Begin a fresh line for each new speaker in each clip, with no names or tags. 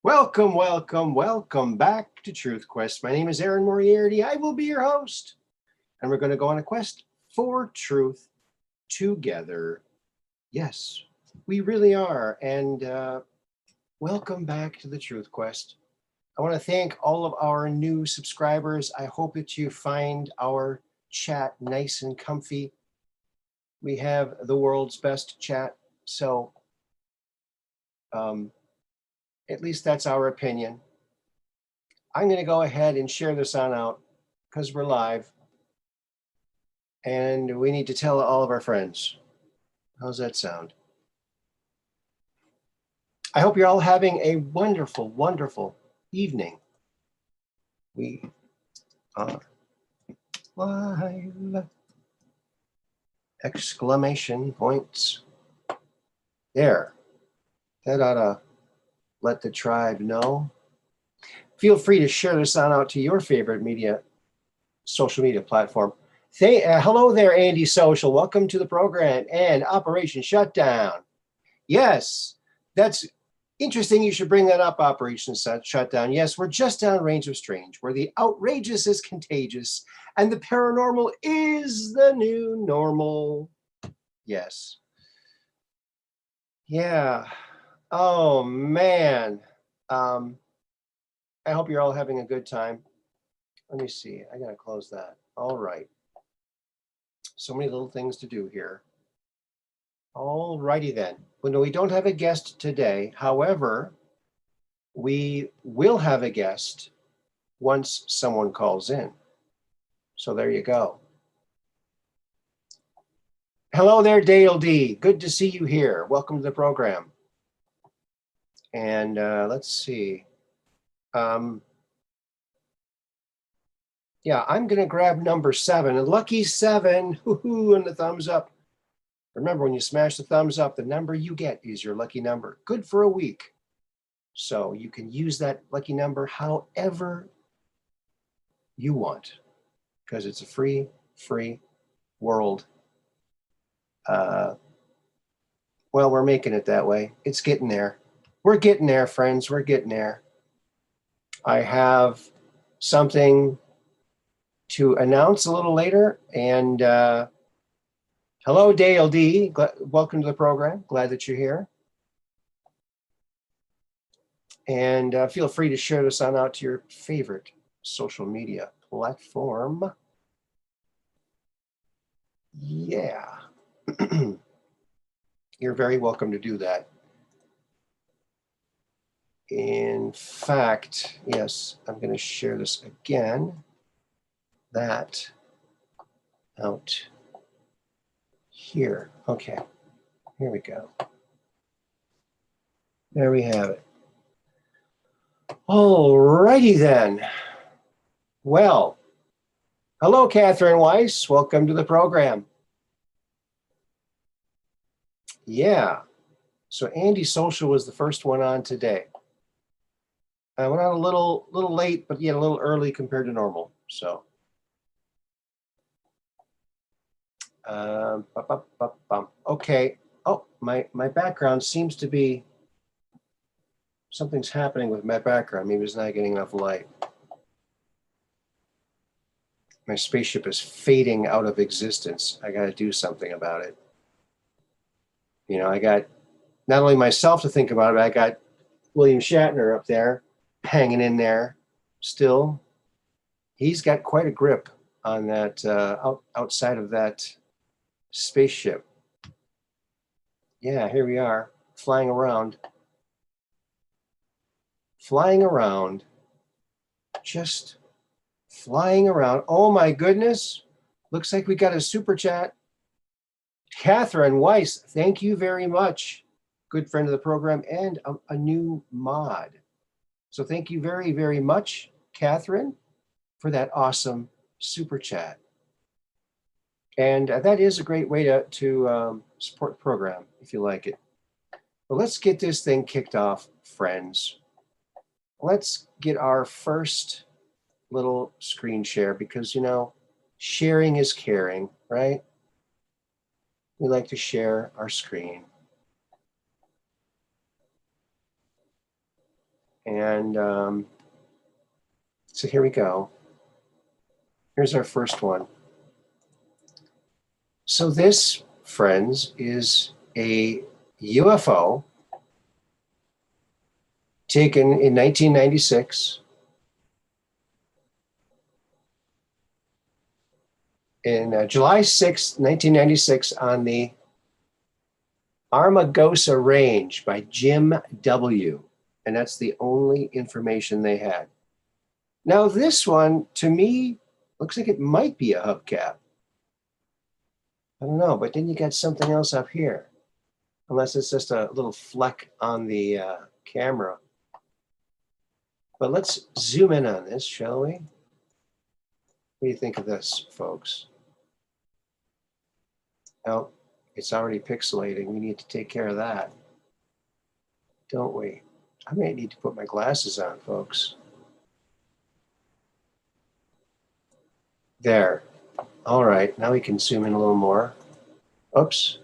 Welcome, welcome, welcome back to Truth Quest. My name is Moriarity. I will be your host. And we're going to go on a quest for truth together. Yes, we really are. And welcome back to the Truth Quest. I want to thank all of our new subscribers. I hope that you find our chat nice and comfy. We have the world's best chat. So, at least that's our opinion. I'm going to go ahead and share this on out because we're live. And we need to tell all of our friends. How's that sound? I hope you're all having a wonderful, wonderful evening. We are live. Exclamation points. There. That ought to let the tribe know. Feel free to share this on out to your favorite social media platform. Hello there, Andy Social. Welcome to the program and Operation Shutdown. Yes, that's interesting. You should bring that up, Operation Shutdown. Yes, we're just downrange of strange, where the outrageous is contagious and the paranormal is the new normal. Yes. Yeah. Oh, man. I hope you're all having a good time. Let me see. I got to close that. All right. So many little things to do here. All righty then. Well, no, we don't have a guest today. However, we will have a guest once someone calls in. So there you go. Hello there, Dale D. Good to see you here. Welcome to the program. And let's see. Yeah, I'm going to grab number 7. And lucky 7, hoo-hoo, and the thumbs up. Remember, when you smash the thumbs up, the number you get is your lucky number. Good for a week. So you can use that lucky number however you want, because it's a free world. Well, we're making it that way. It's getting there. We're getting there, friends. We're getting there. I have something to announce a little later. And hello, Dale D. Welcome to the program. Glad that you're here. And feel free to share this on out to your favorite social media platform. Yeah. You're very welcome to do that. In fact, yes, I'm going to share this again. That out here. Okay, here we go. There we have it. All righty then. Well, hello, Catherine Weiss. Welcome to the program. Yeah. So Andy Social was the first one on today. I went on a little late, but yet a little early compared to normal. So, okay. Oh, my background seems to be, something's happening with my background. Maybe it's not getting enough light. My spaceship is fading out of existence. I got to do something about it. You know, I got not only myself to think about it, but I got William Shatner up there hanging in there still. He's got quite a grip on that outside of that spaceship. Yeah, here we are, flying around. Just flying around. Oh my goodness. Looks like we got a super chat. Catherine Weiss, thank you very much. Good friend of the program and a new mod. So thank you very, very much. Catherine, for that awesome super chat. And that is a great way to support the program if you like it. But let's get this thing kicked off, friends. Let's get our first little screen share because, you know, sharing is caring, right? We like to share our screen. And so here we go. Here's our first one. So this, friends, is a UFO taken in 1996 in July 6th, 1996 on the Armagosa Range by Jim W. And that's the only information they had. Now this one, to me, looks like it might be a hubcap. I don't know, but then you got something else up here. Unless it's just a little fleck on the camera. But let's zoom in on this, shall we? What do you think of this, folks? Oh, it's already pixelating. We need to take care of that, don't we? I may need to put my glasses on, folks. There. All right, now we can zoom in a little more. Oops.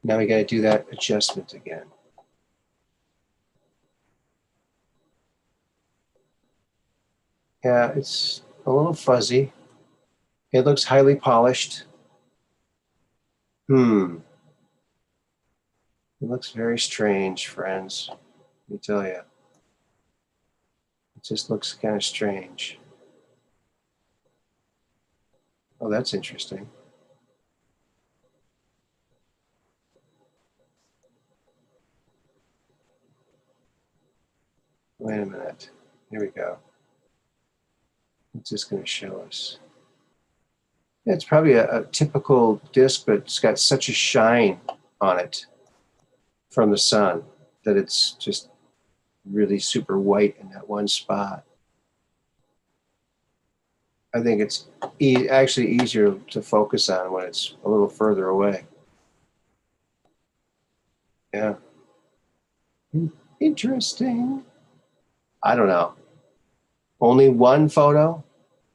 Now we got to do that adjustment again. Yeah, it's a little fuzzy. It looks highly polished. It looks very strange, friends. Let me tell you. It just looks kind of strange. Oh, that's interesting. Wait a minute. Here we go. It's just going to show us. It's probably a typical disc, but it's got such a shine on it from the sun that it's just really super white in that one spot. I think it's actually easier to focus on when it's a little further away. Yeah. Interesting. I don't know. Only one photo?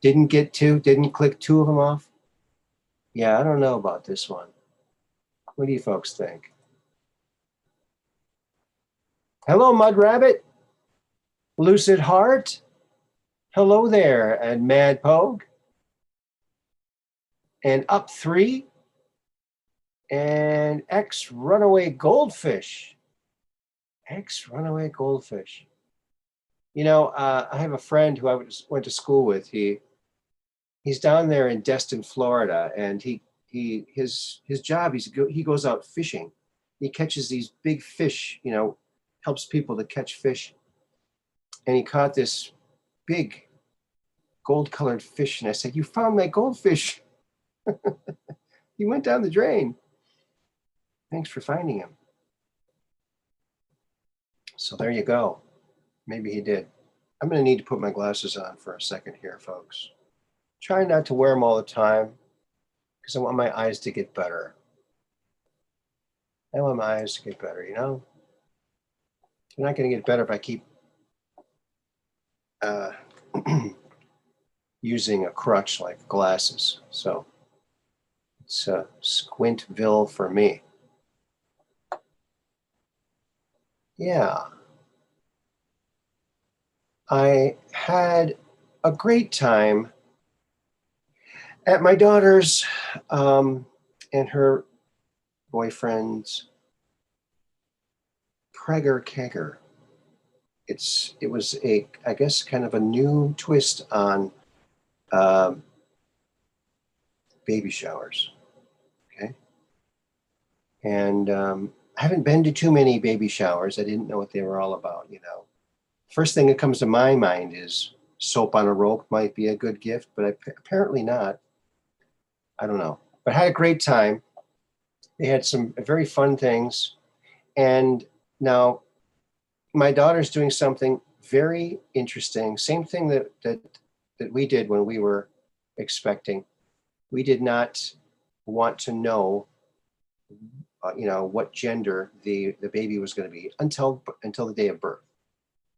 Didn't get two? Didn't click two of them off? Yeah, I don't know about this one. What do you folks think? Hello, Mud Rabbit. Lucid Heart. Hello there, and Mad Pogue. And Up 3. And X Runaway Goldfish. X Runaway Goldfish. You know, I have a friend who I went to school with. He's down there in Destin, Florida, and his job, he goes out fishing. He catches these big fish, you know, helps people to catch fish. And he caught this big gold-colored fish, and I said, "You found my goldfish." He went down the drain. Thanks for finding him. So there you go. Maybe he did. I'm going to need to put my glasses on for a second here, folks. Try not to wear them all the time because I want my eyes to get better. I want my eyes to get better, you know? They're not going to get better if I keep using a crutch like glasses. So it's Squintville for me. Yeah. I had a great time at my daughter's and her boyfriend's Prager Kegger. It was I guess kind of a new twist on baby showers. Okay. And I haven't been to too many baby showers. I didn't know what they were all about, you know. First thing that comes to my mind is soap on a rope might be a good gift, but apparently not. I don't know. But I had a great time. They had some very fun things. And now my daughter's doing something very interesting. Same thing that we did when we were expecting. We did not want to know, what gender the baby was going to be until the day of birth.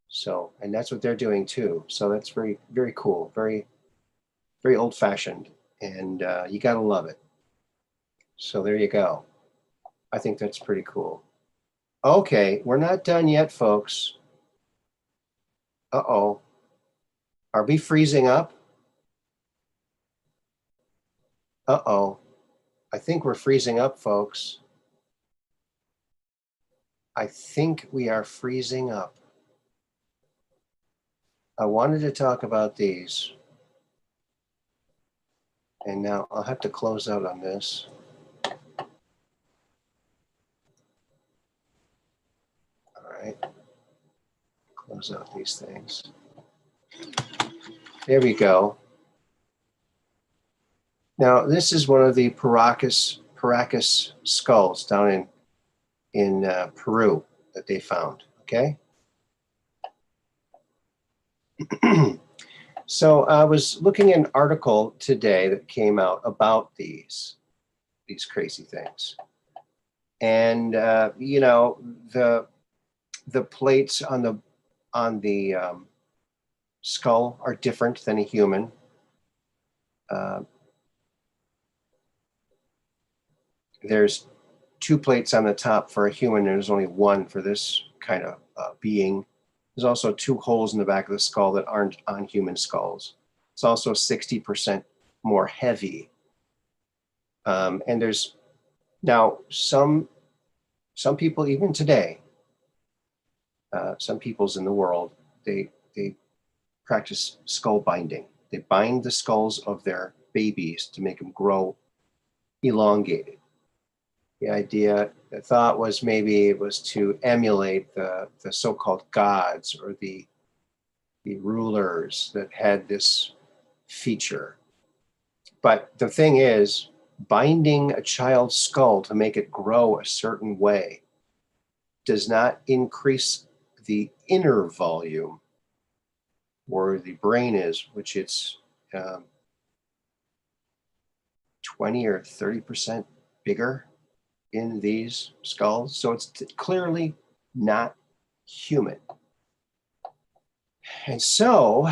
So, and that's what they're doing too. So that's very, very cool, very, very old fashioned, and you got to love it. So there you go. I think that's pretty cool. Okay, we're not done yet, folks. Uh-oh. Are we freezing up? Uh-oh. I think we're freezing up, folks. I think we are freezing up. I wanted to talk about these. And now I'll have to close out on this. All right. Close out these things. There we go. Now, this is one of the Paracas skulls down in Peru that they found, okay? So I was looking at an article today that came out about these crazy things. And, the plates on the skull are different than a human. There's 2 plates on the top for a human, and there's only 1 for this kind of being. There's also 2 holes in the back of the skull that aren't on human skulls. It's also 60% more heavy. And there's now some people, even today, some peoples in the world, they practice skull binding. They bind the skulls of their babies to make them grow elongated. The thought was maybe it was to emulate the so-called gods or the rulers that had this feature. But the thing is, binding a child's skull to make it grow a certain way does not increase the inner volume where the brain is, which it's 20 or 30% bigger in these skulls. So it's clearly not human. And so,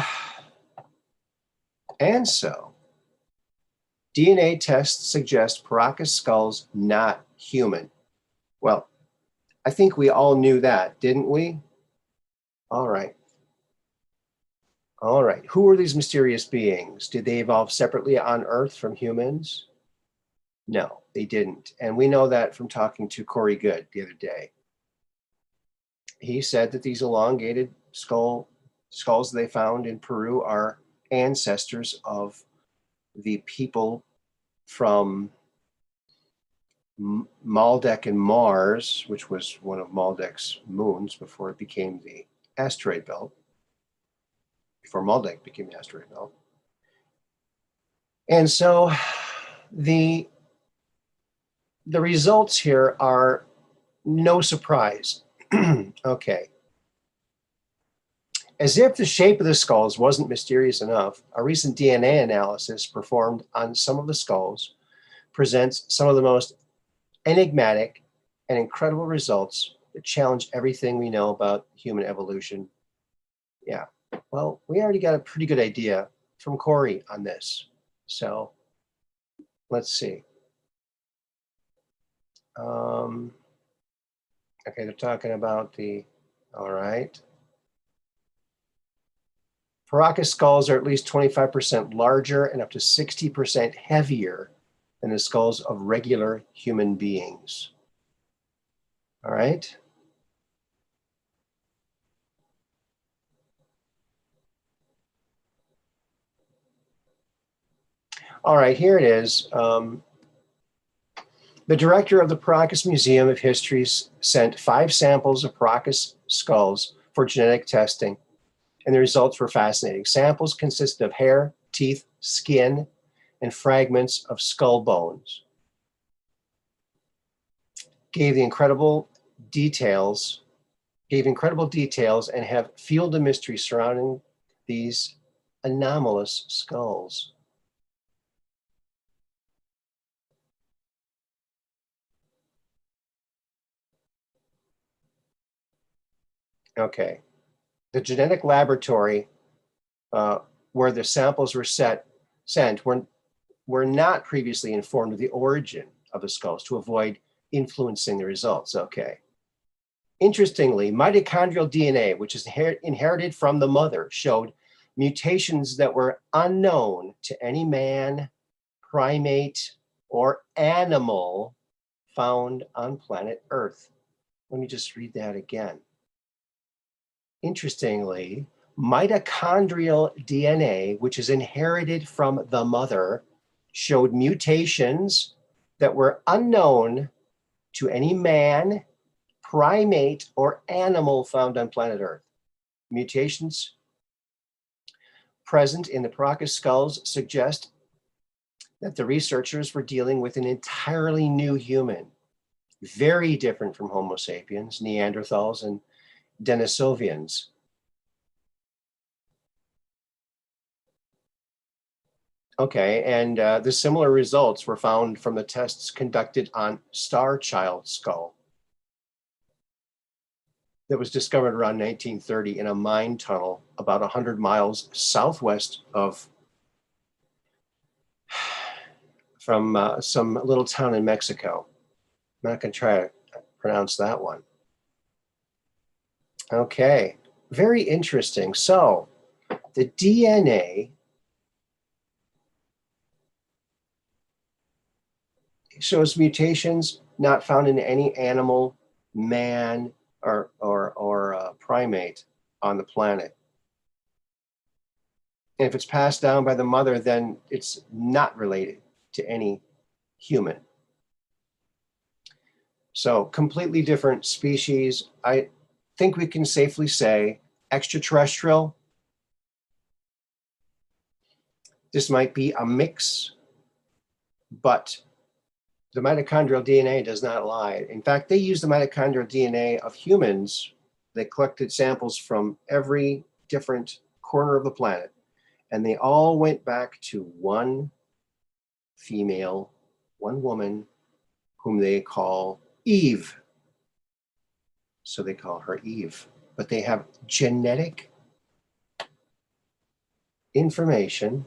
DNA tests suggest Paracas skulls not human. Well, I think we all knew that, didn't we? All right. All right. Who are these mysterious beings? Did they evolve separately on Earth from humans? No, they didn't. And we know that from talking to Corey Good the other day. He said that these elongated skulls they found in Peru are ancestors of the people from Maldek and Mars, which was one of Maldek's moons before it became the asteroid belt, before Maldek became the asteroid belt. And so the results here are no surprise. Okay. As if the shape of the skulls wasn't mysterious enough, a recent DNA analysis performed on some of the skulls presents some of the most enigmatic and incredible results that challenge everything we know about human evolution. Yeah, well, we already got a pretty good idea from Corey on this. So let's see. Okay, they're talking about all right. Paracas skulls are at least 25% larger and up to 60% heavier than the skulls of regular human beings. All right. All right, here it is. The director of the Paracas Museum of History sent 5 samples of Paracas skulls for genetic testing, and the results were fascinating. Samples consisted of hair, teeth, skin, and fragments of skull bones. Gave the incredible details gave incredible details and have fueled the mystery surrounding these anomalous skulls. Okay. The genetic laboratory where the samples were sent were not previously informed of the origin of the skulls to avoid influencing the results. Okay. Interestingly, mitochondrial DNA, which is inherited from the mother, showed mutations that were unknown to any man, primate, or animal found on planet Earth. Let me just read that again. Interestingly, mitochondrial DNA, which is inherited from the mother, showed mutations that were unknown to any man, primate, or animal found on planet Earth. Mutations present in the Paracas skulls suggest that the researchers were dealing with an entirely new human, very different from Homo sapiens, Neanderthals, and Denisovians. Okay, and the similar results were found from the tests conducted on Star Child skull that was discovered around 1930 in a mine tunnel about 100 miles southwest of from some little town in Mexico. I'm not going to try to pronounce that one. Okay, very interesting. So the DNA shows mutations not found in any animal, man, or primate on the planet. And if it's passed down by the mother, then it's not related to any human. So completely different species. I think we can safely say extraterrestrial. This might be a mix, but the mitochondrial DNA does not lie. In fact, they used the mitochondrial DNA of humans. They collected samples from every different corner of the planet, and they all went back to one female, one woman, whom they call Eve. So they call her Eve. But they have genetic information,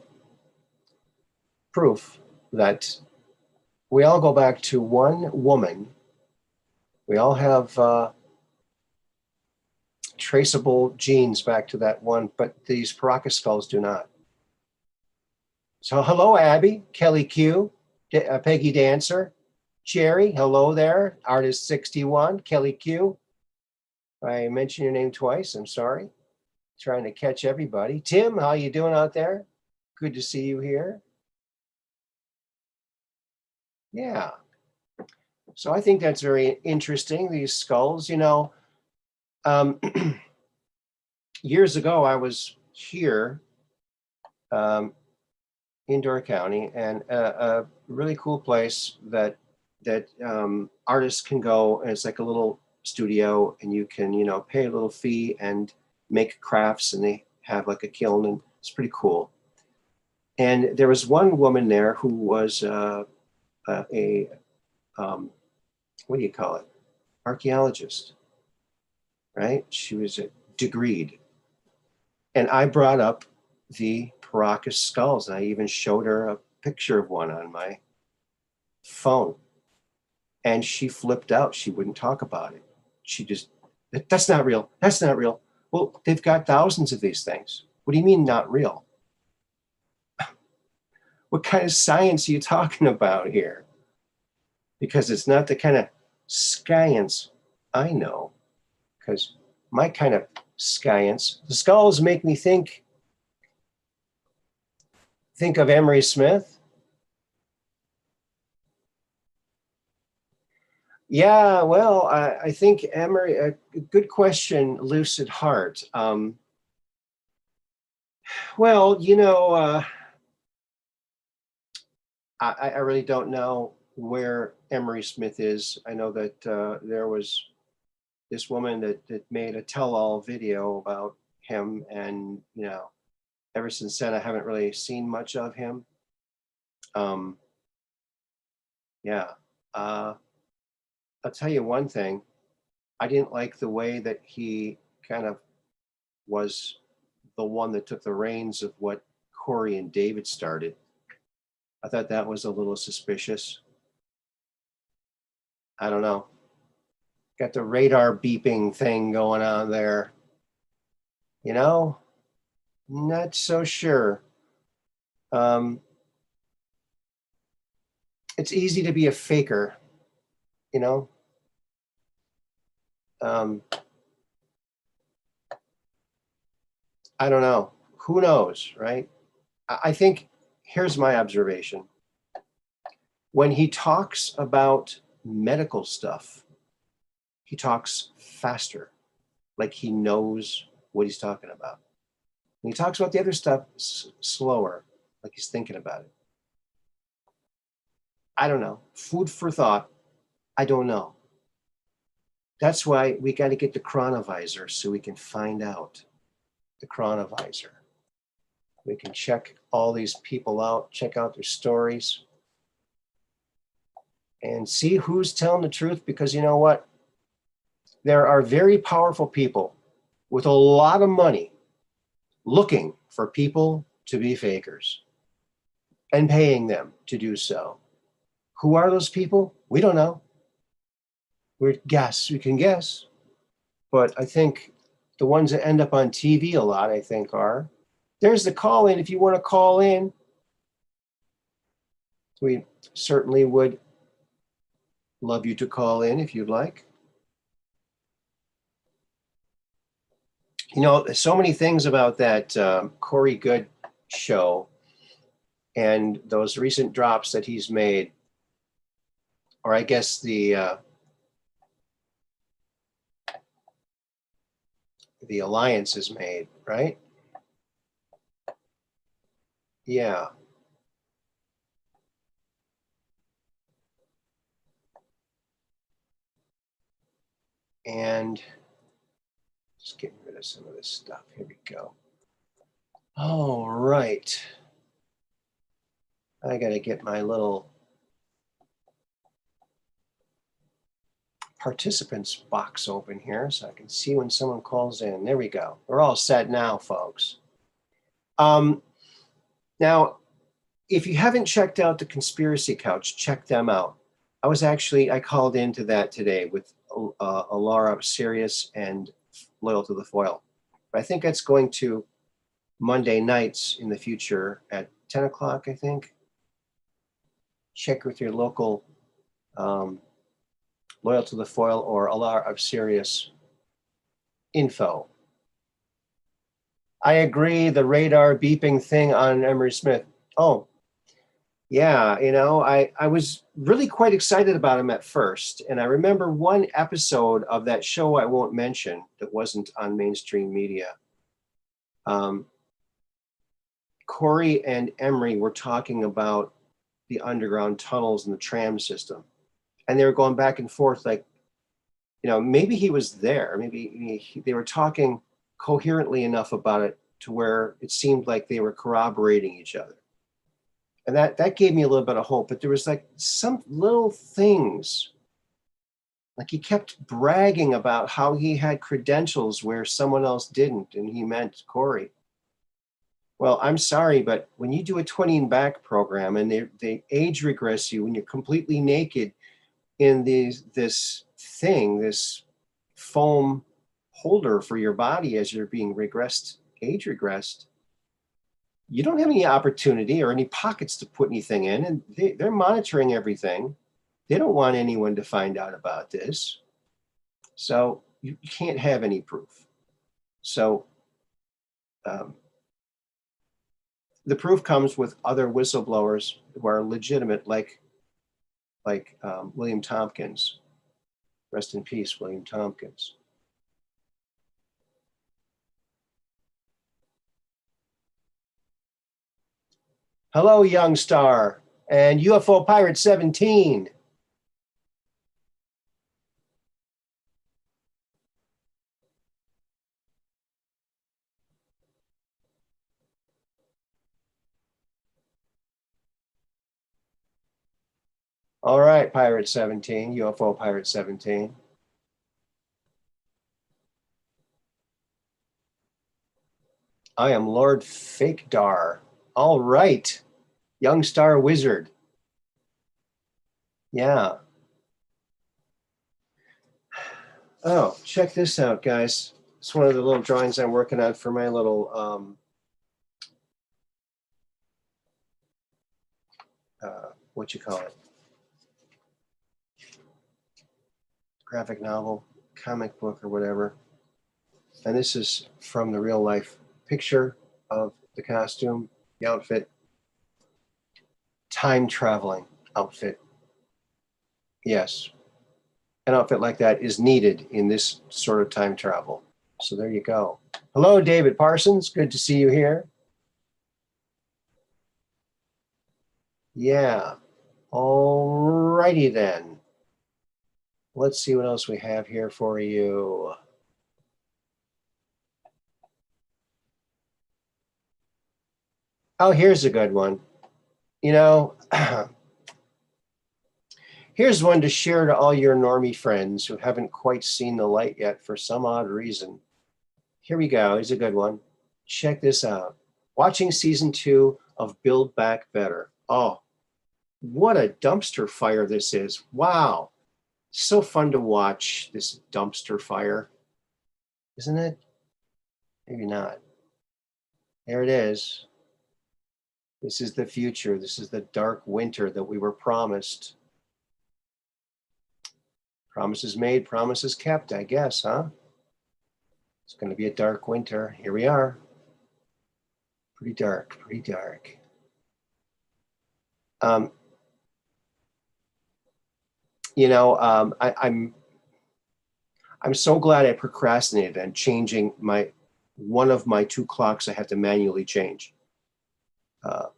proof that we all go back to one woman. We all have traceable genes back to that one, but these Paracas skulls do not. So hello, Abby, Kelly Q, Peggy Dancer, Jerry, hello there, Artist 61, Kelly Q. I mentioned your name twice, I'm sorry. Trying to catch everybody. Tim, how you doing out there? Good to see you here. Yeah. So I think that's very interesting, these skulls. You know, years ago, I was here in Door County, and a really cool place that artists can go, and it's like a little studio, and you can, you know, pay a little fee and make crafts, and they have like a kiln, and it's pretty cool. And there was one woman there who was what do you call it? Archaeologist, right? She was a degreed. And I brought up the Paracas skulls, and I even showed her a picture of one on my phone. And she flipped out. She wouldn't talk about it. She just, that's not real. That's not real. Well, they've got thousands of these things. What do you mean not real? What kind of science are you talking about here? Because it's not the kind of science I know. Because my kind of science, the skulls make me think of Emery Smith. Yeah, well, I think Emery, a good question, Lucid Heart. Well, you know, I really don't know where Emery Smith is. I know that this woman that made a tell-all video about him, and ever since then I haven't really seen much of him. Um, yeah, uh, I'll tell you one thing. I didn't like the way that he kind of was the one that took the reins of what Corey and David started. I thought that was a little suspicious. I don't know. Got the radar beeping thing going on there. Not so sure. It's easy to be a faker, you know. I don't know. Who knows, right? I think here's my observation. When he talks about medical stuff, he talks faster, like he knows what he's talking about. When he talks about the other stuff, slower, like he's thinking about it. I don't know. Food for thought. I don't know. That's why we got to get the chronovisor so we can find out the chronovisor. We can check all these people out, check out their stories, and see who's telling the truth, because you know what? There are very powerful people with a lot of money looking for people to be fakers and paying them to do so. Who are those people? We don't know. We can guess. But I think the ones that end up on TV a lot, I think, are. There's the call in if you want to call in. We certainly would love you to call in if you'd like. There's so many things about that Corey Good show and those recent drops that he's made, or I guess the alliance is made, right? Yeah. And just getting rid of some of this stuff. Here we go. All right. I got to get my little participants box open here so I can see when someone calls in. There we go. We're all set now, folks. Now, if you haven't checked out the Conspiracy Couch, check them out. I called into that today with Alara, Sirius, and Loyal to the Foil. But I think that's going to Monday nights in the future at 10 o'clock, I think. Check with your local Loyal to the Foil or Alara of Sirius info. I agree, the radar beeping thing on Emery Smith. Oh, yeah, I was really quite excited about him at first. And I remember one episode of that show I won't mention that wasn't on mainstream media. Corey and Emery were talking about the underground tunnels and the tram system. And they were going back and forth like, maybe he was there. Maybe they were talking coherently enough about it to where it seemed like they were corroborating each other. And that gave me a little bit of hope. But there was like some little things. Like he kept bragging about how he had credentials where someone else didn't, and he meant Corey. Well, I'm sorry, but when you do a 20 and back program and they age regress you when you're completely naked in this foam holder for your body as you're being age regressed, you don't have any opportunity or any pockets to put anything in, and they're monitoring everything. They don't want anyone to find out about this. So you can't have any proof. So the proof comes with other whistleblowers who are legitimate, like William Tompkins. Rest in peace, William Tompkins. Hello, Young Star and UFO Pirate 17. All right, Pirate 17, UFO Pirate 17. I am Lord Fake Dar. All right, Young Star Wizard. Yeah. Oh, check this out, guys. It's one of the little drawings I'm working on for my little what you call it? Graphic novel, comic book, or whatever. And this is from the real life picture of the costume, the outfit. Time traveling outfit. Yes. An outfit like that is needed in this sort of time travel. So there you go. Hello, David Parsons. Good to see you here. Yeah. All righty then. Let's see what else we have here for you. Oh, here's a good one. You know, here's one to share to all your normie friends who haven't quite seen the light yet for some odd reason. Here we go. Here's a good one. Check this out. Watching season 2 of Build Back Better. Oh, what a dumpster fire this is. Wow. So fun to watch this dumpster fire. Isn't it? Maybe not. There it is. This is the future. This is the dark winter that we were promised. Promises made, promises kept, I guess, huh? It's going to be a dark winter. Here we are. Pretty dark, pretty dark. I'm so glad I procrastinated on changing one of my 2 clocks I had to manually change a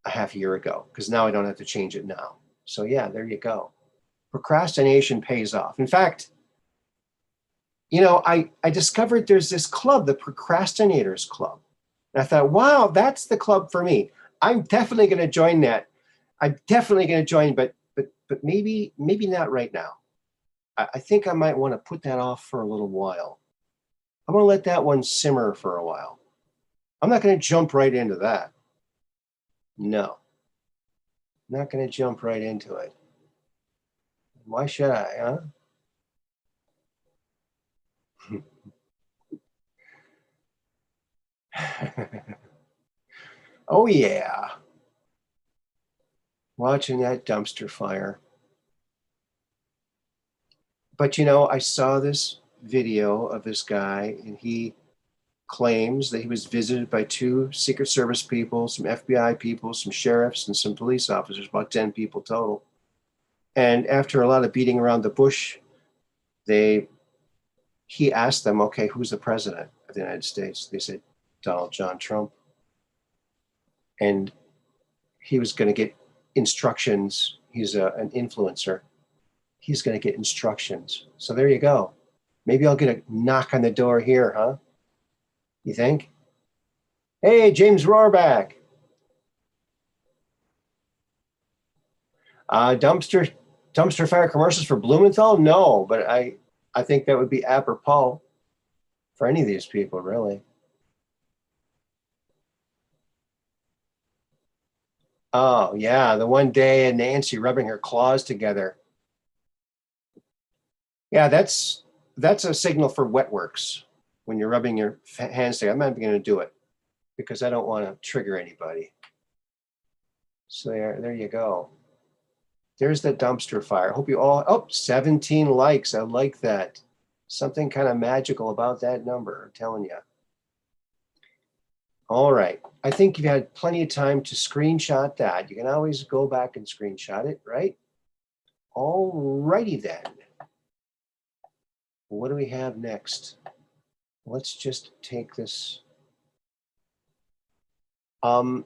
half a year ago, because now I don't have to change it now. So yeah, there you go. Procrastination pays off. In fact, I discovered there's this club, the Procrastinators Club. And I thought, wow, that's the club for me. I'm definitely going to join that. I'm definitely going to join, but maybe not right now. I think I might want to put that off for a little while. I'm going to let that one simmer for a while. I'm not going to jump right into that. No, I'm not going to jump right into it. Why should I, huh? Oh, yeah. Watching that dumpster fire. But I saw this video of this guy, and he claims that he was visited by 2 Secret Service people, some FBI people, some sheriffs, and some police officers, about 10 people total. And after a lot of beating around the bush, he asked them, okay, who's the president of the United States? They said, Donald John Trump. And he was going to get instructions. He's an influencer. He's going to get instructions. So there you go. Maybe I'll get a knock on the door here, huh? You think? Hey, James Rohrback. Dumpster fire commercials for Blumenthal? No, but I think that would be apropos for any of these people, really. Oh, yeah, the one day and Nancy rubbing her claws together. Yeah, that's a signal for wet works. When you're rubbing your hands together, I'm not going to do it because I don't want to trigger anybody. So there you go. There's the dumpster fire. Hope you all, 17 likes. I like that. Something kind of magical about that number, I'm telling you. All right. I think you've had plenty of time to screenshot that. You can always go back and screenshot it, right? All righty then. What do we have next? Let's just take this.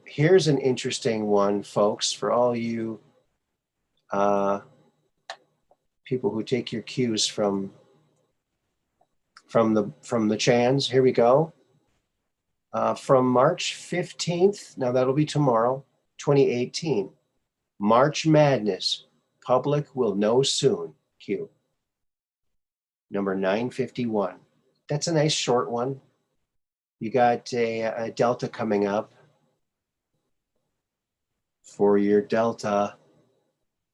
Here's an interesting one, folks, for all you people who take your cues from the Chans. Here we go. From March 15th, now that'll be tomorrow, 2018. March Madness, Public will know soon. Q. Number 951. That's a nice short one. You got a delta coming up for your delta.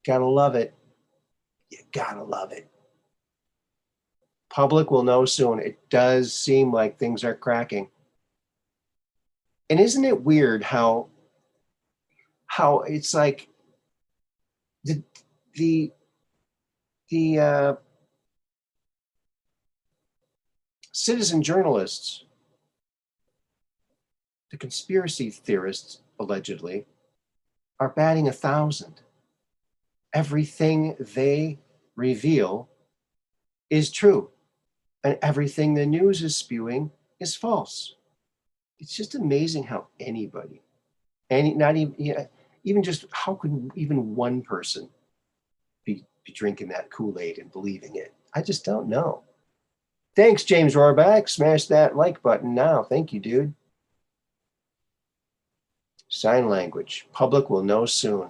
Gotta love it. You gotta love it. Public will know soon. It does seem like things are cracking. And isn't it weird how it's like the citizen journalists, the conspiracy theorists, allegedly, are batting 1,000. Everything they reveal is true, and everything the news is spewing is false. It's just amazing how anybody, not even, even just how could even one person be drinking that Kool-Aid and believing it? I just don't know. Thanks, James Rohrback. Smash that like button now. Thank you, dude. Sign language. Public will know soon.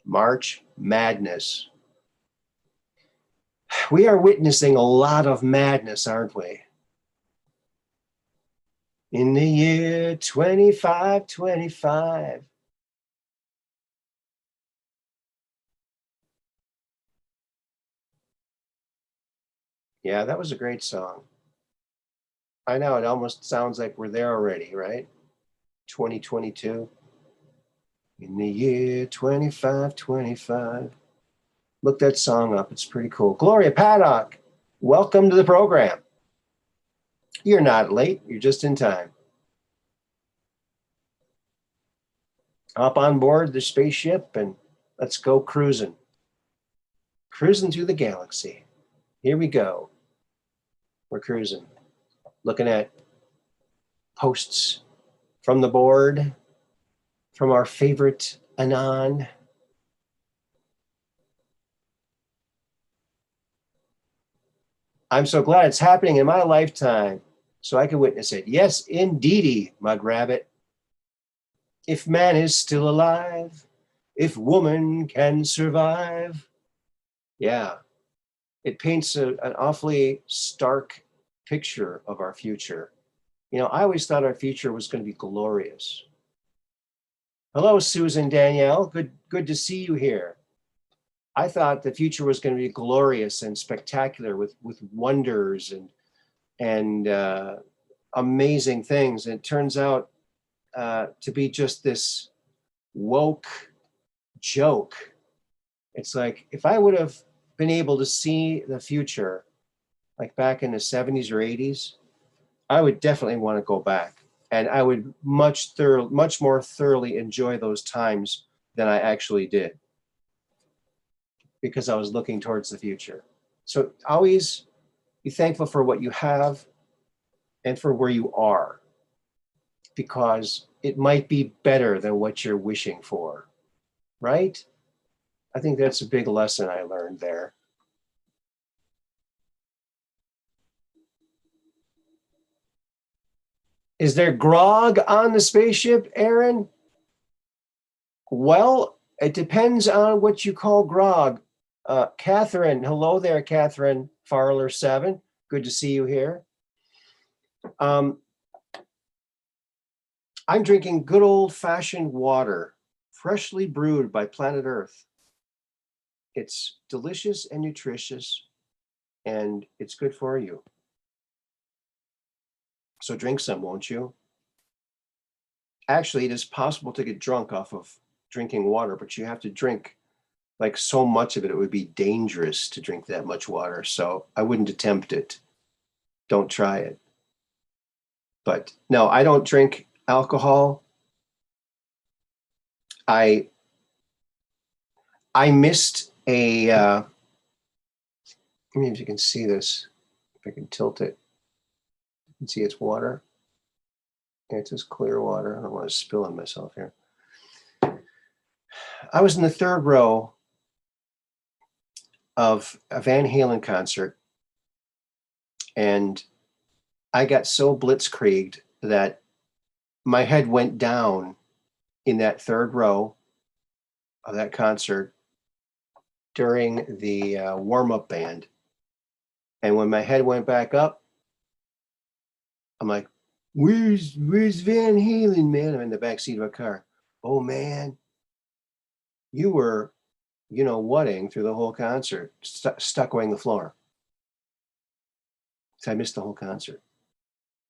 March Madness. We are witnessing a lot of madness, aren't we? In the year 2525. Yeah, that was a great song. I know, it almost sounds like we're there already, right? 2022. In the year 2525. Look that song up. It's pretty cool. Gloria Paddock, welcome to the program. You're not late. You're just in time. Hop on board the spaceship and let's go cruising. Cruising through the galaxy. Here we go. We're cruising. Looking at posts from the board, from our favorite Anon. I'm so glad it's happening in my lifetime so I can witness it. Yes, indeedy, Mug Rabbit. If man is still alive, if woman can survive. Yeah, it paints an awfully stark picture of our future. You know, I always thought our future was going to be glorious. Hello, Susan Danielle. Good to see you here. I thought the future was going to be glorious and spectacular with wonders and amazing things. And it turns out to be just this woke joke. It's like, if I would have been able to see the future, like back in the 70s or 80s, I would definitely want to go back. And I would much more thoroughly enjoy those times than I actually did, because I was looking towards the future. So always be thankful for what you have and for where you are, because it might be better than what you're wishing for, right? I think that's a big lesson I learned there. Is there grog on the spaceship, Aaron? Well, it depends on what you call grog. Catherine, hello there, Catherine Farler 7. Good to see you here. I'm drinking good old-fashioned water, freshly brewed by Planet Earth. It's delicious and nutritious, and it's good for you. So drink some, won't you? Actually, it is possible to get drunk off of drinking water, but you have to drink like so much of it, it would be dangerous to drink that much water. So I wouldn't attempt it. Don't try it. But no, I don't drink alcohol. I missed a, let me see if you can see this, if I can tilt it. You can see it's water. Yeah, it's just clear water. I don't want to spill on myself here. I was in the third row of a Van Halen concert, and I got so blitzkrieged that my head went down in that third row of that concert, during the warm-up band. And when my head went back up, I'm like, where's Van Halen, man? I'm in the back seat of a car. Oh, man, you were, whatting through the whole concert, stuck weighing the floor. So I missed the whole concert.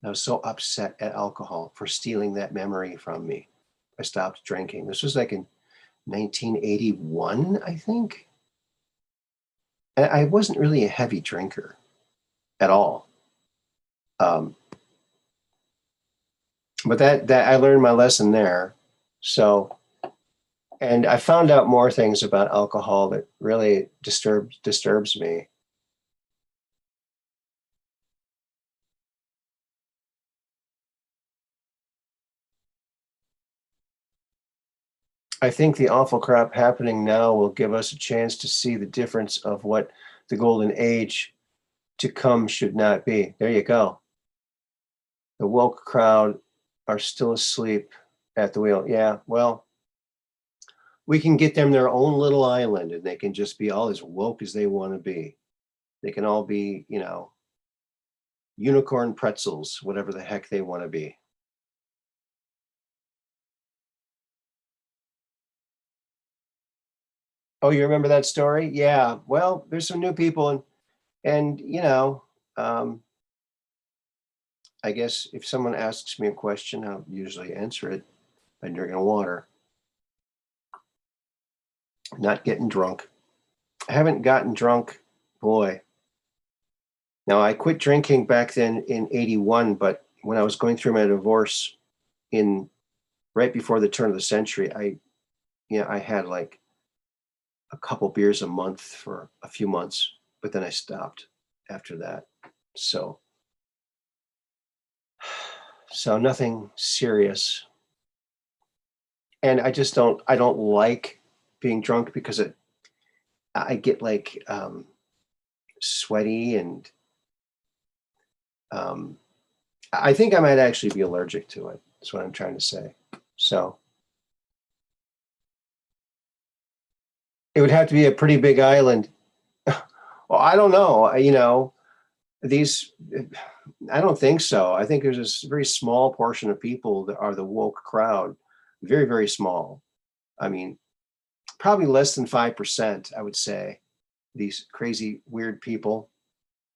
I was so upset at alcohol for stealing that memory from me. I stopped drinking. This was like in 1981, I think. And I wasn't really a heavy drinker at all. But that I learned my lesson there. So, and I found out more things about alcohol that really disturbs me. I think the awful crap happening now will give us a chance to see the difference of what the golden age to come should not be. There you go. The woke crowd are still asleep at the wheel. Yeah, well, we can get them their own little island and they can just be all as woke as they want to be. They can all be, unicorn pretzels, whatever the heck they want to be. Oh, you remember that story? Yeah. Well, there's some new people and I guess if someone asks me a question, I'll usually answer it by drinking water. Not getting drunk. I haven't gotten drunk, boy. Now I quit drinking back then in 81, but when I was going through my divorce in right before the turn of the century, I had like a couple beers a month for a few months, but then I stopped after that. So nothing serious. And I don't like being drunk because I get like sweaty and I think I might actually be allergic to it. That's what I'm trying to say. So it would have to be a pretty big island. Well, I don't know. I don't think so. I think there's this very small portion of people that are the woke crowd. Very, very small. I mean, probably less than 5%, I would say. These crazy, weird people,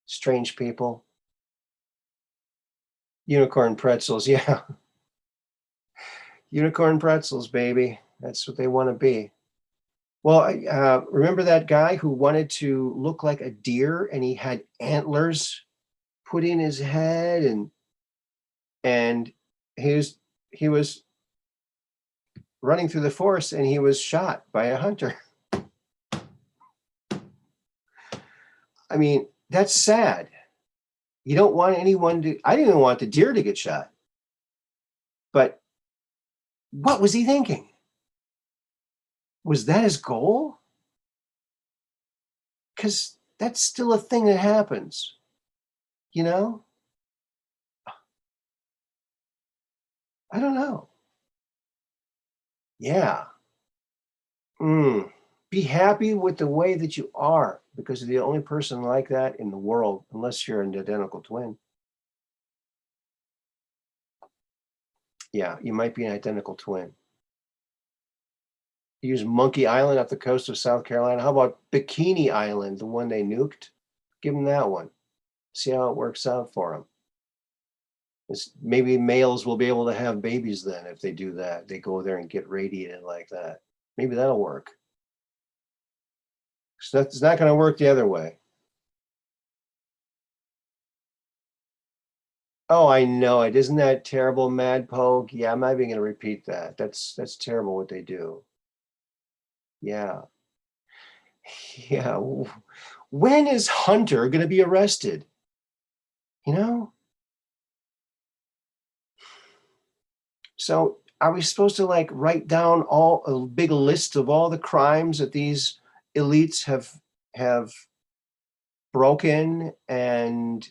strange people. Unicorn pretzels, yeah. Unicorn pretzels, baby. That's what they want to be. Well, remember that guy who wanted to look like a deer and he had antlers put in his head and he was running through the forest and he was shot by a hunter. I mean, that's sad. You don't want anyone to, I didn't even want the deer to get shot. But what was he thinking? Was that his goal? Because that's still a thing that happens, you know? I don't know. Yeah. Be happy with the way that you are because you're the only person like that in the world, unless you're an identical twin. Yeah, you might be an identical twin. Use Monkey Island off the coast of South Carolina. How about Bikini Island, the one they nuked? Give them that one. See how it works out for them. Maybe males will be able to have babies then if they do that. They go there and get radiated like that. Maybe that'll work. So it's not going to work the other way. Oh, I know it. Isn't that terrible, Mad Pogue? Yeah, I'm not even going to repeat that. That's terrible what they do. Yeah. Yeah. When is Hunter going to be arrested? You know? So are we supposed to like write down a big list of all the crimes that these elites have broken and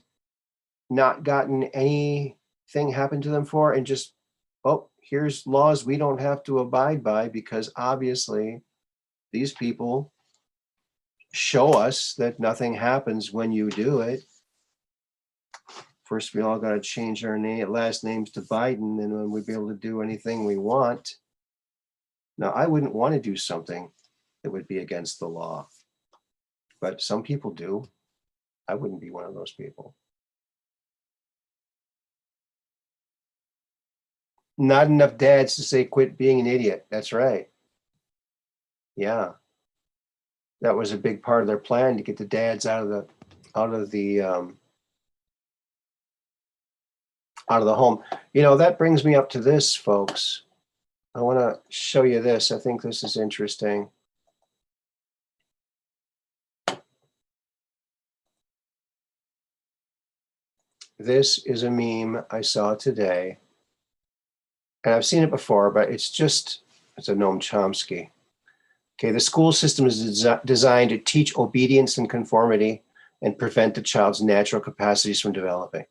not gotten anything happen to them for and just, oh, here's laws we don't have to abide by because obviously these people show us that nothing happens when you do it. First, we all got to change our last names to Biden, and then we'll be able to do anything we want. Now, I wouldn't want to do something that would be against the law, but some people do. I wouldn't be one of those people. Not enough dads to say quit being an idiot. That's right. Yeah. That was a big part of their plan, to get the dads out of the home. You know, that brings me up to this, folks. I want to show you this. I think this is interesting. This is a meme I saw today, and I've seen it before, but it's a Noam Chomsky. Okay, the school system is designed to teach obedience and conformity and prevent the child's natural capacities from developing.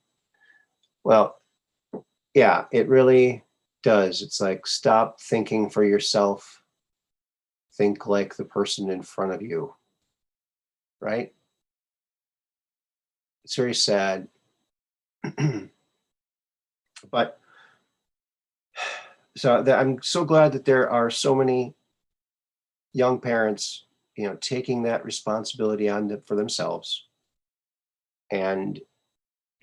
Well, yeah, it really does. It's like, stop thinking for yourself. Think like the person in front of you, right? It's very sad. But so I'm so glad that there are so many young parents, you know, taking that responsibility on for themselves and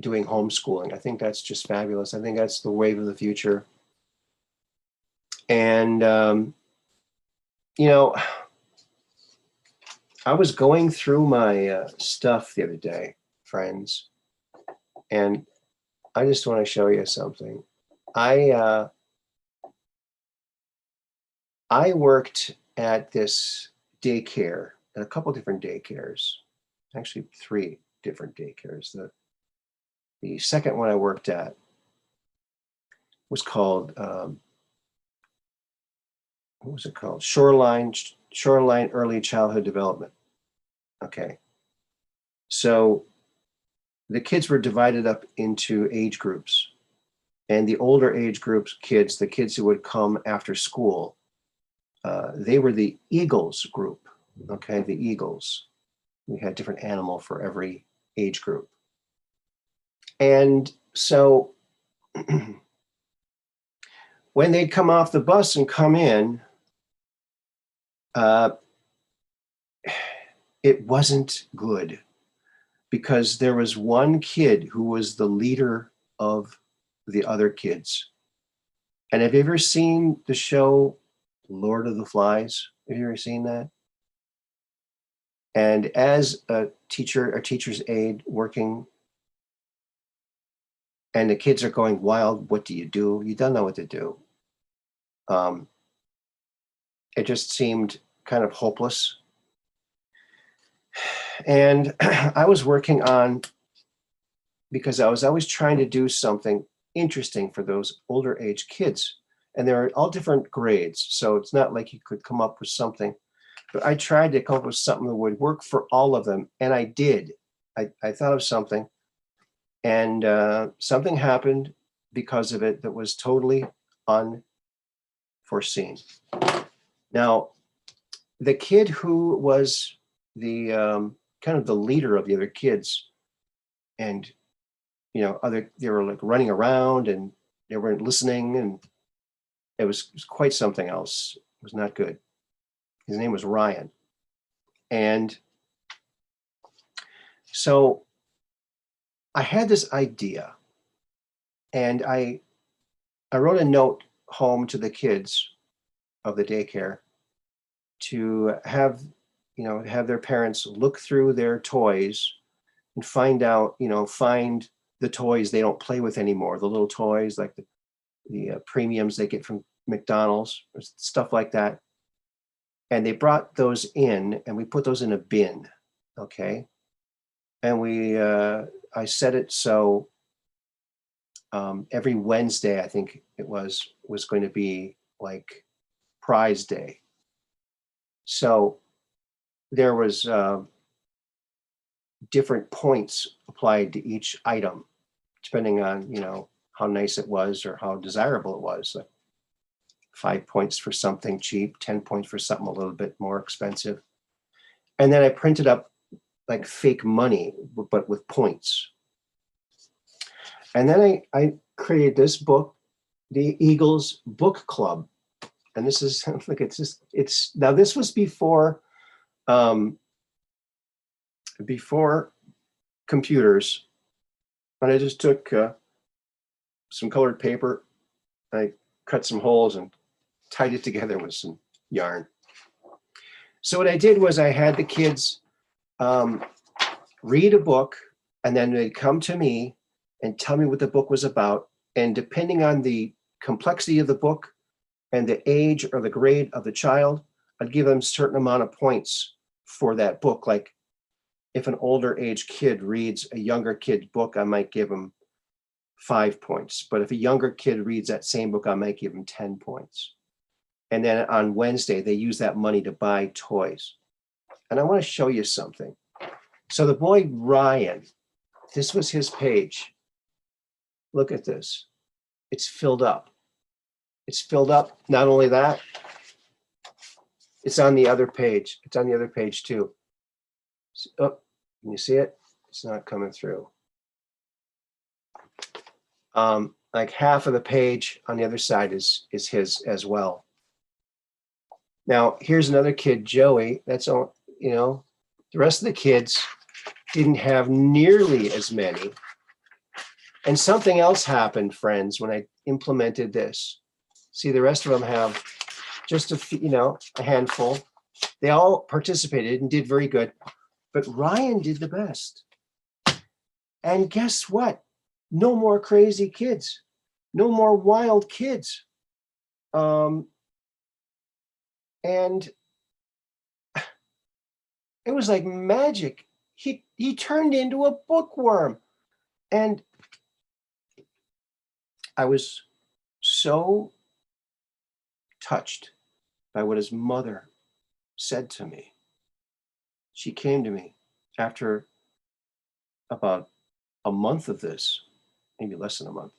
doing homeschooling. I think that's just fabulous. I think that's the wave of the future. And you know, I was going through my stuff the other day, friends, and I just want to show you something. I worked at this daycare, at a couple different daycares, actually 3 different daycares. The second one I worked at was called, what was it called? Shoreline Early Childhood Development. Okay. So the kids were divided up into age groups, and the older age groups kids, the kids who would come after school, they were the Eagles group. Okay, the Eagles. We had a different animal for every age group. And so when they'd come off the bus and come in, it wasn't good, because there was one kid who was the leader of the other kids. And have you ever seen the show Lord of the Flies? Have you ever seen that? And as a teacher's aide working, and the kids are going wild, what do? You don't know what to do. It just seemed kind of hopeless. And I was working on, because I was always trying to do something interesting for those older age kids. And they're all different grades, so it's not like you could come up with something. But I tried to come up with something that would work for all of them, and I did. I thought of something, and something happened because of it that was totally unforeseen. Now, the kid who was the kind of the leader of the other kids, and you know, they were like running around and they weren't listening, and it was quite something else. It was not good. His name was Ryan. And so I had this idea, and I wrote a note home to the kids of the daycare to have their parents look through their toys and find the toys they don't play with anymore, the little toys like the premiums they get from McDonald's, stuff like that. And they brought those in, and we put those in a bin, okay? And I set it so every Wednesday, I think it was going to be like prize day. So there was different points applied to each item, depending on, how nice it was or how desirable it was. Like 5 points for something cheap, 10 points for something a little bit more expensive. And then I printed up like fake money, but with points. And then I created this book, the Eagles Book Club. And this is, look, it's now this was before computers. And I just took some colored paper, I cut some holes and tied it together with some yarn. So what I did was I had the kids read a book, and then they'd come to me and tell me what the book was about. And depending on the complexity of the book and the age or the grade of the child, I'd give them a certain amount of points for that book. Like if an older age kid reads a younger kid's book, I might give them 5 points. But if a younger kid reads that same book, I might give them 10 points. And then on Wednesday, they use that money to buy toys. And I want to show you something. So the boy Ryan, this was his page. Look at this. It's filled up. It's filled up. Not only that, it's on the other page. It's on the other page too. Oh, can you see it? It's not coming through. Like half of the page on the other side is his as well. Now, here's another kid, Joey. That's all, you know, the rest of the kids didn't have nearly as many. And something else happened, friends, when I implemented this. See, the rest of them have just a few, you know, a handful. They all participated and did very good. But Ryan did the best. And guess what? No more crazy kids. No more wild kids. And it was like magic. He turned into a bookworm. And I was so touched by what his mother said to me. She came to me after about a month of this, maybe less than a month.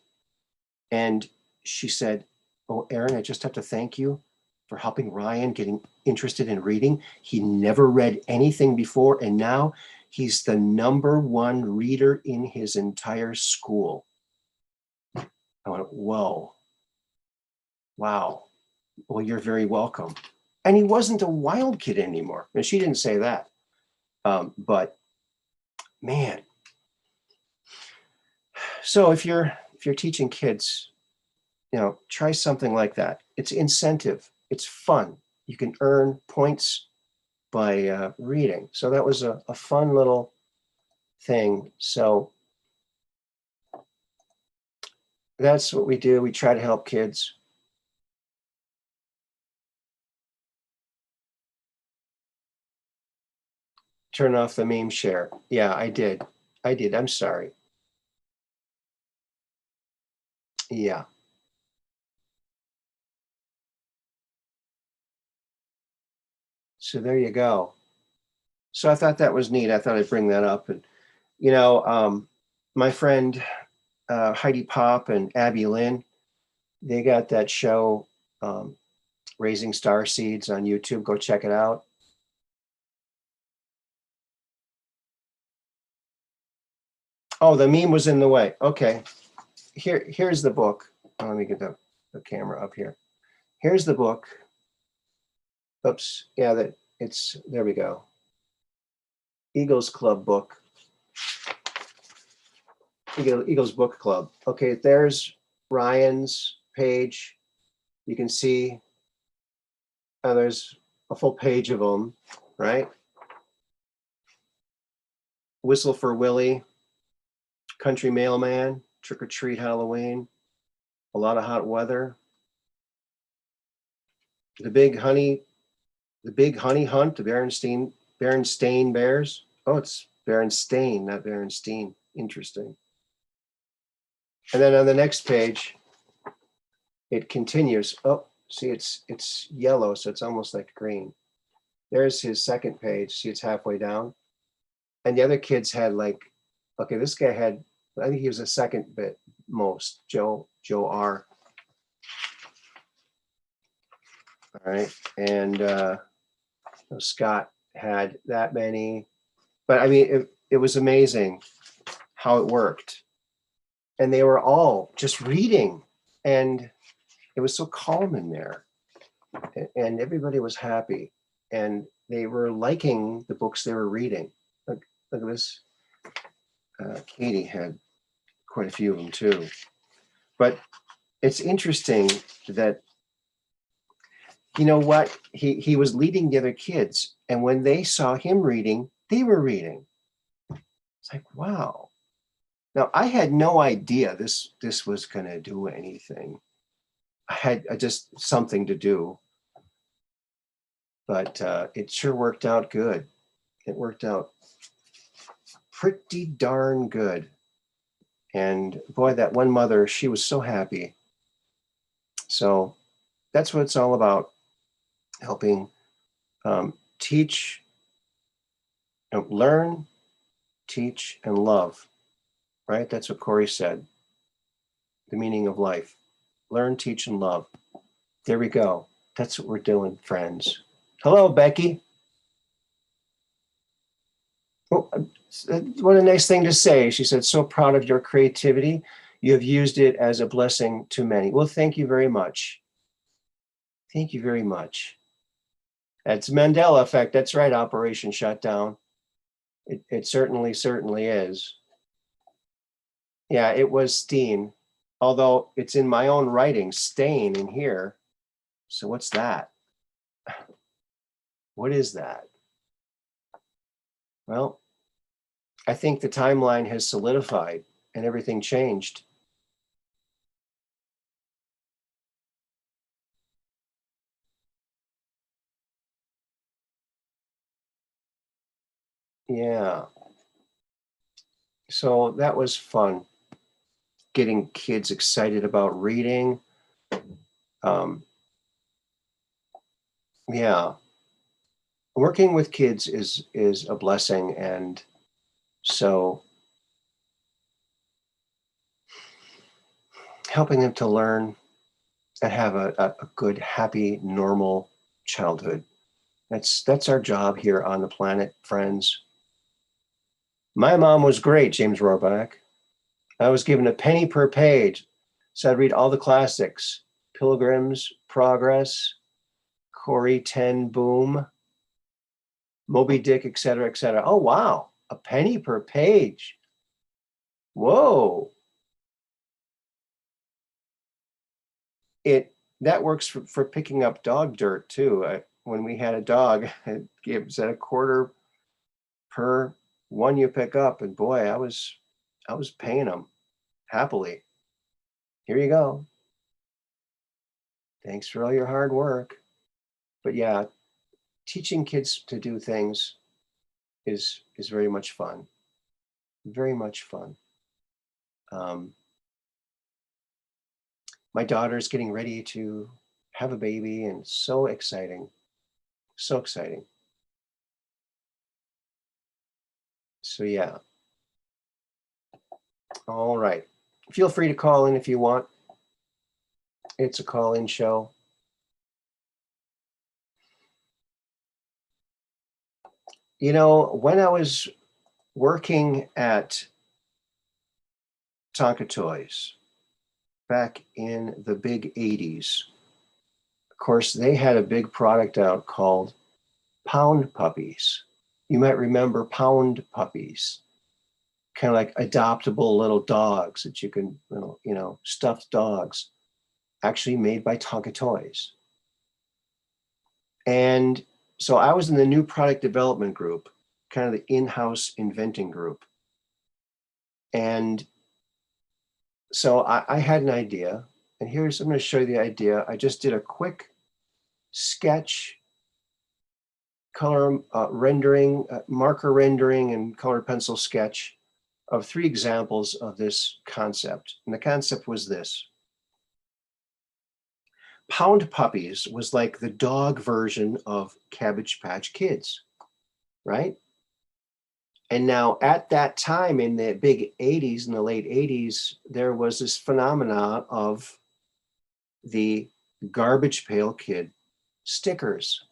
And she said, "Oh, Aaron, I just have to thank you for helping Ryan getting interested in reading. He never read anything before, and now he's the #1 reader in his entire school." I went, whoa, wow. Well, you're very welcome. And he wasn't a wild kid anymore. And she didn't say that. But man, so if you're teaching kids, you know, try something like that. It's incentive. It's fun. You can earn points by reading. So that was a fun little thing. So that's what we do. We try to help kids. Turn off the meme share. Yeah, I did. I'm sorry. Yeah. So there you go. So I thought that was neat. I thought I'd bring that up. And, you know, my friend Heidi Pop and Abby Lynn, they got that show, Raising Star Seeds on YouTube. Go check it out. Oh, the meme was in the way. Okay. Here's the book. Oh, let me get the camera up here. Here's the book. Oops. Yeah, there we go. Eagles Club book. Eagles Book Club. Okay, there's Ryan's page. You can see there's a full page of them, right? Whistle for Willie, Country Mailman, Trick or Treat Halloween, A Lot of Hot Weather, The Big Honey Hunt, the Berenstain Bears. Oh, it's Berenstain, not Berenstein. Interesting. And then on the next page, it continues. Oh, see, it's yellow, so it's almost like green. There's his second page. See, it's halfway down. And the other kids had like, okay, this guy had, I think he was the second bit most, Joe R. All right, and Scott had that many. But I mean, it was amazing how it worked. And they were all just reading. And it was so calm in there. And everybody was happy. And they were liking the books they were reading. Look at this. Katie had quite a few of them too. But it's interesting that, you know what, he was leading the other kids, and when they saw him reading, they were reading. It's like, wow. Now I had no idea this was going to do anything. I had just something to do, but it sure worked out good. It worked out pretty darn good. And boy, that one mother, she was so happy. So that's what it's all about, helping teach, learn, teach, and love, right? That's what Corey said, the meaning of life. Learn, teach, and love. There we go. That's what we're doing, friends. Hello, Becky. Oh, what a nice thing to say. She said, so proud of your creativity. You have used it as a blessing to many. Well, thank you very much. Thank you very much. That's Mandela effect. That's right, Operation Shutdown. It certainly is. Yeah, it was Steen, although it's in my own writing, Stain in here. So what's that? What is that? Well, I think the timeline has solidified and everything changed. Yeah. So that was fun, getting kids excited about reading. Yeah. Working with kids is a blessing, and so helping them to learn and have a good, happy, normal childhood. That's our job here on the planet, friends. My mom was great, James Rohrbach. I was given a penny per page, so I'd read all the classics: Pilgrim's Progress, Corrie ten Boom, Moby Dick, etc., etc. Oh wow, a penny per page. Whoa. That works for picking up dog dirt too. When we had a dog, it gives a quarter per one you pick up, and boy, I was paying them happily. Here you go. Thanks for all your hard work. But yeah, teaching kids to do things is very much fun. Very much fun. My daughter's getting ready to have a baby, and so exciting. So exciting. So yeah. All right. Feel free to call in if you want. It's a call-in show. You know, when I was working at Tonka Toys back in the big 80s, of course, they had a big product out called Pound Puppies. You might remember Pound Puppies, kind of like adoptable little dogs that you can, stuffed dogs, actually made by Tonka Toys. And so I was in the new product development group, kind of the in-house inventing group. And so I had an idea, and I'm going to show you the idea. I just did a quick sketch, color rendering, marker rendering, and colored pencil sketch of 3 examples of this concept. And the concept was this. Pound Puppies was like the dog version of Cabbage Patch Kids, right? And now at that time in the big 80s, in the late 80s, there was this phenomena of the Garbage Pail Kid stickers.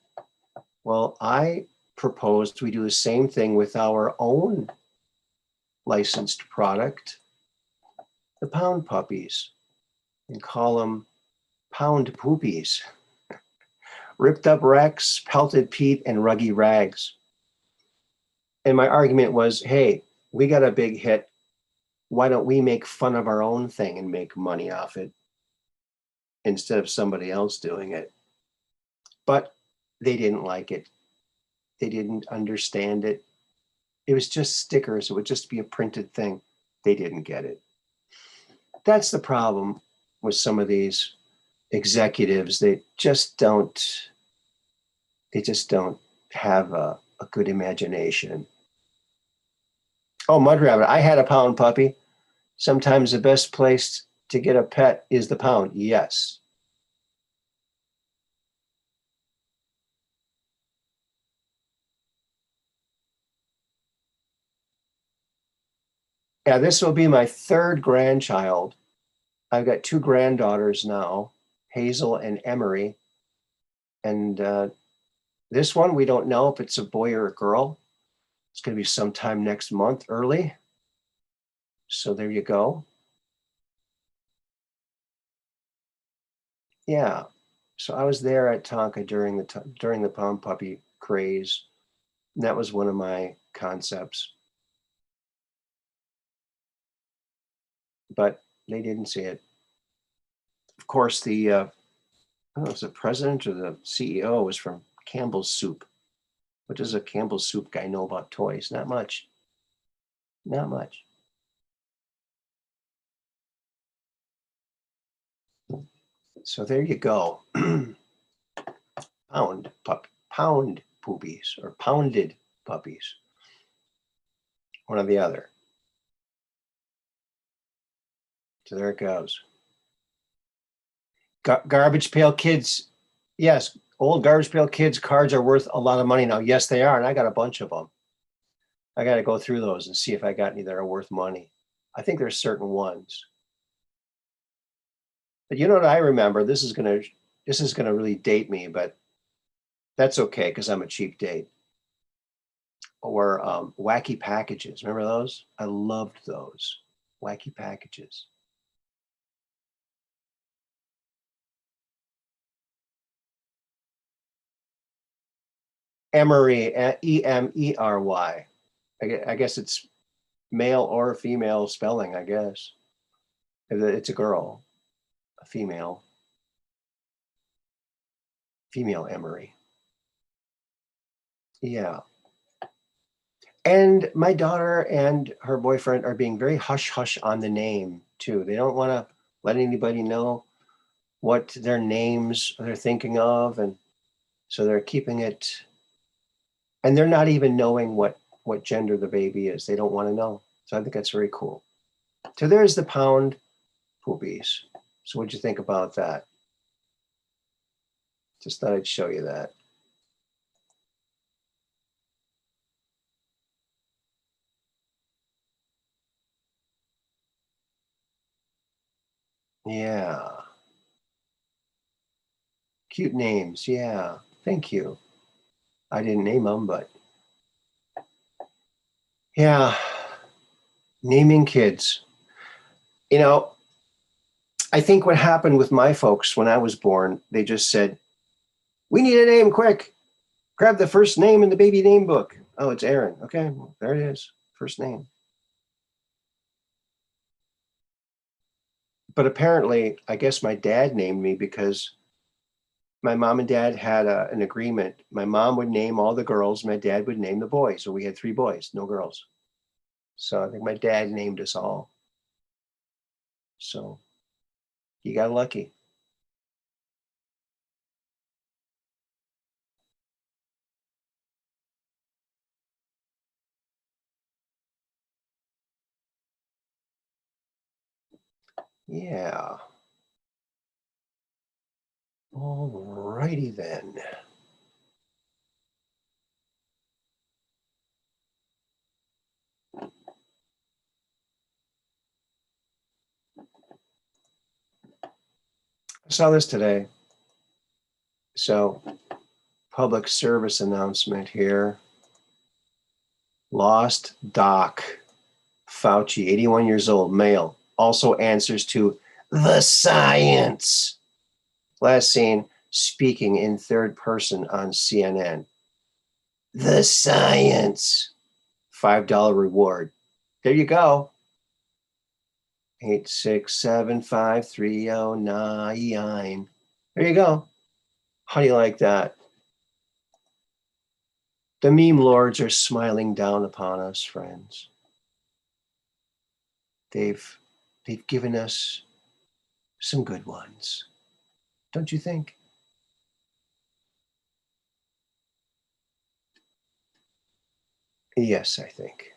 Well, I proposed we do the same thing with our own licensed product, the pound puppies, and call them pound poopies. Ripped up Rex, pelted Pete, and ruggy Rags. And my argument was, hey, we got a big hit. Why don't we make fun of our own thing and make money off it instead of somebody else doing it? But they didn't like it. They didn't understand it. It was just stickers. It would just be a printed thing. They didn't get it. That's the problem with some of these executives. They just don't have a good imagination. Oh, Mud Rabbit, I had a pound puppy. Sometimes the best place to get a pet is the pound. Yes. Yeah, this will be my third grandchild. I've got two granddaughters now, Hazel and Emery. And this one, we don't know if it's a boy or a girl. It's going to be sometime next month, early. So there you go. Yeah. So I was there at Tonka during the pound puppy craze. And that was one of my concepts. But they didn't see it. Of course, the I don't know if the president or the CEO was from Campbell's Soup. What does a Campbell's Soup guy know about toys? Not much. Not much. So there you go. Pound poopies or pounded puppies. One or the other. So there it goes. Garbage Pail Kids. Yes, old Garbage Pail Kids cards are worth a lot of money now. Yes, they are. And I got a bunch of them. I got to go through those and see if I got any that are worth money. I think there's certain ones. But you know what I remember? This is gonna really date me, but that's okay because I'm a cheap date. Or wacky packages. Remember those? I loved those. Wacky packages. Emery, Emery. I guess it's male or female spelling, I guess. It's a girl, a female Emery. Yeah. And my daughter and her boyfriend are being very hush hush on the name too. They don't want to let anybody know what their names they're thinking of. And so they're keeping it, and they're not even knowing what gender the baby is. They don't want to know. So I think that's very cool. So there's the pound poopies. So what'd you think about that? Just thought I'd show you that. Yeah. Cute names. Yeah. Thank you. I didn't name them, but yeah. Naming kids. You know, I think what happened with my folks when I was born, they just said, we need a name quick. Grab the first name in the baby name book. Oh, it's Aaron. Okay, well, there it is. First name. But apparently, I guess my dad named me because my mom and dad had an agreement. My mom would name all the girls, my dad would name the boys. So we had three boys, no girls. So I think my dad named us all. So he got lucky. Yeah. All righty then. I saw this today. So public service announcement here. Lost Doc Fauci, 81 years old, male, also answers to the science. Last seen speaking in third person on CNN. The science. $5 reward. There you go. 8675309. There you go. How do you like that? The meme lords are smiling down upon us, friends. They've given us some good ones. Don't you think? Yes, I think.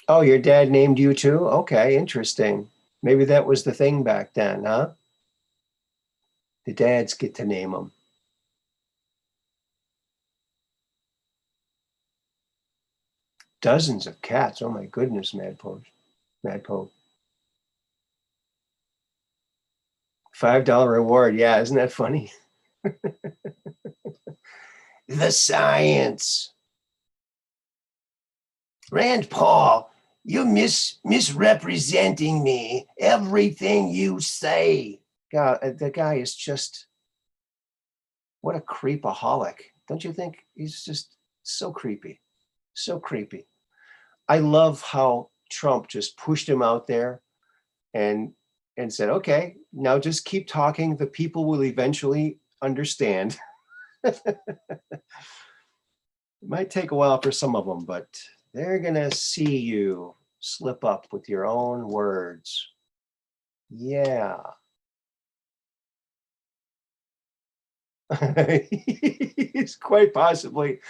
Oh, your dad named you too? Okay, interesting. Maybe that was the thing back then, huh? The dads get to name them. Dozens of cats. Oh my goodness, Madpoke. $5 reward. Yeah, isn't that funny? The science. Rand Paul, you're misrepresenting me. Everything you say. God, the guy is just, what a creepaholic. Don't you think? He's just so creepy. So creepy. I love how Trump just pushed him out there and said, okay, now just keep talking. The people will eventually understand. It might take a while for some of them, but they're going to see you slip up with your own words. Yeah. He's quite possibly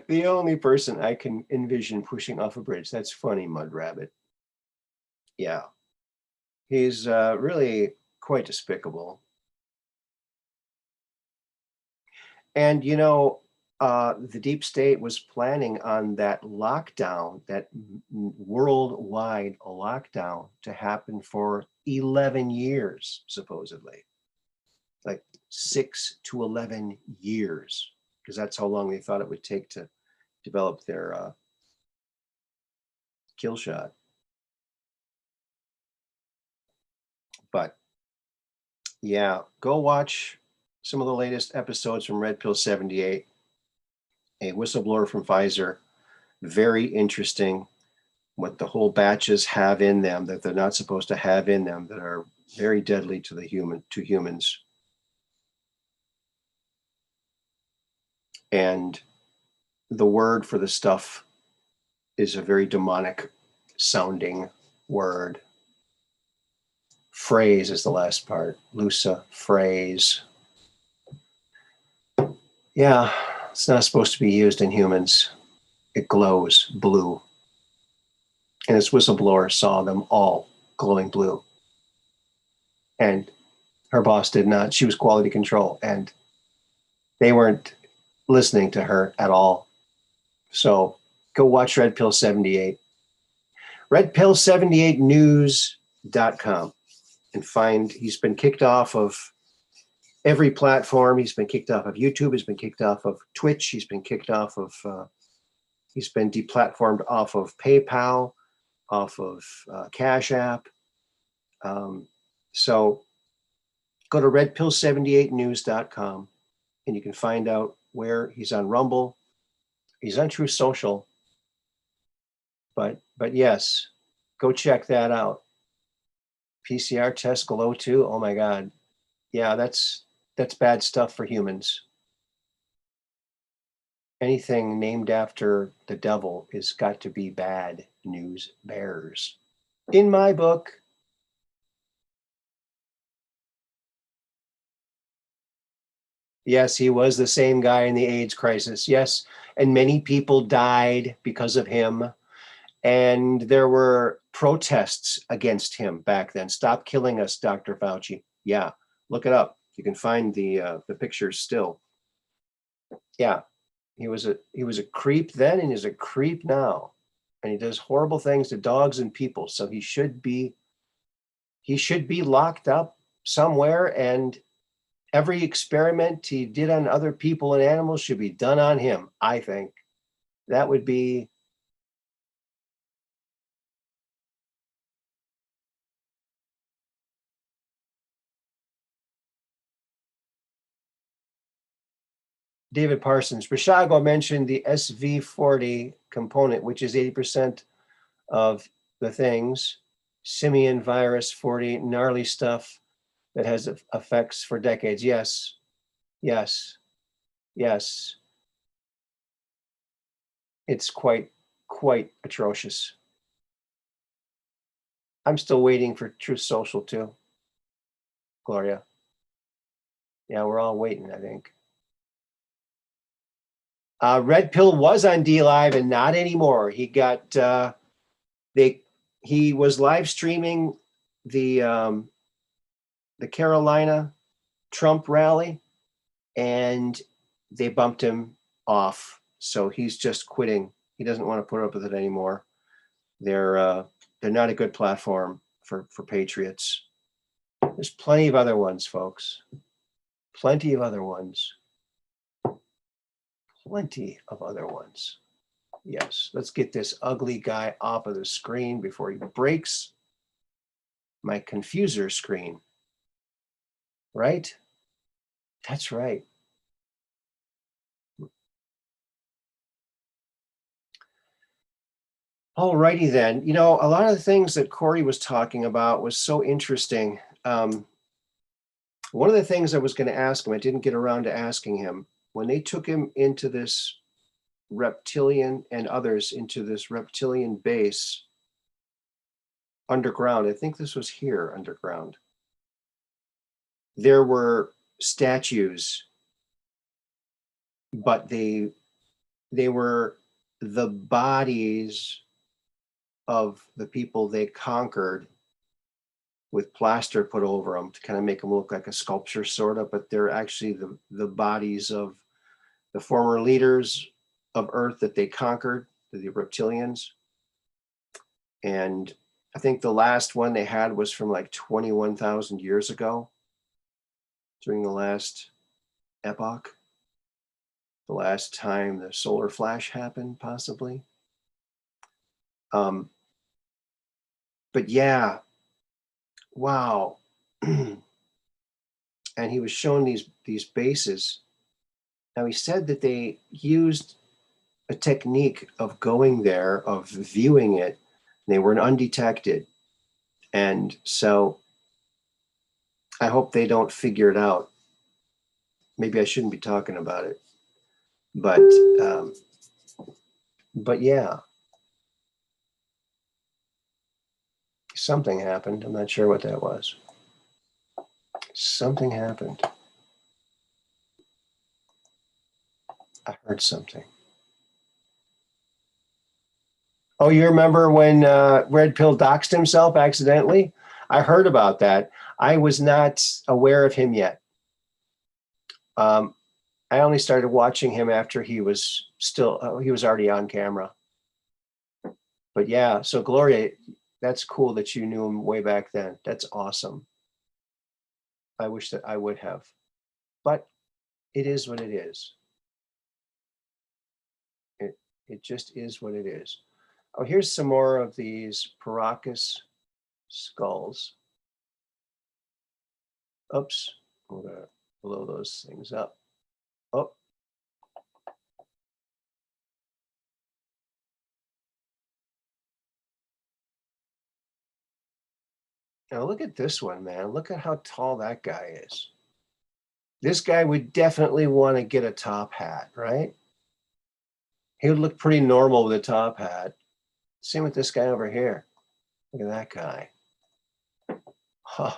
the only person I can envision pushing off a bridge. That's funny, Mud Rabbit. Yeah. He's really quite despicable. And, you know, the deep state was planning on that lockdown, that worldwide lockdown, to happen for 11 years, supposedly. Like 6 to 11 years, because that's how long they thought it would take to develop their kill shot. But yeah, go watch some of the latest episodes from Red Pill 78, a whistleblower from Pfizer. Very interesting what the whole batches have in them that they're not supposed to have in them, that are very deadly to humans. And the word for the stuff is a very demonic sounding word. Phrase is the last part. Lusa phrase. Yeah, it's not supposed to be used in humans. It glows blue. And this whistleblower saw them all glowing blue. And her boss did not. She was quality control, and they weren't listening to her at all. So go watch Red Pill 78. RedPill78news.com, and find, he's been kicked off of every platform. He's been kicked off of YouTube. He's been kicked off of Twitch. He's been kicked off of, he's been deplatformed off of PayPal, off of Cash App. So go to redpill78news.com and you can find out where he's on Rumble. He's on True Social. But yes, go check that out. PCR test glow too. Oh my God. Yeah, that's bad stuff for humans. Anything named after the devil is got to be bad news bears. In my book. Yes, he was the same guy in the AIDS crisis. Yes, and many people died because of him. And there were protests against him back then. Stop killing us, Dr. Fauci. Yeah, look it up. You can find the pictures still. Yeah, he was a creep then, and he's a creep now, and he does horrible things to dogs and people. So he should be locked up somewhere and Every experiment he did on other people and animals should be done on him, I think. That would be David Parsons. Rishago mentioned the SV40 component, which is 80% of the things. Simian virus 40, gnarly stuff that has effects for decades. Yes, yes, yes. It's quite atrocious. I'm still waiting for Truth Social too, Gloria. Yeah, we're all waiting, I think. Red Pill was on D Live and not anymore. He got he was live streaming the Carolina Trump rally, and they bumped him off. So he's just quitting. He doesn't want to put up with it anymore. They're not a good platform for patriots. There's plenty of other ones, folks. Plenty of other ones. Plenty of other ones. Yes, let's get this ugly guy off of the screen before he breaks my confuser screen. Right? That's right. Alrighty then. You know, a lot of the things that Corey was talking about was so interesting. One of the things I was going to ask him, I didn't get around to asking him, when they took him into this reptilian and others into this reptilian base underground, I think this was here underground, there were statues, but they were the bodies of the people they conquered with plaster put over them to kind of make them look like a sculpture sort of, but they're actually the bodies of the former leaders of Earth that they conquered, the reptilians. And I think the last one they had was from like 21,000 years ago, during the last epoch, the last time the solar flash happened, possibly. But yeah, wow. And he was showing these bases. Now he said that they used a technique of going there, of viewing it. They were undetected. And so I hope they don't figure it out. Maybe I shouldn't be talking about it. But yeah, something happened. I'm not sure what that was. Something happened. I heard something. Oh, you remember when Red Pill doxed himself accidentally? I heard about that. I was not aware of him yet. I only started watching him after he was he was already on camera. But yeah, so Gloria, that's cool that you knew him way back then. That's awesome. I wish that I would have, but it is what it is. It just is what it is. Oh, here's some more of these Paracas skulls. Oops, I'm gonna blow those things up. Oh. Now look at this one, man. Look at how tall that guy is. This guy would definitely want to get a top hat, right? He would look pretty normal with a top hat. Same with this guy over here. Look at that guy. Huh.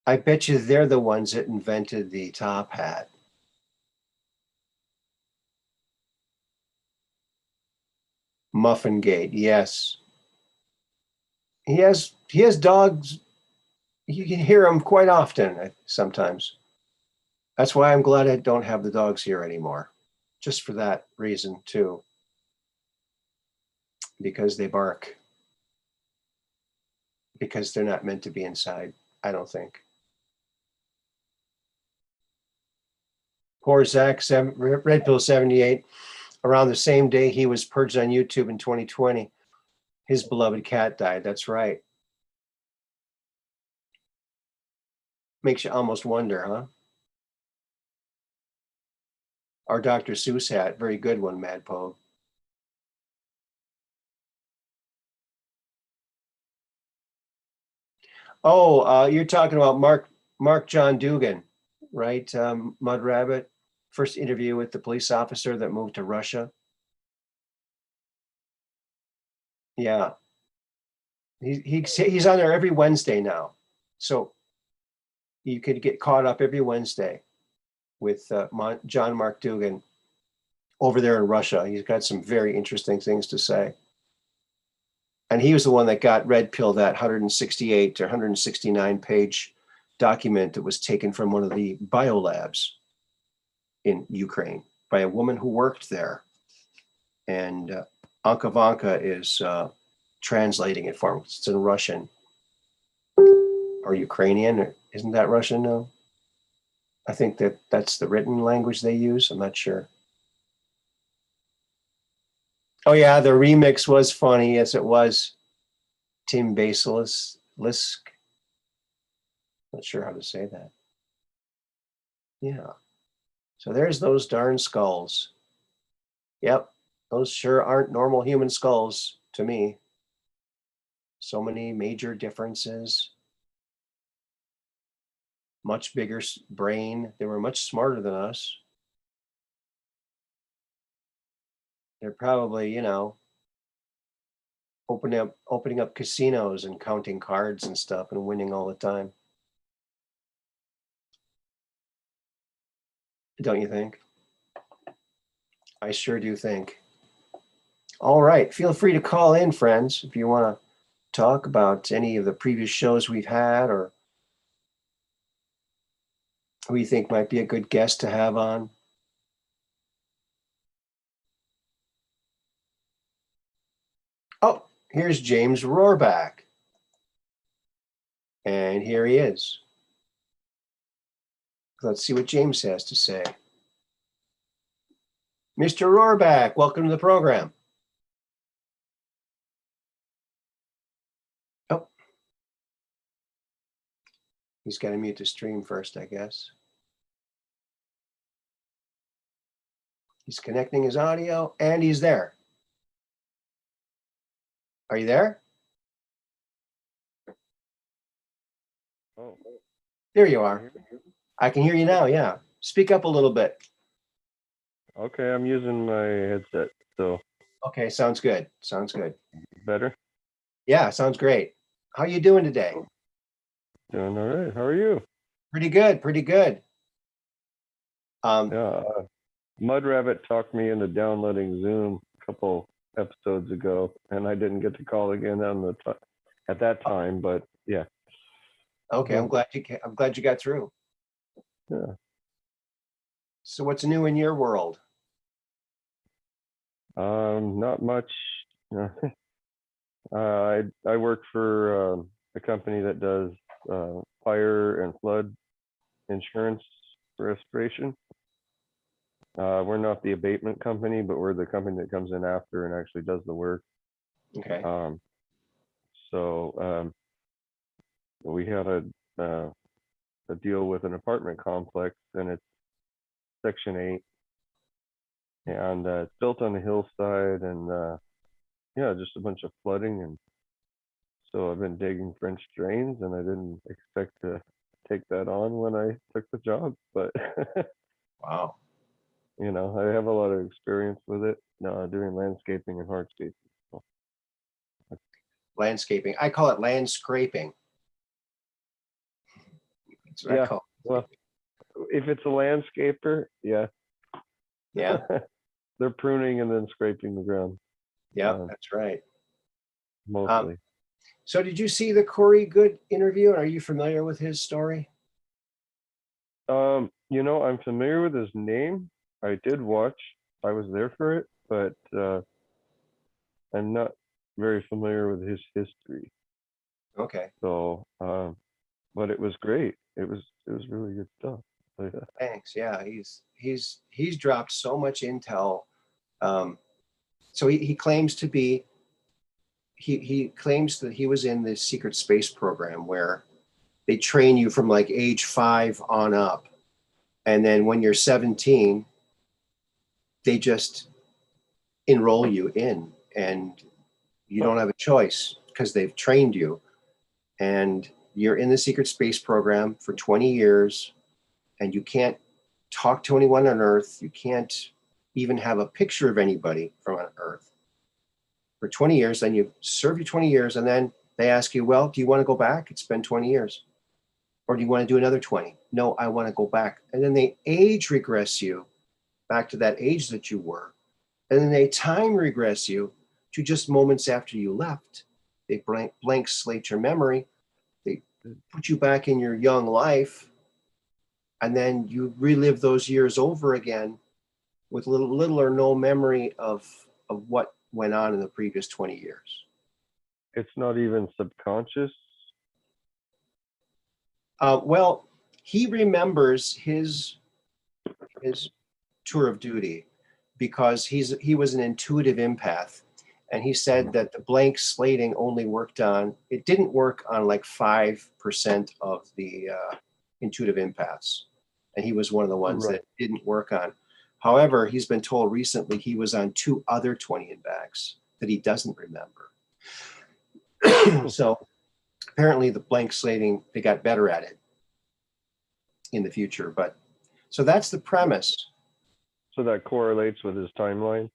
I bet you they're the ones that invented the top hat. Muffin Gate, yes. He has dogs. You can hear them quite often sometimes. That's why I'm glad I don't have the dogs here anymore. Just for that reason too. Because they bark. Because they're not meant to be inside, I don't think. Poor Zach, Red Pill 78. Around the same day he was purged on YouTube in 2020, his beloved cat died. That's right. Makes you almost wonder, huh? Our Dr. Seuss hat, very good one, Mad Pogue. Oh, you're talking about Mark John Dugan, right? Mud Rabbit, first interview with the police officer that moved to Russia. Yeah, he's on there every Wednesday now, so you could get caught up every Wednesday with John Mark Dugan over there in Russia. He's got some very interesting things to say. And he was the one that got Red Pill, that 168 or 169 page document that was taken from one of the biolabs in Ukraine by a woman who worked there. And Anka Vanka is translating it for him. It's in Russian or Ukrainian. Isn't that Russian? No. I think that's the written language they use. I'm not sure. Oh yeah, the remix was funny. Yes, it was. Tim Basilisk. Not sure how to say that. Yeah. So there's those darn skulls. Yep. Those sure aren't normal human skulls to me. So many major differences. Much bigger brain. They were much smarter than us. They're probably, opening up casinos and counting cards and stuff and winning all the time. Don't you think? I sure do think. All right. Feel free to call in, friends, if you want to talk about any of the previous shows we've had or who you think might be a good guest to have on. Oh, here's James Rohrback. And here he is. Let's see what James has to say. Mr. Rohrback, welcome to the program. Oh, he's got to mute the stream first, I guess. He's connecting his audio and he's there. Are you there?
Oh,
there you are. I can hear you now. Yeah. Speak up a little bit.
Okay, I'm using my headset, so.
Okay, sounds good. Sounds good.
Better?
Yeah, sounds great. How you doing today?
Doing all right. How are you?
Pretty good. Pretty good.
Yeah, Mud Rabbit talked me into downloading Zoom a couple episodes ago, and I didn't get to call again on at that time, but yeah.
Okay, I'm glad you got through.
Yeah.
So what's new in your world?
Not much. I work for a company that does fire and flood insurance restoration. We're not the abatement company, but we're the company that comes in after and actually does the work.
Okay.
So we had a deal with an apartment complex, and it's Section 8, and it's built on a hillside, and yeah, just a bunch of flooding. And so I've been digging French drains, and I didn't expect to take that on when I took the job, but
wow.
I have a lot of experience with it, doing landscaping and hardscaping. So.
Landscaping. I call it land scraping. That's what I call it.
Well, if it's a landscaper, yeah.
Yeah.
They're pruning and then scraping the ground.
Yeah, that's right.
Mostly.
So did you see the Corey Good interview? Are you familiar with his story?
I'm familiar with his name. I did watch. I was there for it, but I'm not very familiar with his history.
Okay.
So, but it was great. It was really good stuff.
Thanks. Yeah, he's dropped so much intel. Um, so he claims to be he claims that he was in the secret space program where they train you from like age 5 on up, and then when you're 17, they just enroll you in, and you don't have a choice because they've trained you, and you're in the secret space program for 20 years, and you can't talk to anyone on Earth. You can't even have a picture of anybody from on Earth for 20 years. Then you serve your 20 years, and then they ask you, well, do you want to go back? It's been 20 years. Or do you want to do another 20? No, I want to go back. And then they age regress you back to that age that you were. And then they time regress you to just moments after you left. They blank slate your memory. They put you back in your young life. And then you relive those years over again with little or no memory of what went on in the previous 20 years.
It's not even subconscious.
Well, he remembers his tour of duty because he was an intuitive empath, and he said that the blank slating only worked on, it didn't work on like 5% of the intuitive empaths, and he was one of the ones
Right.
that didn't work on. However, he's been told recently he was on 2 other 20 in backs that he doesn't remember. So apparently the blank slating, they got better at it in the future. But so that's the premise.
So that correlates with his timeline.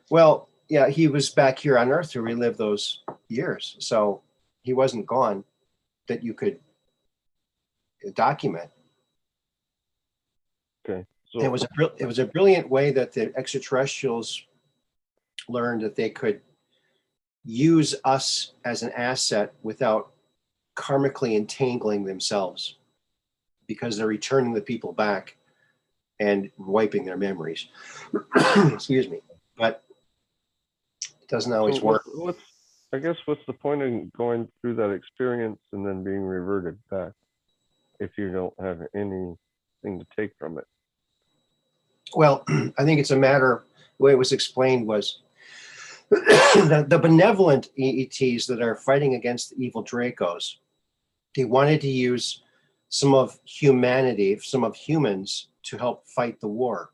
Well, yeah, he was back here on Earth to relive those years. So he wasn't gone that you could document.
Okay.
It was a brilliant way that the extraterrestrials learned that they could use us as an asset without karmically entangling themselves, because they're returning the people back and wiping their memories. Excuse me. But it doesn't always
So
work.
I guess what's the point in going through that experience and then being reverted back if you don't have anything to take from it?
Well, I think it's a matter, the way it was explained was the benevolent ETs that are fighting against the evil Dracos, they wanted to use some of humanity, some of humans, to help fight the war.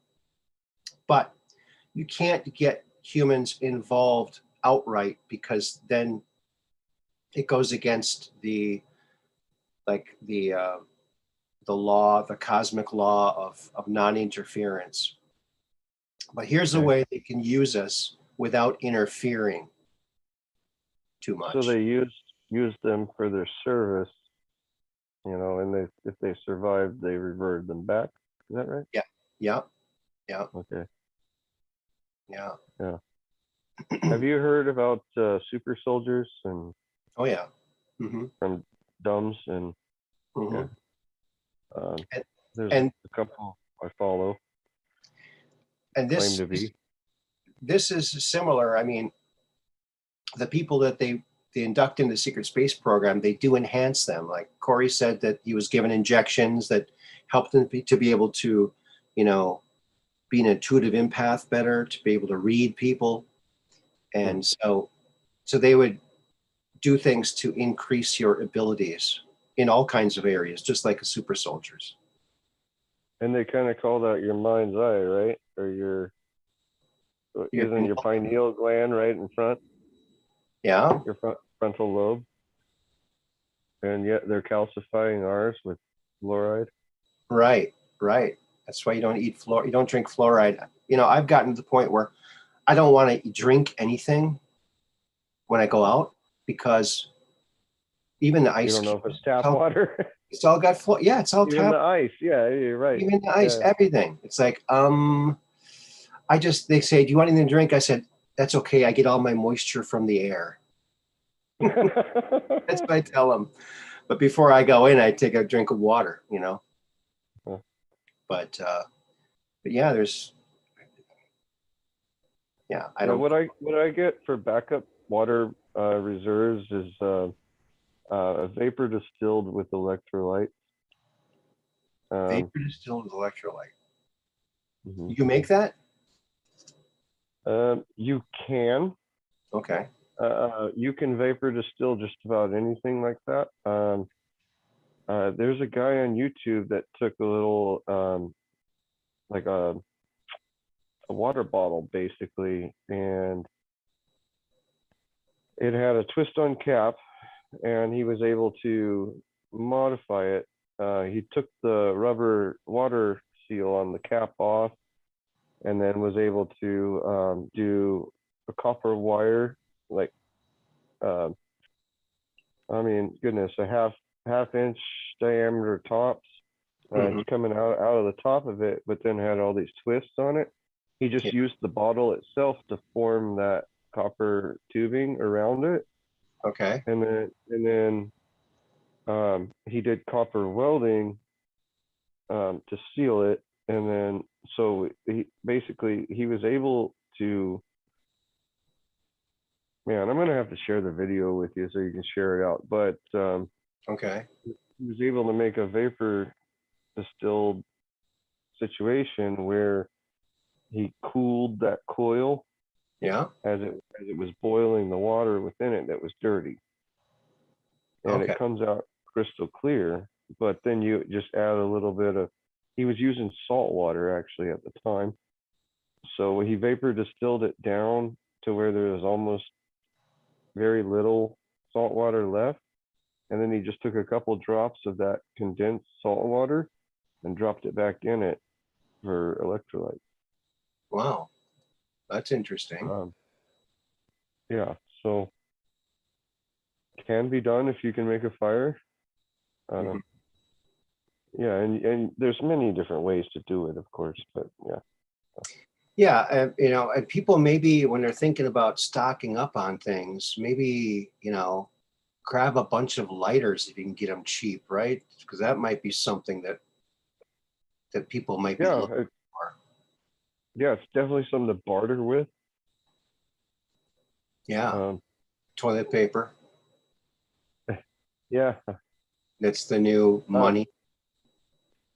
But you can't get humans involved outright, because then it goes against the law, the cosmic law of non-interference. But here's a
Okay.
way they can use us without interfering too much.
So they use them for their service, and if they survive, they revert them back. Is that right?
Yeah. Yeah.
Okay.
Yeah.
Yeah. Have you heard about super soldiers and
Oh yeah. Mm-hmm.
from DUMS and
Mm-hmm.
yeah,
And,
there's
and
a couple I follow
and
claim to be.
this is similar. I mean, the people that they induct in the secret space program, they do enhance them. Like Corey said that he was given injections that helped him to be able to, be an intuitive empath better, to be able to read people. And so they would do things to increase your abilities in all kinds of areas, just like a super soldiers.
And they kind of call that your mind's eye, right? Or isn't your pineal gland right in front?
Yeah.
Your frontal lobe. And yet they're calcifying ours with fluoride.
Right. That's why you don't you don't drink fluoride. I've gotten to the point where I don't want to drink anything when I go out, because even the ice.
You don't know if it's tap water.
It's all got yeah, it's all
Even
tap.
the ice. Yeah, you're right.
Even the ice,
yeah.
Everything. It's like, they say, do you want anything to drink? I said, that's okay. I get all my moisture from the air. That's what I tell them. But before I go in, I take a drink of water, But yeah, I don't.
What I get for backup water reserves is a vapor distilled with electrolyte.
Vapor distilled with electrolyte.
Mhm.
You make that?
You can.
Okay.
You can vapor distill just about anything like that. There's a guy on YouTube that took a little, like a water bottle basically, and it had a twist-on cap, and he was able to modify it. He took the rubber water seal on the cap off, and then was able to do a copper wire, like, uh, I mean, goodness, a half inch diameter tops,
Mhm.
coming out of the top of it, but then had all these twists on it. He just
Yeah.
used the bottle itself to form that copper tubing around it,
Okay.
and then he did copper welding to seal it, and then so he was able to. Man, I'm gonna have to share the video with you so you can share it out. But
Okay.
he was able to make a vapor distilled situation where he cooled that coil
Yeah.
as it was boiling the water within it that was dirty, and
Okay.
it comes out crystal clear. But then you just add a little bit of. He was using salt water actually at the time, so he vapor distilled it down to where there was almost very little salt water left, and then he just took a couple drops of that condensed salt water and dropped it back in it for electrolyte.
Wow. That's interesting.
Um, yeah, so can be done if you can make a fire. Uh,
Mhm.
yeah, and there's many different ways to do it, of course, but yeah.
Yeah, and people maybe when they're thinking about stocking up on things, maybe, grab a bunch of lighters if you can get them cheap, right? Because that might be something that people might be
Yeah,
looking for.
yeah, it's definitely something to barter with.
Yeah,
Um,
toilet paper.
yeah.
That's the new
Uh,
money.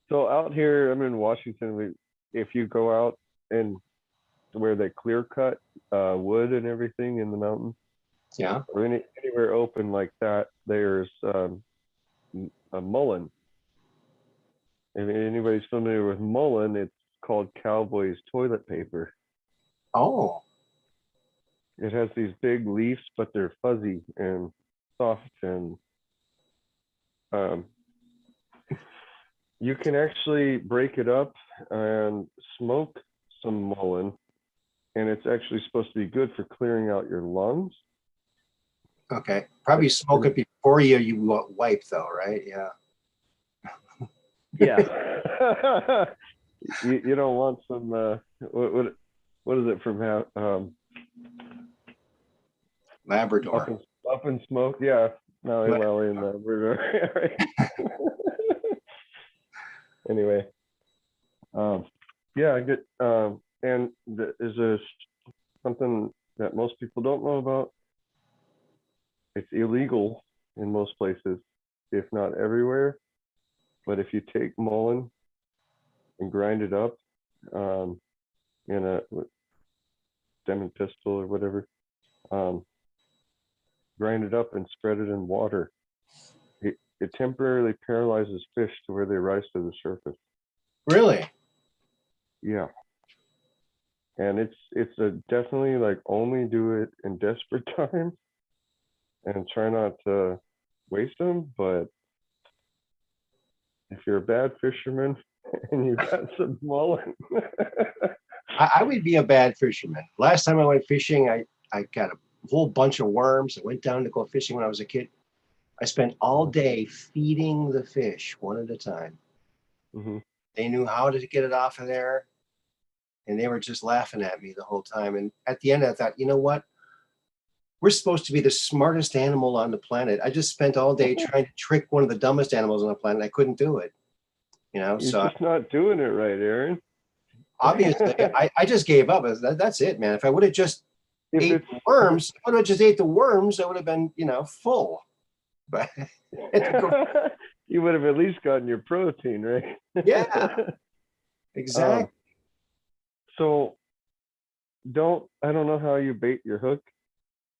so out here, I'm in Washington. If you go out and where they clear cut wood and everything in the mountains,
Yeah.
or anywhere open like that, there's a mullein. If anybody's familiar with mullein, it's called Cowboy's toilet paper.
Oh,
It has these big leaves, but they're fuzzy and soft, and um, you can actually break it up and smoke some mullein, and it's actually supposed to be good for clearing out your lungs.
okay. Probably smoke
And
it before you wipe though, right? Yeah.
yeah, you don't want some what is it from
Labrador.
up in smoke? Yeah, no,
But
well in right. Anyway, yeah, I get and is there something that most people don't know about? It's illegal in most places, if not everywhere. But if you take mullein and grind it up in a stem and pistol or whatever, um, grind it up and spread it in water, it temporarily paralyzes fish to where they rise to the surface.
really?
Yeah, and it's a definitely like only do it in desperate times and try not to waste them. But if you're a bad fisherman and you got some mullein,
I would be a bad fisherman. Last time I went fishing, I got a whole bunch of worms. I went down to go fishing when I was a kid. I spent all day feeding the fish one at a time.
mm-hmm.
They knew how to get it off of there, and they were just laughing at me the whole time. And at the end, I thought, you know what? We're supposed to be the smartest animal on the planet. I just spent all day trying to trick one of the dumbest animals on the planet. I couldn't do it,
You're
So
just not doing it right, Aaron.
obviously, I just gave up. That's it, man. If I would have just
If
ate
it's
the worms, I would have just ate the worms. I would have been, full. But
You would have at least gotten your protein, right?
Yeah,
um,
exactly.
so I don't know how you bait your hook,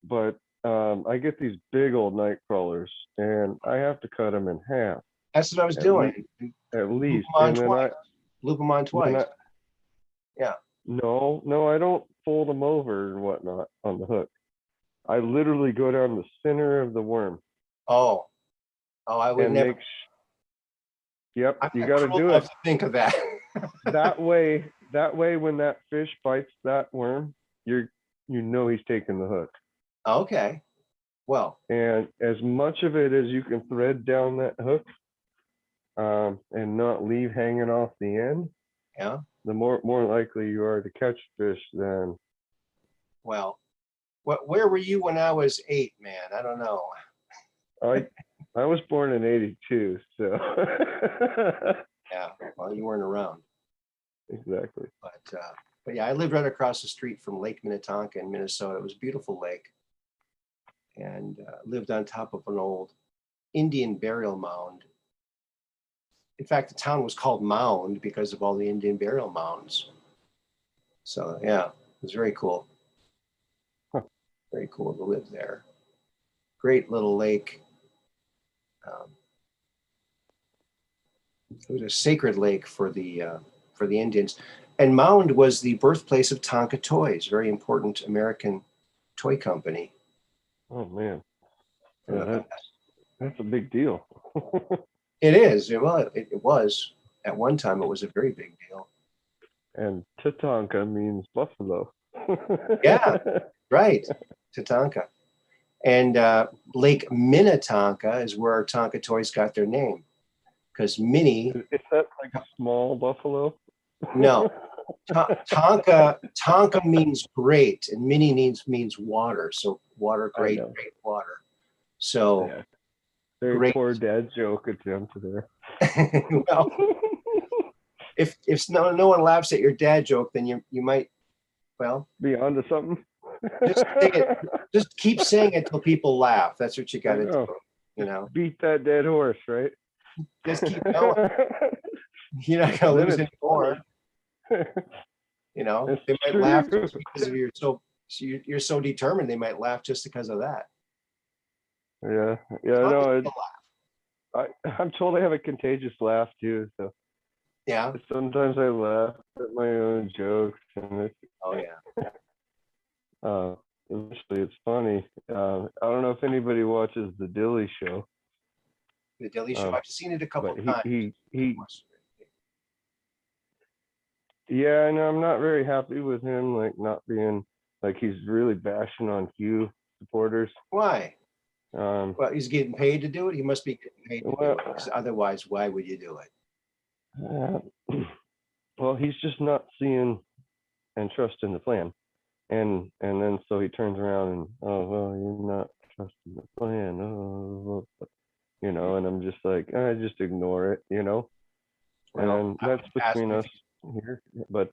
but I get these big old night crawlers, and I have to cut them in half
That's what I was
at least,
doing.
at
Loop
least,
them on
and
twice. Loop them on
then
twice. Yeah.
no, I don't fold them over and whatnot on the hook. I literally go down the center of the worm
Oh, oh, I would
and
never.
yep,
I'm
you
not
got to
cruel
do
enough
it
to think of that.
that way. When that fish bites that worm, you know he's taking the hook.
Okay. Well,
And as much of it as you can thread down that hook, and not leave hanging off the end,
yeah.
the more likely you are to catch fish. Than
Well, where were you when I was 8, man? I don't know.
I I was born in '82, so
Yeah. Well, you weren't around,
exactly.
but yeah, I lived right across the street from Lake Minnetonka in Minnesota. It was a beautiful lake, and lived on top of an old Indian burial mound. In fact, the town was called Mound because of all the Indian burial mounds. So yeah, it was very cool.
Huh.
Very cool to live there. Great little lake. Um, it was a sacred lake for the Indians. And Mound was the birthplace of Tonka Toys, very important American toy company
Oh man,
from
yeah,
the past.
that's a big deal.
It is. Well, it was at one time. It was a very big deal.
And Tatanka means buffalo.
Yeah, right. Tatanka. And Lake Minnetonka is where Tonka Toys got their name because Minnie,
Is that like small buffalo?
no, Tonka means great, and Minnie means water. So water,
I
great,
know.
great water. So
Yeah. Very
great.
poor dad joke attempt there.
Well, if no one laughs at your dad joke, then you might, well,
Be onto something.
just say it. Just keep saying it till people laugh. That's what you got
I
to do.
know.
You
Just
know,
beat that dead horse, right?
just keep going. You're not gonna
Then
lose
it's
any more.
funny.
You know,
It's
they might laugh
true.
just because you're so determined. They might laugh just because of that.
Yeah,
As
yeah,
long as
no,
people
I'm told I have a contagious laugh too. So
laugh. Yeah.
sometimes I laugh at my own jokes, and
Oh yeah.
uh, eventually it's funny. I don't know if anybody watches The Dilly Show,
The Daily Show.
um,
I've seen it a couple
but
times.
yeah, and I'm not very happy with him, like not being like he's really bashing on Q supporters.
Why?
Um,
Well, he's getting paid to do it. He must be getting paid to do
well,
it. 'Cause otherwise, why would you do it?
uh, well, he's just not seeing and trusting the plan, and then so he turns around and oh well, you're not trusting the plan, oh, and I'm just like I just ignore it,
Well,
and
I
that's
would ask
between
him if
us here, but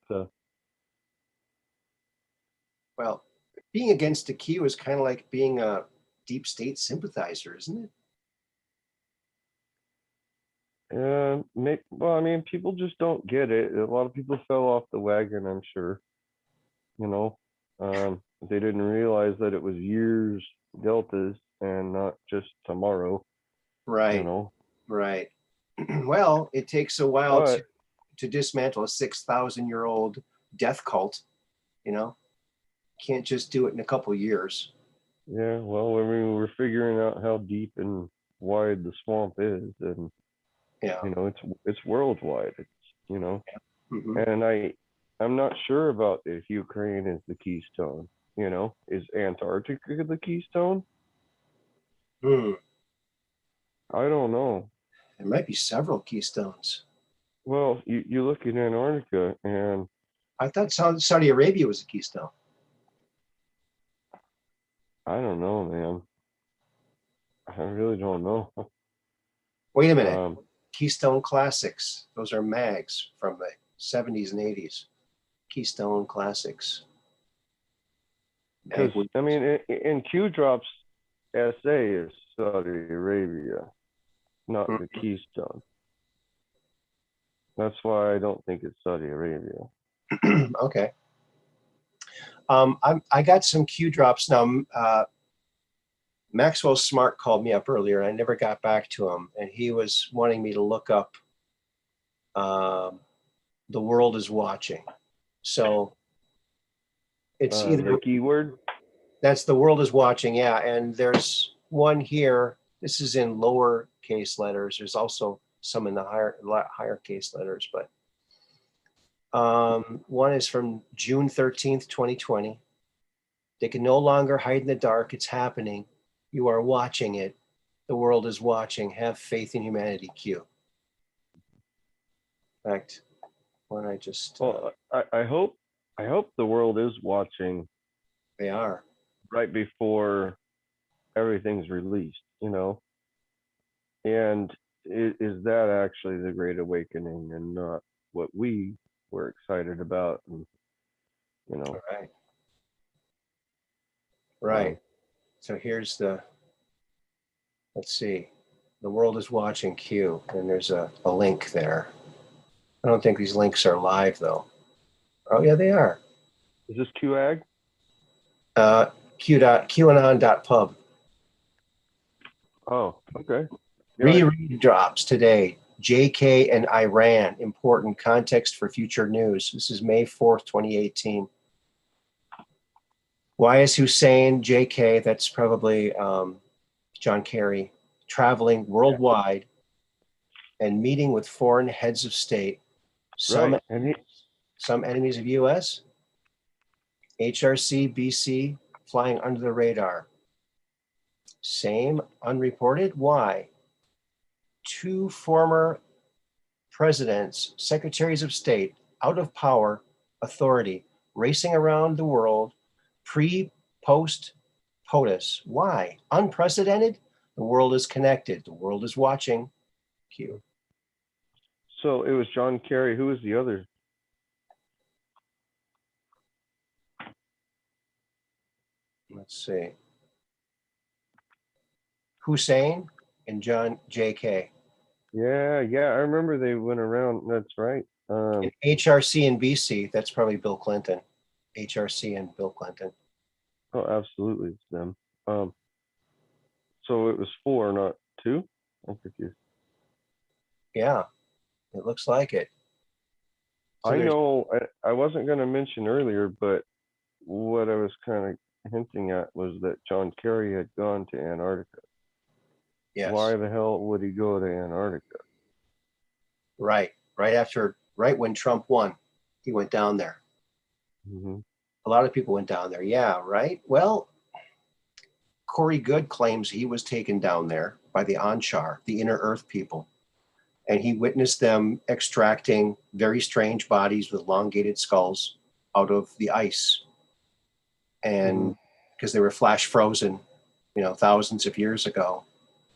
well, being against the Q is kind of like being a deep state sympathizer, isn't it?
well, I mean, people just don't get it. A lot of people fell off the wagon, I'm sure. You know, they didn't realize that it was years deltas and not just tomorrow. You
Right.
know,
Right. Well, it takes a while
but
to dismantle a 6,000-year-old death cult. You know, can't just do it in a couple years.
yeah, well, I mean, we're figuring out how deep and wide the swamp is, and
Yeah.
it's worldwide. It's you know,
Hmm.
and I'm not sure about if Ukraine is the keystone. Is Antarctica the keystone?
Hmm.
I don't know.
There might be several keystones.
Well, you look at Antarctica, and
I thought Saudi Arabia was a keystone.
I don't know, man. I really don't know.
Wait a minute.
Um,
Keystone Classics. Those are mags from the 70s and 80s. Keystone Classics.
because
Mag.
I mean, in Q drops SA is Saudi Arabia. not the keystone. That's why I don't think it's Saudi Arabia.
Okay. I got some Q drops now. Maxwell Smart called me up earlier. I never got back to him, and he was wanting me to look up "The World Is Watching." So it's either
The keyword.
that's "The World Is Watching," yeah. And there's one here. This is in lower case letters. There's also some in the higher case letters, but one is from June 13th, 2020. They can no longer hide in the dark. It's happening. You are watching it. The world is watching. Have faith in humanity. Q. In fact, when I just
Well, I hope the world is watching
they are.
right before everything's released, and is that actually the Great Awakening and not what we were excited about? And
Right. Right. So here's let's see. The world is watching Q, and there's a link there. I don't think these links are live though. Oh yeah, they are.
Is this QAG?
QAnon.pub.
Oh, okay. Yeah,
Reread drops today. JK and Iran. Important context for future news. This is May 4th, 2018. Why is Hussein, JK, that's probably John Kerry, traveling worldwide and meeting with foreign heads of state? Some,
right. And
some enemies of US? HRC, BC, flying under the radar. Same unreported. Why? Two former presidents, secretaries of state, out of power, authority, racing around the world, post POTUS. Why? Unprecedented? The world is connected. The world is watching. Q.
so it was John Kerry. Who was the other?
Let's see. Hussein and John J.K.
Yeah, I remember they went around. That's right.
And HRC and BC, that's probably Bill Clinton. HRC and Bill Clinton.
Oh, absolutely, it's them. So it was 4, not 2. I'm confused.
Yeah, it looks like it. So
I know I wasn't going to mention earlier, but what I was kind of hinting at was that John Kerry had gone to Antarctica.
Yes.
Why the hell would he go to Antarctica?
Right when Trump won, he went down there.
Mm-hmm.
A lot of people went down there. Yeah, right. Well, Corey Good claims he was taken down there by the Anshar, the inner earth people, and he witnessed them extracting very strange bodies with elongated skulls out of the ice. And because they were flash frozen, thousands of years ago,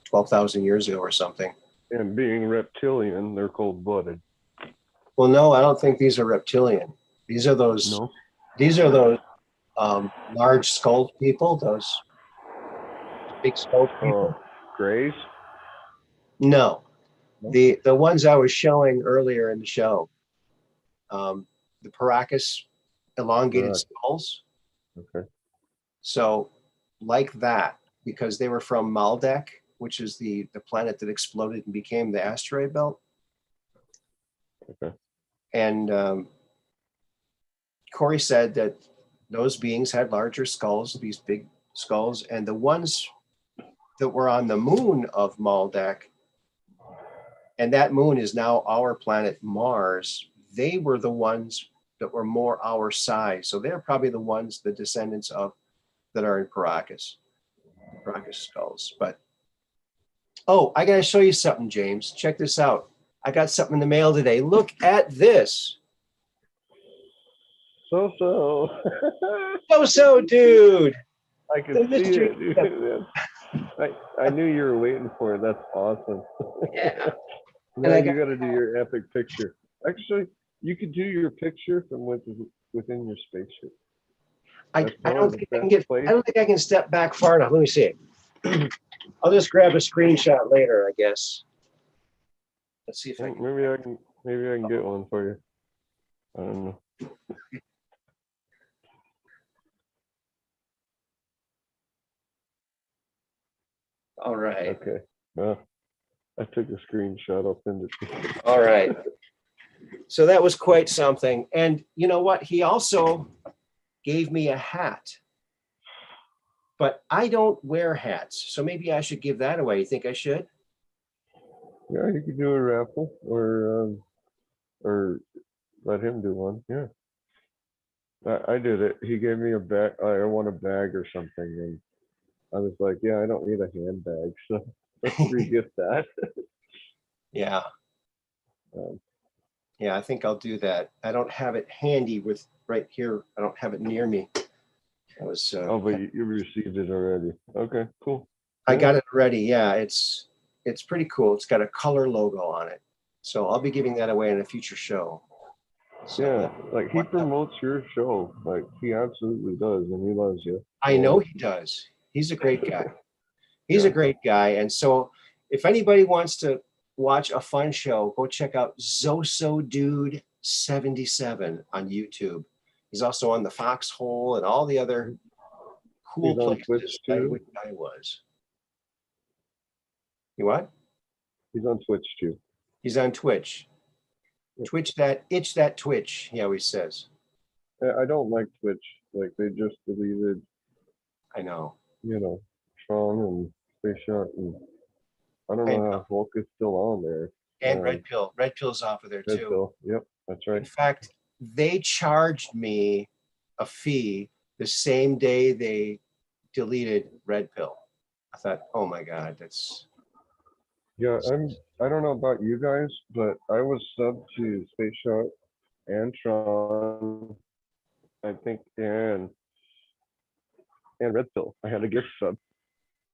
12,000 years ago or something.
And being reptilian, they're cold-blooded.
Well, no, I don't think these are reptilian. These are those.
No.
These are those large skulled people. Those big skulled people.
Grays?
No, the ones I was showing earlier in the show. The Paracas elongated skulls.
Okay.
So, like that, because they were from Maldek, which is the planet that exploded and became the asteroid belt.
Okay.
And Corey said that those beings had larger skulls, these big skulls, and the ones that were on the moon of Maldek, and that moon is now our planet Mars, they were the ones that were more our size. So they're probably the ones, the descendants of, that are in Paracas skulls. But, oh, I got to show you something, James. Check this out. I got something in the mail today. Look at this.
So.
So, dude.
I can see it, dude. I knew you were waiting for it. That's awesome.
Yeah.
Now you got to do your epic picture. Actually, you could do your picture from within your spaceship.
I don't think I can step back far enough. Let me see. I'll just grab a screenshot later, I guess. Let's see if I can.
Maybe I can get one for you. I don't know.
All right.
Okay. Well, I took a screenshot. I'll send it to you.
All right. So that was quite something. And you know what? He also gave me a hat. But I don't wear hats. So maybe I should give that away. You think I should?
Yeah, you could do a raffle or let him do one. Yeah. I did it. He gave me a bag. I want a bag or something, and I was like, "Yeah, I don't need a handbag, so let's re-gift that."
Yeah.
Um,
Yeah, I think I'll do that. I don't have it handy with right here. I don't have it near me. I was
oh, but you received it already. Okay, cool.
I
Yeah.
got it ready. Yeah, it's pretty cool. It's got a color logo on it. So I'll be giving that away in a future show. So
Yeah, like he promotes your show, like he absolutely does, and he loves you.
I know he does. He's a great guy. He's a
Yeah.
great guy. And so if anybody wants to watch a fun show, go check out Zoso Dude 77 on YouTube. He's also on the Foxhole and all the other cool
He's on Twitch
places I
too.
wish I was. You what?
He's on Twitch too.
He's on Twitch. Twitch that itch that Twitch, he always says.
I don't like Twitch. Like they just deleted,
I know.
Tron and Space Shot, and I don't
I
know
know.
how Hulk is still on there.
And Red Pill. Red Pill's off of there
Red
too.
Pill. Yep, that's right.
In fact, they charged me a fee the same day they deleted Red Pill. I thought, oh my God, that's
Yeah, I don't know about you guys, but I was subbed to Space Shot and Tron, I think, and Red Pill. I had a gift sub,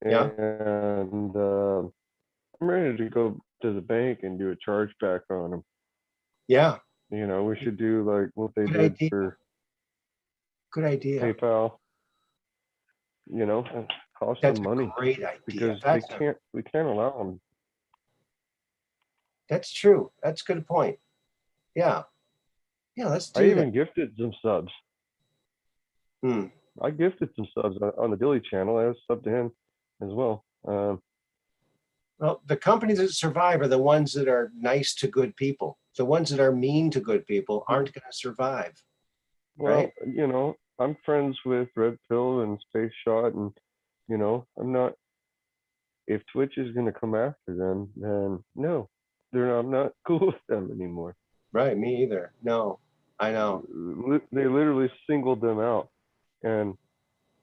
yeah,
and I'm ready to go to the bank and do a chargeback on them.
yeah.
We should do like what they
Good
did
idea.
for
Good idea.
PayPal. It costs
That's
them
a
money
great idea.
because we can't allow them.
That's true. That's a good point. Yeah. Yeah, let's
I
do that.
even gifted some subs.
Hmm.
I gifted some subs on the Dilly channel. I was subbed to him as well.
Well, the companies that survive are the ones that are nice to good people. The ones that are mean to good people aren't going to survive,
Well,
right?
I'm friends with Red Pill and Space Shot, and I'm not. If Twitch is going to come after them, then no, I'm not cool with them anymore.
Right. Me either. No, I know.
They literally singled them out, and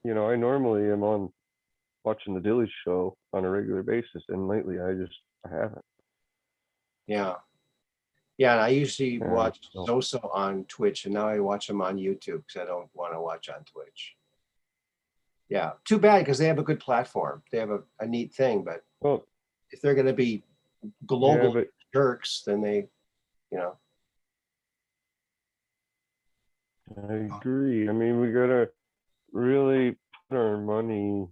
I normally am on watching the Dilly show on a regular basis, and lately I haven't.
Yeah. Yeah. And I usually
And
watch
so,
Zoso on Twitch, and now I watch them on YouTube because I don't want to watch on Twitch. Yeah. Too bad because they have a good platform. They have a neat thing, but
well,
if they're going to be
yeah,
global
but
jerks, then they, you know.
I agree. I mean, we gotta really put our money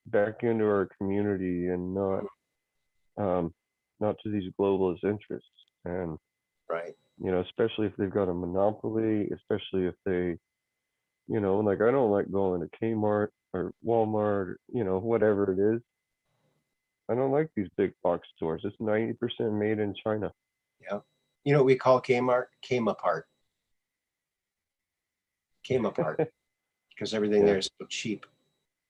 back into our community and not to these globalist interests. And
Right.
especially if they've got a monopoly, especially if they, like I don't like going to Kmart or Walmart, whatever it is. I don't like these big box stores. It's 90% made in China.
Yeah. You know what we call Kmart? Came apart. Came apart because everything
Yeah.
there is so cheap.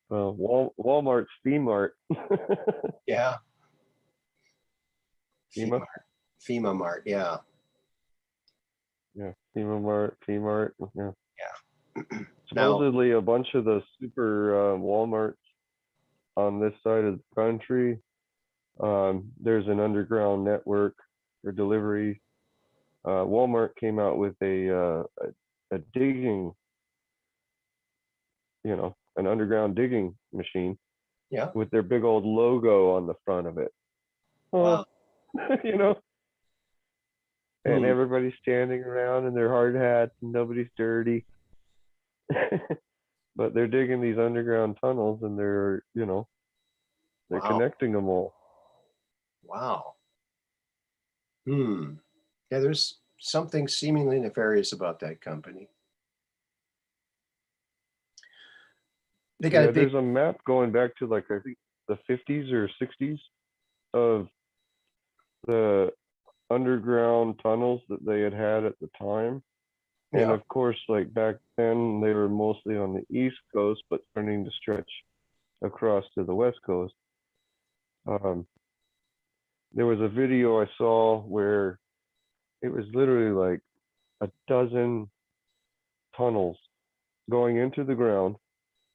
Well, Walmart's Mart.
Yeah.
FEMA.
FEMA Mart. Yeah.
Yeah, Mart, Mart. Yeah.
Yeah. Now,
Supposedly, a bunch of the super Walmarts on this side of the country, there's an underground network for delivery. Walmart came out with a digging, an underground digging machine
yeah.
with their big old logo on the front of it.
Wow.
you know, and
Hmm.
everybody's standing around in their hard hats and nobody's dirty. But they're digging these underground tunnels and they're
Wow.
connecting them all.
Wow. Hmm. Yeah, there's something seemingly nefarious about that company. They got a
Yeah,
big.
there's a map going back to like I think the 50s or 60s of the underground tunnels that they had at the time. And
Yeah.
of course, like back then, they were mostly on the East Coast, but starting to stretch across to the West Coast. Um, there was a video I saw where it was literally like a dozen tunnels going into the ground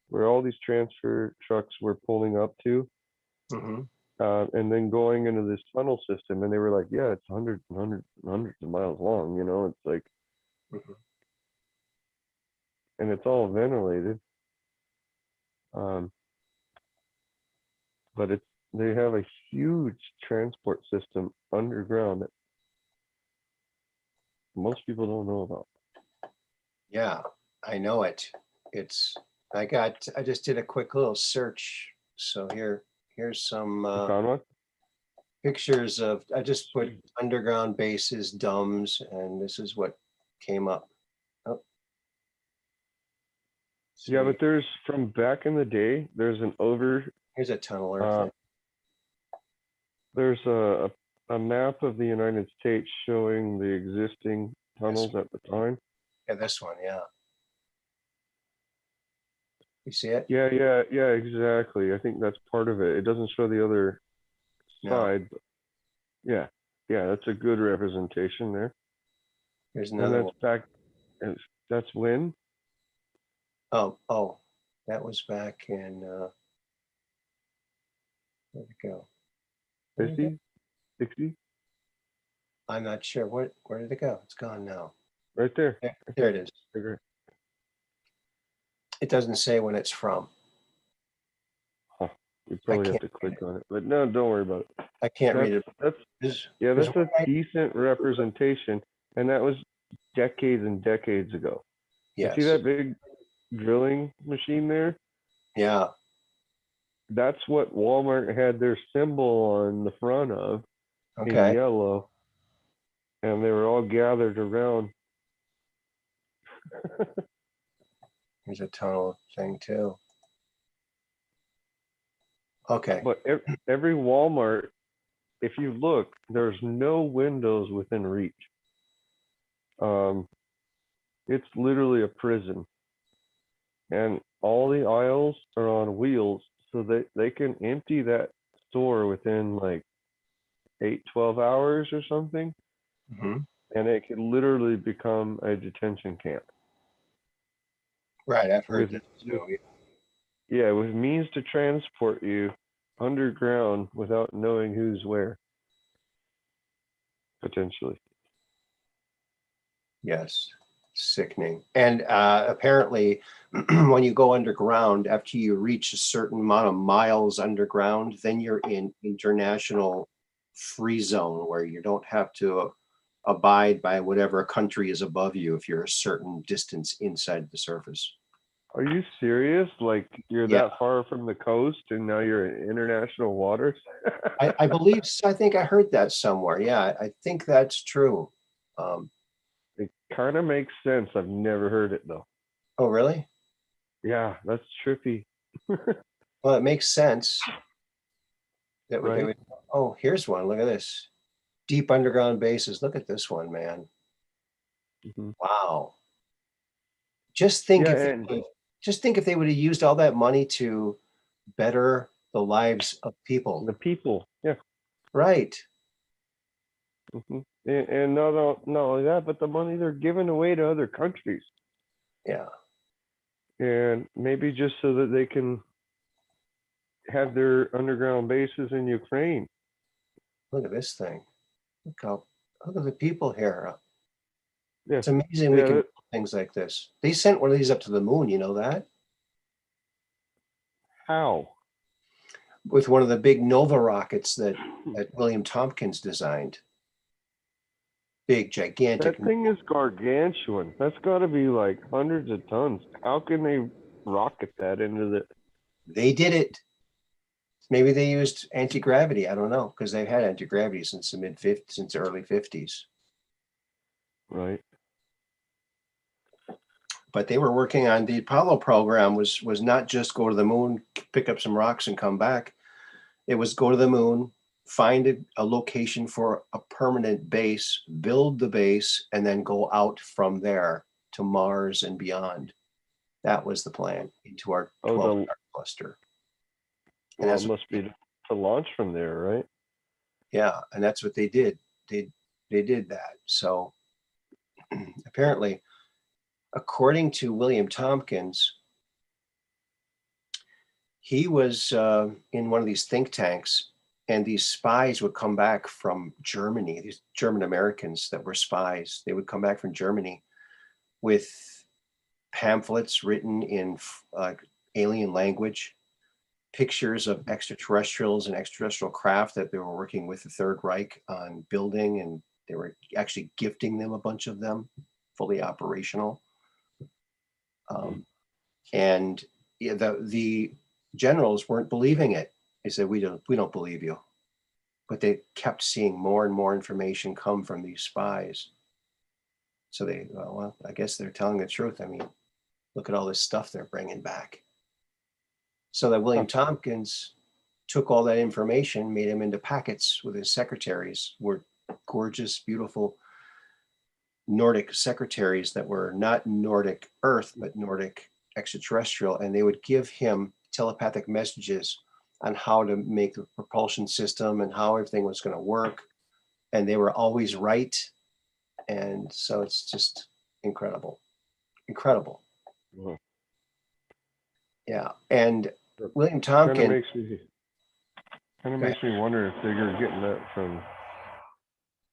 where all these transfer trucks were pulling up to,
Hmm.
and then going into this tunnel system. And they were like, yeah, it's hundreds and hundreds and hundreds of miles long, it's like,
Hmm.
and it's all ventilated. Um, but they have a huge transport system underground that most people don't know about.
Yeah, I know it. It's. I just did a quick little search. So here's some
You found one?
pictures of. I just put underground bases, DUMS, and this is what came up. Oh,
Yeah,
see.
but there's from back in the day.
Here's a tunneler
Uh,
thing.
there's a map of the United States showing the existing
This,
tunnels at the time.
yeah, this one. Yeah, you see it?
Yeah, yeah, yeah, exactly. I think that's part of it. It doesn't show the other
No.
side, but yeah, yeah, that's a good representation there.
Here's
And
another
that's
one.
back. That's when
Oh, that was back in. Where'd it go? Where did it go?
50s, 60s,
I'm not sure. Where did it go? It's gone now.
right there. Right
There
there.
it is.
Right.
It doesn't say when it's from.
Huh. You
I
probably have
can't
to
read
click
it.
on it, but no, don't worry about it.
I can't read
That's
it.
that's yeah,
There's
that's
one
a
right.
decent representation, and that was decades and decades ago. You see
Yes.
that big drilling machine there?
Yeah.
That's what Walmart had their symbol on the front of in
Okay.
yellow, and they were all gathered around.
Here's a tunnel thing too. Okay.
But every Walmart, if you look, there's no windows within reach. Um, it's literally a prison, and all the aisles are on wheels, so that they can empty that store within like 8, 12 hours or something,
Hmm.
and it could literally become a detention camp
Right. I've heard
with
this
with
too.
yeah, with means to transport you underground without knowing who's where, potentially.
Yes. Sickening. And apparently, when you go underground, after you reach a certain amount of miles underground, then you're in international free zone where you don't have to abide by whatever country is above you if you're a certain distance inside the surface.
Are you serious? Like you're
Yeah,
that far from the coast and now you're in international waters?
I believe, I think I heard that somewhere. Yeah, I think that's true. Um,
It kind of makes sense. I've never heard it though.
oh, really?
Yeah, that's trippy.
Well, it makes sense that they
Right?
would. Oh, here's one. Look at this. Deep underground bases. Look at this one, man.
Hmm.
Wow. Just think
Yeah,
if
and
just think if they would have used all that money to better the lives of people.
the people. Yeah.
Right.
Hmm. And not only that, but the money they're giving away to other countries,
Yeah.
and maybe just so that they can have their underground bases in Ukraine.
Look at this thing. Look how look at the people here.
Yeah,
It's amazing we
yeah.
can do things like this. They sent one of these up to the moon, you know that?
How?
With one of the big Nova rockets that William Tompkins designed. Big, gigantic.
That thing is gargantuan. That's got to be like hundreds of tons. How can they rocket that into the?
They did it. Maybe they used anti-gravity. I don't know, because they've had anti-gravity since the since the early 50s.
Right.
But they were working on the Apollo program was not just go to the moon, pick up some rocks and come back. It was go to the moon, find a location for a permanent base, build the base, and then go out from there to Mars and beyond. That was the plan into our 12 star cluster. And
Well, it
that's
must be to launch from there, right?
yeah, and that's what they did. They did that. So apparently, according to William Tompkins, he was in one of these think tanks, and these spies would come back from Germany. These German Americans that were spies, they would come back from Germany with pamphlets written in alien language, pictures of extraterrestrials and extraterrestrial craft that they were working with the Third Reich on building, and they were actually gifting them a bunch of them, fully operational. And yeah, the generals weren't believing it. They said, we don't believe you. But they kept seeing more and more information come from these spies. So they, well, I guess they're telling the truth. I mean, look at all this stuff they're bringing back. So that William Tompkins took all that information, made them into packets with his secretaries, were gorgeous, beautiful Nordic secretaries that were not Nordic Earth, but Nordic extraterrestrial. And they would give him telepathic messages on how to make the propulsion system and how everything was going to work. And they were always right. And so it's just incredible. Incredible.
Wow.
Yeah. And William
Kind of
Tompkins.
makes me wonder if they're getting that from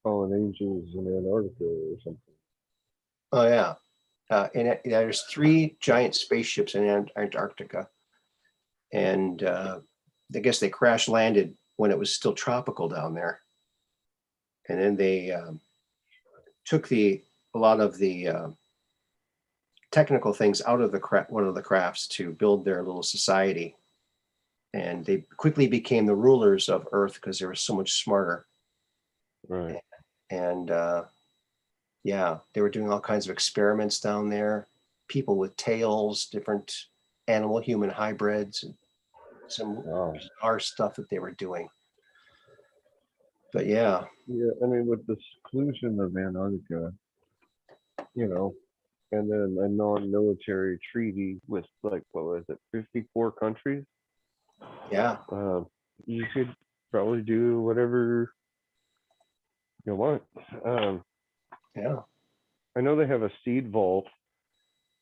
fallen angels in Antarctica or something.
Oh, yeah. And there's 3 giant spaceships in Antarctica. And I guess they crash landed when it was still tropical down there. And then they took a lot of the technical things out of one of the crafts to build their little society. And they quickly became the rulers of Earth because they were so much smarter.
Right.
And yeah, they were doing all kinds of experiments down there. People with tails, different animal human hybrids, and some bizarre stuff that they were doing. But yeah.
Yeah, I mean, with the seclusion of Antarctica, and then a non-military treaty with, like, what was it, 54 countries?
Yeah.
You could probably do whatever you want.
Yeah.
I know they have a seed vault.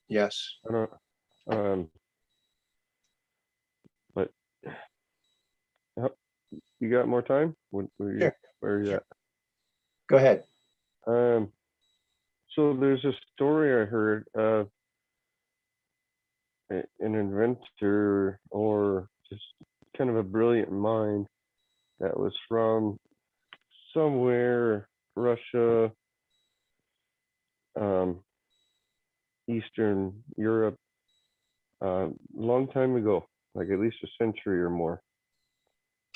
Yes.
I don't. But you got more time?
Sure.
Where are you at?
Go ahead.
So there's a story I heard of an inventor, or just kind of a brilliant mind, that was from somewhere, Russia, Eastern Europe, long time ago, like at least a century or more.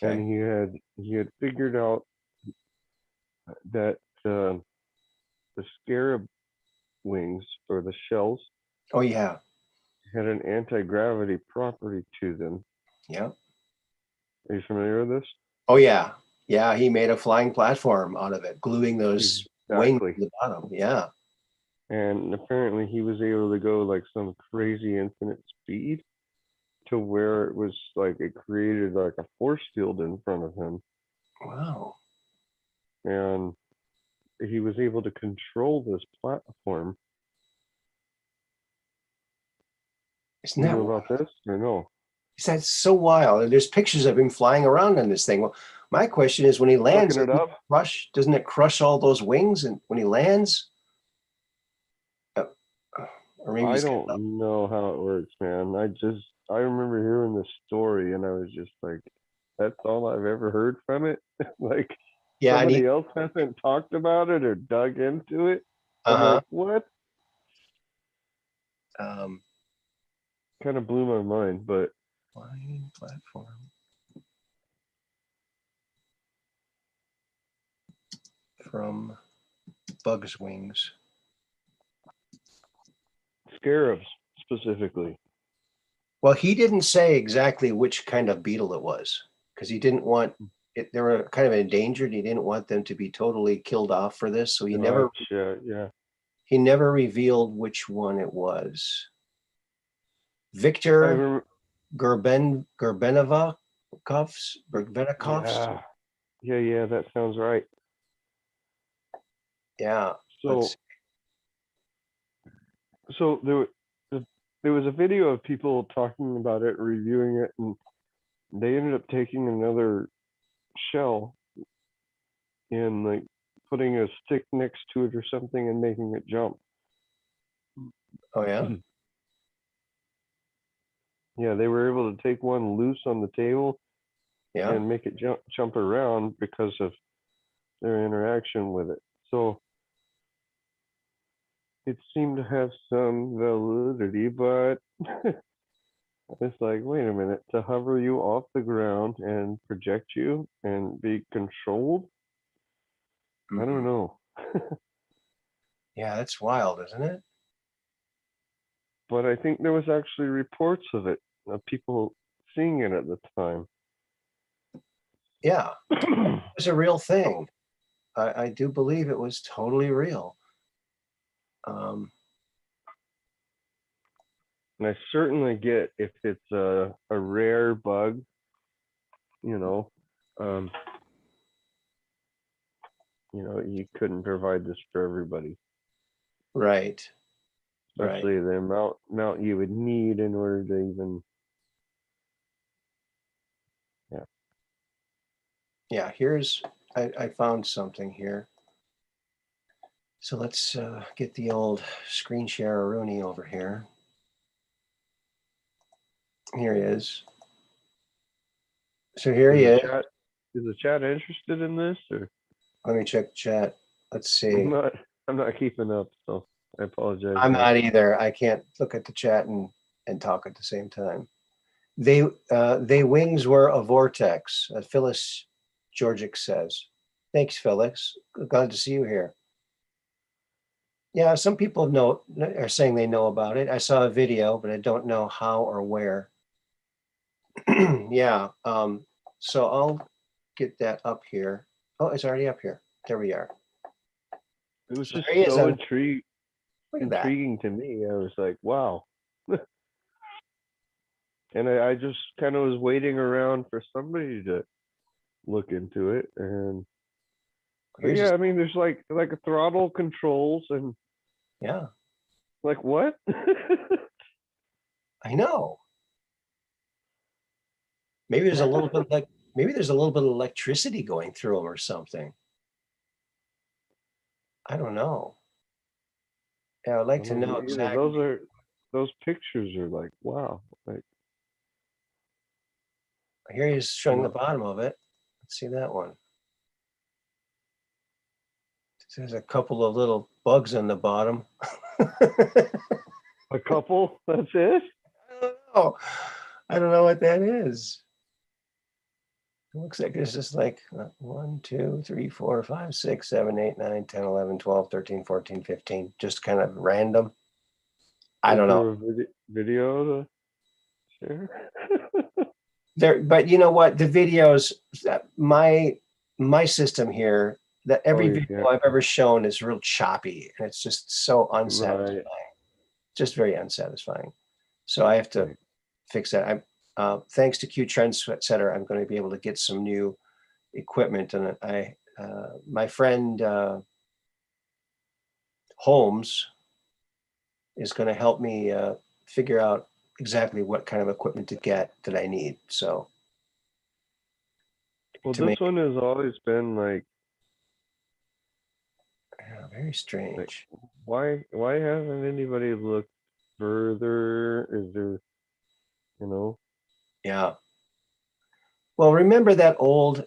Okay. And he had figured out that the scarab wings, or the shells,
Oh yeah,
had an anti-gravity property to them.
yeah.
Are you familiar with this?
Oh yeah, yeah. He made a flying platform out of it, gluing those wings to the bottom. Yeah.
And apparently he was able to go like some crazy infinite speed, to where it was like it created like a force field in front of him.
Wow.
And he was able to control this platform.
Isn't that
you know about this or no?
That's so wild. And there's pictures of him flying around on this thing. Well, my question is, when he lands, doesn't it crush all those wings? And when he lands, or maybe
I don't know how it works, man. I remember hearing this story, and I was just like, that's all I've ever heard from it. Like,
yeah,
somebody else hasn't talked about it or dug into it. I'm like, what? Kind of blew my mind, but
flying platform. from bugs' wings.
Scarabs specifically.
Well, he didn't say exactly which kind of beetle it was because he didn't want it. They were kind of endangered. He didn't want them to be totally killed off for this. So he never
Yeah.
he never revealed which one it was.
I
Victor
remember,
Gerbenikovs.
yeah, that sounds right.
Yeah.
So, so there was a video of people talking about it, reviewing it, and they ended up taking another shell and like putting a stick next to it or something and making it jump.
Oh yeah.
Yeah, they were able to take one loose on the table
Yeah.
and make it jump around because of their interaction with it. So it seemed to have some validity, but it's like, wait a minute, to hover you off the ground and project you and be controlled? I don't know.
Yeah, that's wild, isn't it?
But I think there was actually reports of it, of people seeing it at the time.
Yeah, it was a real thing. I do believe it was totally real.
And I certainly get if it's a rare bug, you know, um, you couldn't provide this for everybody,
Right.
especially the amount you would need in order to even, yeah.
Yeah, I found something here. So let's get the old screen share Rooney over here. Here he is. So here he is.
Is the chat interested in this, or
Let me check the chat. Let's see.
I'm not keeping up, so I apologize.
I'm not either. I can't look at the chat and talk at the same time. They wings were a vortex. Phyllis Georgic says. Thanks, Phyllis. Glad to see you here. Yeah, some people are saying they know about it. I saw a video, but I don't know how or where. Yeah. So I'll get that up here. Oh, it's already up here. There we are.
It was
So
just
there he is.
so
Look at that.
intriguing to me. I was like, wow. And I just kind of was waiting around for somebody to look into it. And yeah, I mean, there's like a throttle controls and
yeah,
like what?
I know. Maybe there's a little bit of electricity going through them or something. I don't know. Yeah, I'd like to know exactly.
Those pictures are like, wow. Like,
Here he's showing the bottom of it. Let's see that one. There's a couple of little bugs on the bottom.
a couple? That's it?
I don't know what that is. It looks like it's just like 1, 2, 3, 4, 5, 6, 7, 8, 9, 10, 11, 12, 13, 14, 15. Just kind of random. I don't know.
Video to share?
There, but you know what? The videos, my system here, that every video I've ever shown is real choppy, and it's just so unsatisfying. Just very unsatisfying. So I have to fix that. Thanks to Q Trendsetter, I'm going to be able to get some new equipment, and my friend Holmes is going to help me figure out exactly what kind of equipment to get that I need. So,
well, this one has always been like,
very strange.
Like, why hasn't anybody looked further? Is there,
Yeah. Well, remember that old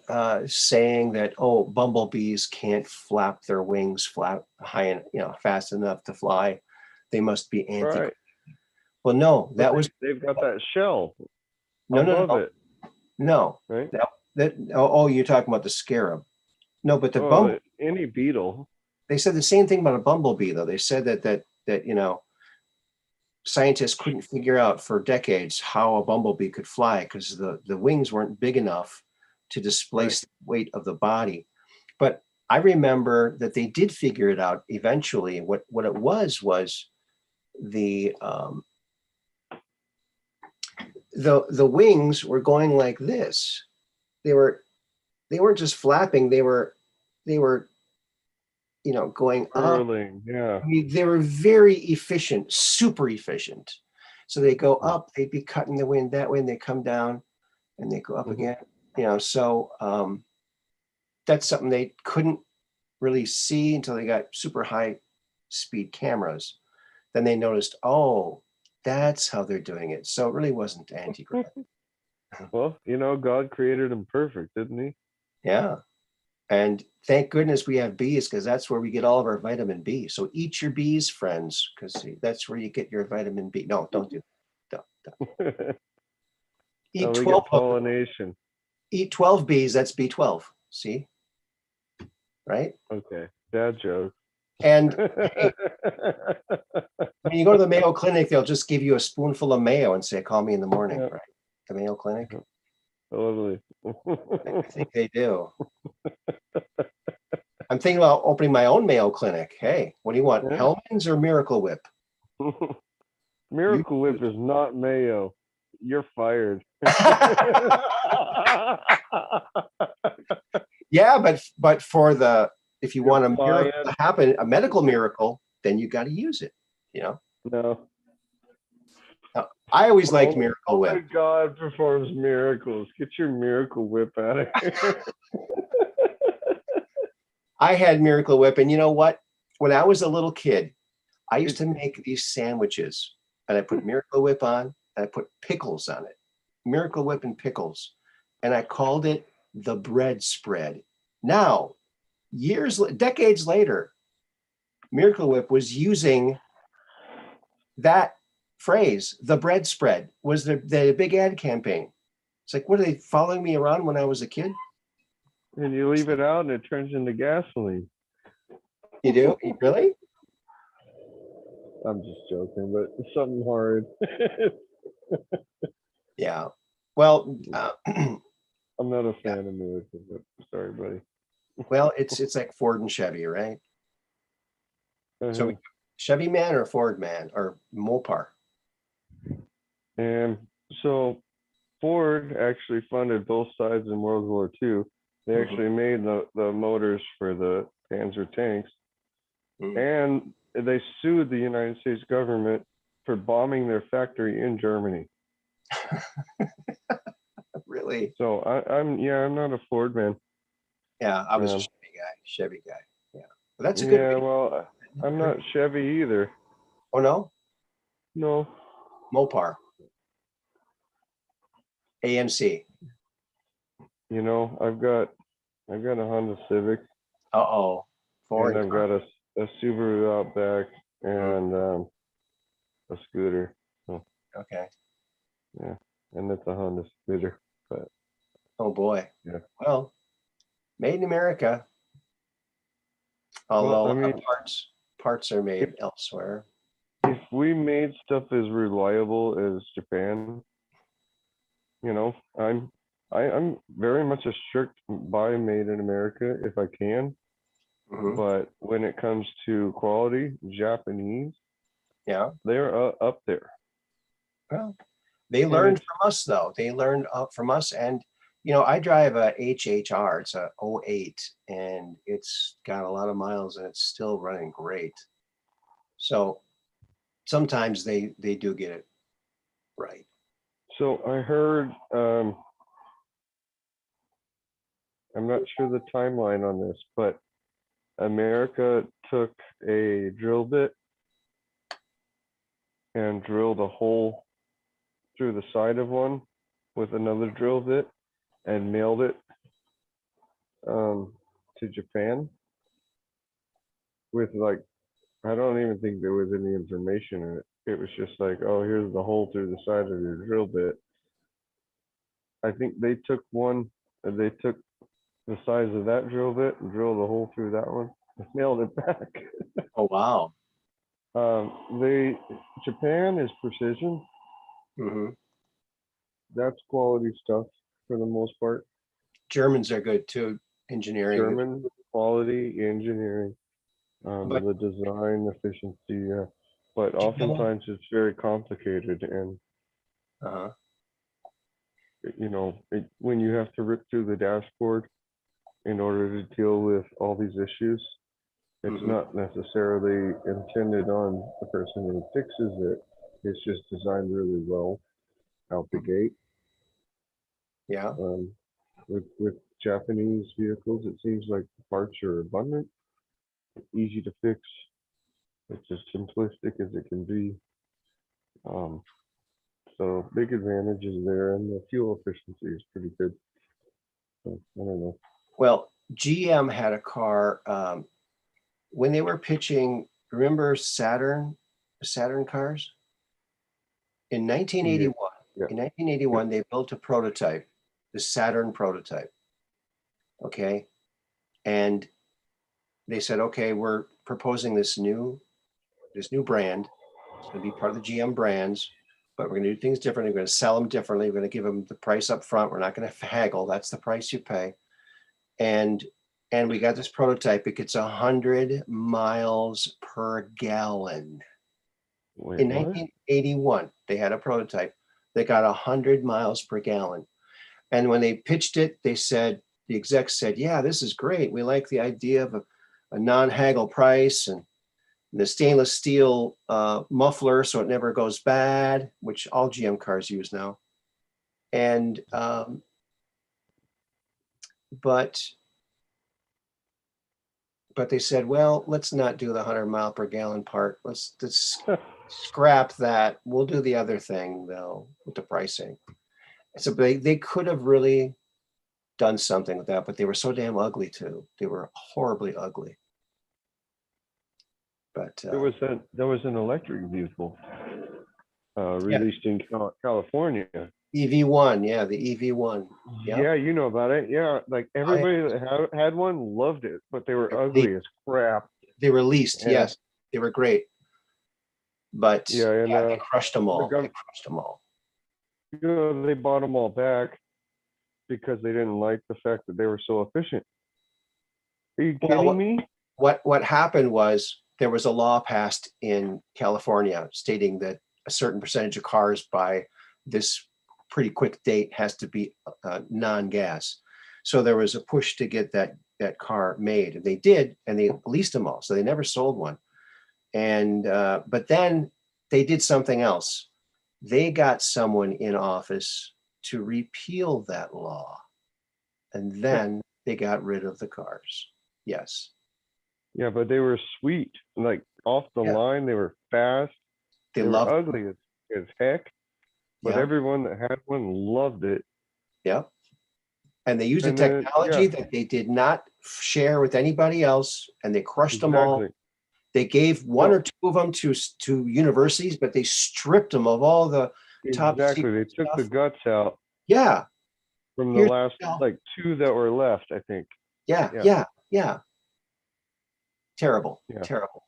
saying that, oh, bumblebees can't flap their wings high, fast enough to fly. They must be anti.
Right.
Well, no,
they've got that shell
above
it.
No,
right?
You're talking about the scarab. No, but the
any beetle.
They said the same thing about a bumblebee, though. They said that scientists couldn't figure out for decades how a bumblebee could fly because the wings weren't big enough to displace the weight of the body. But I remember that they did figure it out eventually. What it was the the wings were going like this. They weren't just flapping. They were going up.
Curling, yeah.
I mean, they were very efficient, super efficient. So they go up, they'd be cutting the wind that way, and they come down and they go up again. So that's something they couldn't really see until they got super high speed cameras. Then they noticed, oh, that's how they're doing it. So it really wasn't anti-gravity.
Well, God created him perfect, didn't he?
Yeah. And thank goodness we have bees because that's where we get all of our vitamin B. So eat your bees, friends, because that's where you get your vitamin B. No, don't do that. Don't. Eat
we
12
get pollination.
Eat 12 bees, that's B12. See? Right?
Okay. Dad joke.
And hey, when you go to the Mayo Clinic, they'll just give you a spoonful of mayo and say, call me in the morning, right? The Mayo Clinic.
Totally.
I think they do. I'm thinking about opening my own Mayo Clinic. Hey, what do you want? Hellman's or Miracle Whip?
Miracle Whip is not mayo. You're fired.
Yeah, but for if you want a miracle to happen, a medical miracle, then you got to use it.
No.
I always liked Miracle Whip.
Only God performs miracles. Get your Miracle Whip out of here.
I had Miracle Whip, and you know what? When I was a little kid, I used to make these sandwiches, and I put Miracle Whip on, and I put pickles on it. Miracle Whip and pickles, and I called it the bread spread. Now, decades later, Miracle Whip was using that phrase, the bread spread, was the big ad campaign. It's like, what, are they following me around when I was a kid?
And you leave it out and it turns into gasoline.
You do? Really?
I'm just joking, but it's something hard.
Yeah. Well,
I'm not a fan of Miracle Whip. Sorry, buddy.
Well, it's like Ford and Chevy, right? So Chevy man or Ford man or Mopar?
And so Ford actually funded both sides in World War II. They actually made the motors for the Panzer tanks. And they sued the United States government for bombing their factory in Germany.
Really?
So I'm not a Ford man.
Yeah, I was a Chevy guy. Yeah. But that's a good
Yeah, well, I'm not Chevy either.
Oh no?
No.
Mopar. AMC.
I've got a Honda Civic.
Uh-oh.
And I've got a Subaru Outback and a scooter. So,
okay.
Yeah, and it's a Honda scooter. But
oh boy.
Yeah.
Well, made in America. Although parts are made elsewhere.
If we made stuff as reliable as Japan, I'm very much a strict buy made in America if I can. But when it comes to quality, Japanese, they're up there.
Well, they learned from us, though. They learned from us. And, I drive a HHR. It's a 08, and it's got a lot of miles, and it's still running great. So sometimes they do get it right.
So I heard, I'm not sure the timeline on this, but America took a drill bit and drilled a hole through the side of one with another drill bit and mailed it to Japan with I don't even think there was any information in it. It was just like, oh, here's the hole through the side of your drill bit. I think they took the size of that drill bit and drilled a hole through that one. Nailed it back.
Oh, wow.
Japan is precision.
Hmm.
That's quality stuff for the most part.
Germans are good too, engineering.
German quality engineering,
But
the design efficiency, but
GM,
oftentimes it's very complicated, and
uh,
when you have to rip through the dashboard in order to deal with all these issues, it's
mhm,
not necessarily intended on the person who fixes it. It's just designed really well out the
mhm.
gate.
Yeah.
Um, with Japanese vehicles, it seems like the parts are abundant, easy to fix. It's as simplistic as it can be. Um, so big advantages there, and the fuel efficiency is pretty good. So I don't know.
Well, GM had a car when they were pitching. Remember Saturn cars in
Yeah,
1981.
yeah,
In
yeah.
1981, they built a prototype, the Saturn prototype. Okay, and they said, okay, we're proposing this new brand. It's going to be part of the GM brands, but we're going to do things differently. We're going to sell them differently. We're going to give them the price up front. We're not going to haggle. That's the price you pay. And we got this prototype. It gets 100 miles per gallon.
Wait,
In
what?
1981, they had a prototype that got 100 miles per gallon. And when they pitched it, the execs said, yeah, this is great. We like the idea of a non-haggle price and the stainless steel muffler so it never goes bad, which all GM cars use now. And but they said, well, let's not do the 100 mile per gallon part. Let's scrap that. We'll do the other thing though with the pricing. So they could have really done something with that, but they were so damn ugly too. They were horribly ugly. But
There was an electric vehicle
yeah,
released in California.
EV1, yeah, the EV1. Yeah,
Yeah, you know about it. Yeah, like
oh, yeah.
everybody that had one loved it, but they were
They,
ugly as crap.
they were leased,
And
yes, they were great, but
yeah, and
yeah, they crushed them
the
all. They
gov
crushed them all.
they bought them all back because they didn't like the fact that they were so efficient. Are you
Well,
kidding me?
what happened was there was a law passed in California stating that a certain percentage of cars by this pretty quick date has to be non-gas. So there was a push to get that car made, and they did, and they leased them all. So they never sold one. And but then they did something else. They got someone in office to repeal that law, and then they got rid of the cars. Yes.
Yeah, but they were sweet, like off the
Yeah.
line. They were fast.
They
They were
loved.
ugly as heck, but
Yeah.
everyone that had one loved it.
Yeah. And they used a
And then,
technology
yeah,
that they did not share with anybody else, and they crushed them all.
exactly.
They gave one or
No,
two of them to universities, but they stripped them of all the top
exactly. They
secret
took the
stuff.
guts out
Yeah.
from the
Here's
last like two that were left, I think.
yeah,
Yeah,
yeah, yeah. Terrible,
yeah.
terrible.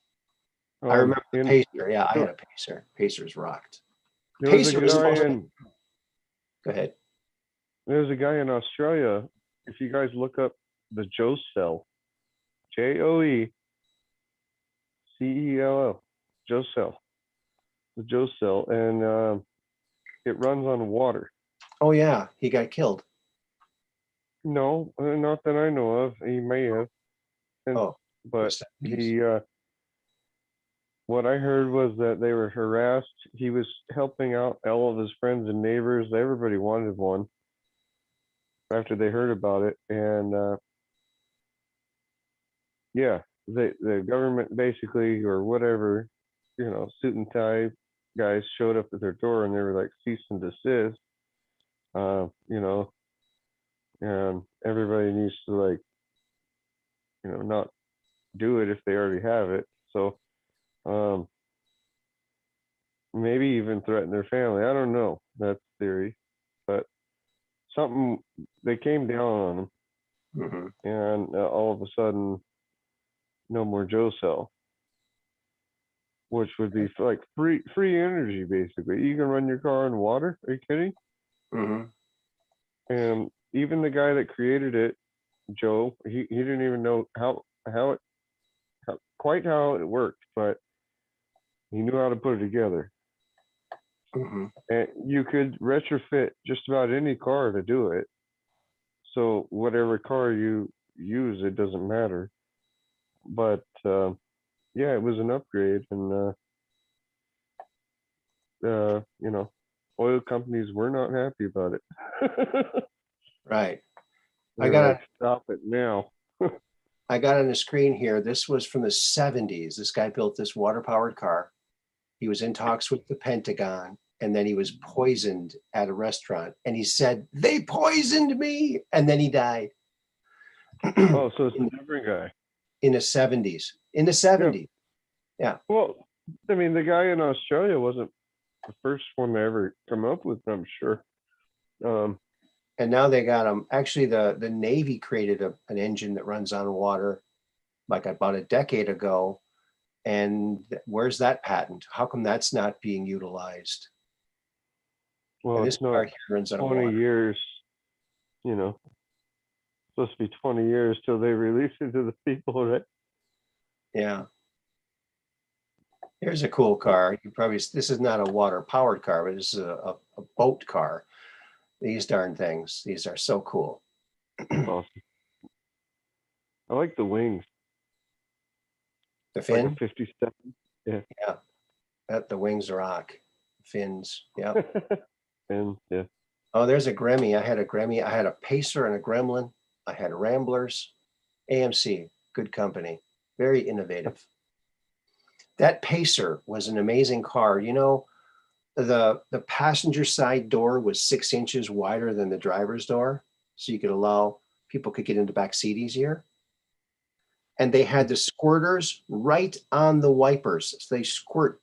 I remember the
And
Pacer. Yeah, I
there
had a Pacer. Pacers rocked.
there was a
Pacer was
guy
supposed to.
in
Go ahead.
There's a guy in Australia. If you guys look up the Joe Cell, JOECELL, Joe Cell, the Joe Cell, and it runs on water.
Oh yeah, he got killed.
No, not that I know of. He may have, and
Oh, the
but
70s.
what I heard was that they were harassed. He was helping out all of his friends and neighbors. Everybody wanted one after they heard about it, and yeah, the government basically or whatever, suit and tie guys showed up at their door and they were like cease and desist. You know, and everybody needs to like, not do it if they already have it. So um, maybe even threaten their family. I don't know. That's theory, but something they came down on them.
Hmm.
and all of a sudden, no more Joe cell, which would be like free energy basically. You can run your car on water. Are you kidding?
Hmm.
And even the guy that created it, Joe, he didn't even know quite how it worked, but he knew how to put it together.
Hmm.
And you could retrofit just about any car to do it. So whatever car you use, it doesn't matter. But yeah, it was an upgrade, and you know, oil companies were not happy about it.
Right. I
They're
got
like,
on,
stop it now.
I got on the screen here. This was from the 70s. This guy built this water powered car. He was in talks with the Pentagon, and then he was poisoned at a restaurant. And he said, "They poisoned me." And then he died
Oh, so it's
in,
a different guy.
in the 70s. In the
Yeah.
70s. Yeah.
Well, I mean, the guy in Australia wasn't the first one to ever come up with it, I'm sure. Um,
And now they got them. Actually, the Navy created an engine that runs on water like about a decade ago. And where's that patent? How come that's not being utilized?
well,
And this
it's not
car here runs on
20
water.
years, you know, supposed to be 20 years till they release it to the people, right?
Yeah. Here's a cool car. You probably, this is not a water powered car, but this is a boat car. These darn things, these are so cool.
That's awesome. I like the wings,
The
like a
fin,
57. Yeah.
yeah, that the wings rock. Fins, yeah.
And yeah.
Oh, there's a Gremmy. I had a Gremmy. I had a Pacer and a Gremlin. I had Ramblers. AMC, good company, very innovative. That Pacer was an amazing car. You know, the passenger side door was 6 inches wider than the driver's door, so you could allow people could get into back seat easier. And they had the squirters right on the wipers. So they squirt.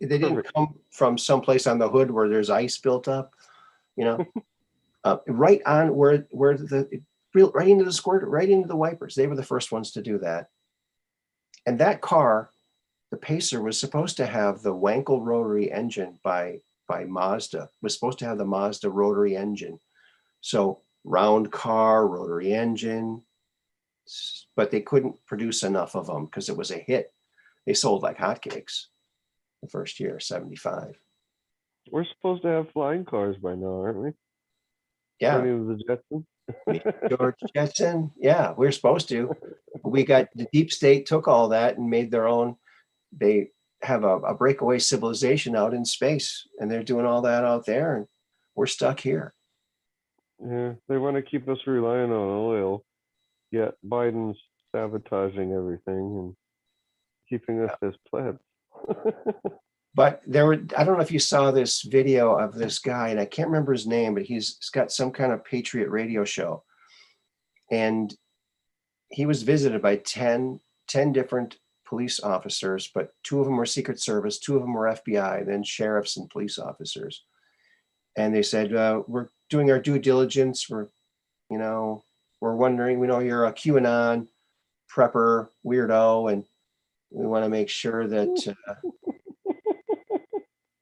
They didn't
Perfect.
come from someplace on the hood where there's ice built up, you know, right on where the right into the squirt, right into the wipers. They were the first ones to do that. And that car, the Pacer, was supposed to have the Wankel rotary engine by Mazda. Was supposed to have the Mazda rotary engine. So round car, rotary engine, but they couldn't produce enough of them because it was a hit. They sold like hotcakes the first year, 75.
We're supposed to have flying cars by now, aren't we?
Yeah,
According to the
me,
Jetsons.
George Jetson. Yeah, we're supposed to. We got the deep state took all that and made their own. They have a breakaway civilization out in space, and they're doing all that out there, and we're stuck here.
Yeah, they want to keep us relying on oil, yet Biden's sabotaging everything and keeping us as plebs.
But there were, I don't know if you saw this video of this guy, and I can't remember his name, but he's got some kind of Patriot radio show. And he was visited by 10 different police officers, but two of them were Secret Service, two of them were FBI, then sheriffs and police officers. And they said, we're doing our due diligence. You know, we're wondering, we know you're a QAnon prepper weirdo, and we want to make sure that,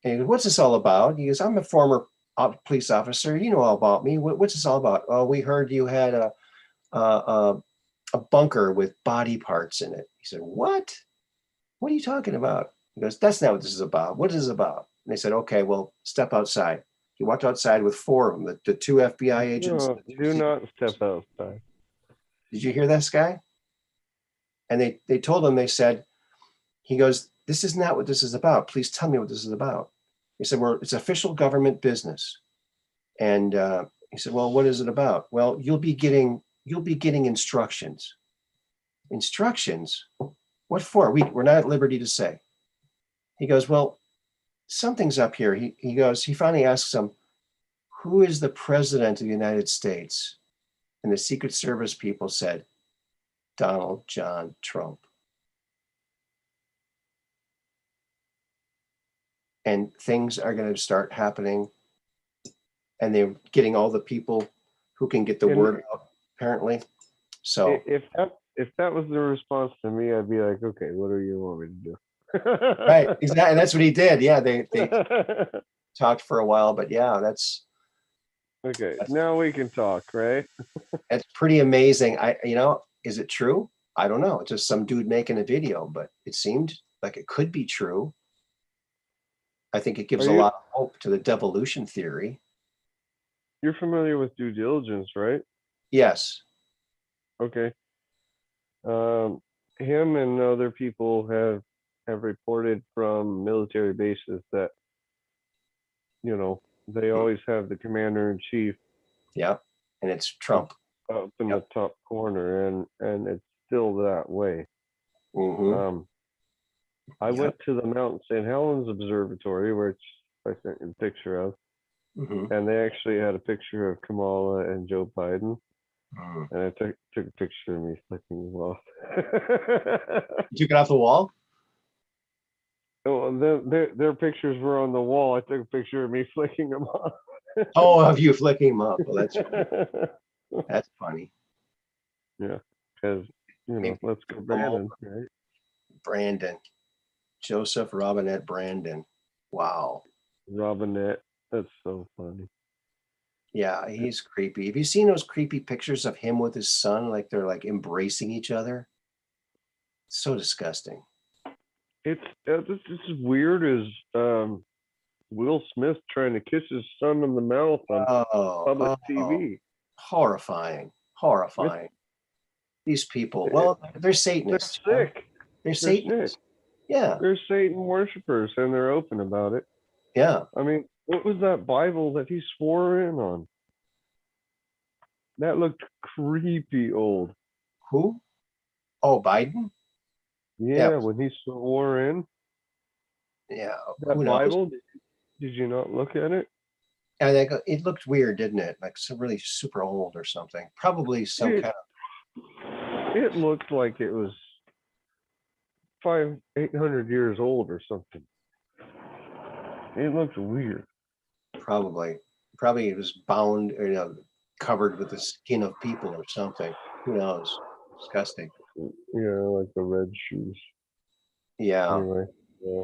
and what's this all about? He goes, I'm a former police officer. You know all about me. What's this all about? Oh, we heard you had a, a bunker with body parts in it. He said, what? What are you talking about? He goes, that's not what this is about. What is this about? And they said, okay, well, step outside. He walked outside with four of them, the two FBI agents.
No, do not step outside.
Did you hear this guy? And they told him, they said, he goes, this is not what this is about. Please tell me what this is about. He said, well, it's official government business. And he said, well, what is it about? Well, you'll be getting instructions. Instructions? What for? We're not at liberty to say. He goes, well, something's up here. He goes, he finally asks him, who is the president of the United States? And the Secret Service people said, Donald John Trump. And things are going to start happening. And they're getting all the people who can get the
And
word out. apparently. So
If that was the response to me, I'd be like, okay, what do you want me to do?
right, exactly. That's what he did. Yeah, they talked for a while, but yeah,
Okay,
that's
now we can talk, right?
that's pretty amazing. Is it true? I don't know. It's just some dude making a video, but it seemed like it could be true. I think it gives
Are
a
you
lot of hope to the devolution theory.
you're familiar with due diligence, right?
Yes.
Okay. Um, him and other people have reported from military bases that they
Mm,
always have the commander in chief
yeah. And it's
up,
Trump.
up in the
Yep.
top corner, and it's still that way.
Mm-hmm.
Um, I
Yep.
went to the Mount St. Helens Observatory, which I sent you a picture of,
Mm-hmm.
and they actually had a picture of Kamala and Joe Biden,
Mm.
and I took a picture of me flicking them off.
You took it off the wall?
Oh, their pictures were on the wall. I took a picture of me flicking them off.
Oh, of you flicking him up. Well, that's funny. That's funny.
Yeah, because
Maybe
let's go,
come over.
Brandon, right?
Brandon. Joseph Robinette Brandon. Wow.
Robinette, that's so funny.
Yeah, he's creepy. Have you seen those creepy pictures of him with his son? Like they're like embracing each other. So disgusting.
It's this is weird as Will Smith trying to kiss his son in the mouth on public
Oh,
TV.
horrifying.
It's
Horrifying. Theyese people,
it,
well, they're
they're
Satanists.
sick.
They're
They're sick.
Satanists. Yeah,
They're Satan worshipers, and they're open about it.
yeah.
I mean, what was that Bible that he swore in on? That looked creepy old.
Who? Oh, Biden? Yeah,
Yeah, when he swore in
yeah. Who
that
knows?
Bible, did you not look at it?
I think it looked weird, didn't it? Like some really super old or something. Probably some
It
kind
it looked like it was 800 years old or something. It looked weird.
of probably it was bound or covered with the skin of people or something. Who knows? Disgusting.
Yeah, like the red shoes.
Yeah,
Anyway, yeah.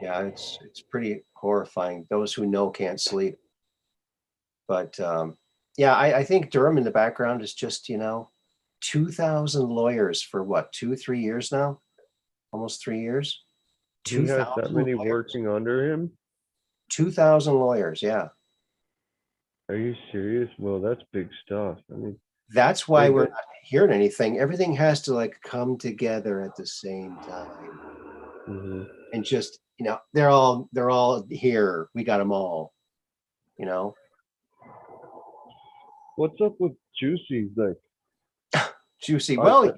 yeah. It's pretty horrifying. Those who know can't sleep. But yeah, I think Durham in the background is just 2,000 lawyers for what, 3 years now? Almost 3 years.
He
Two
has that
thousand
many
lawyers.
working under him.
2,000 lawyers. Yeah.
Are you serious? Well, that's big stuff. I mean,
That's why
they
we're
get.
not hearing anything. Everything has to like come together at the same time.
Mhm.
And just, they're all here. We got them all, you know.
What's up with Juicy? Like,
Juicy.
I,
Well,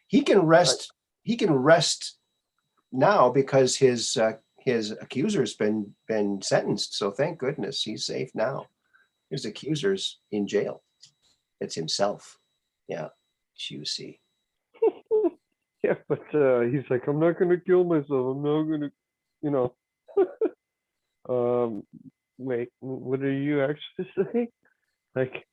he can
I,
rest. He can rest now because his accuser's been sentenced. So thank goodness he's safe now. His accuser's in jail. It's himself. Yeah, Juicy.
yeah, but he's like, I'm not gonna kill myself. I'm not gonna, you know. Um, wait, what are you actually saying? Like,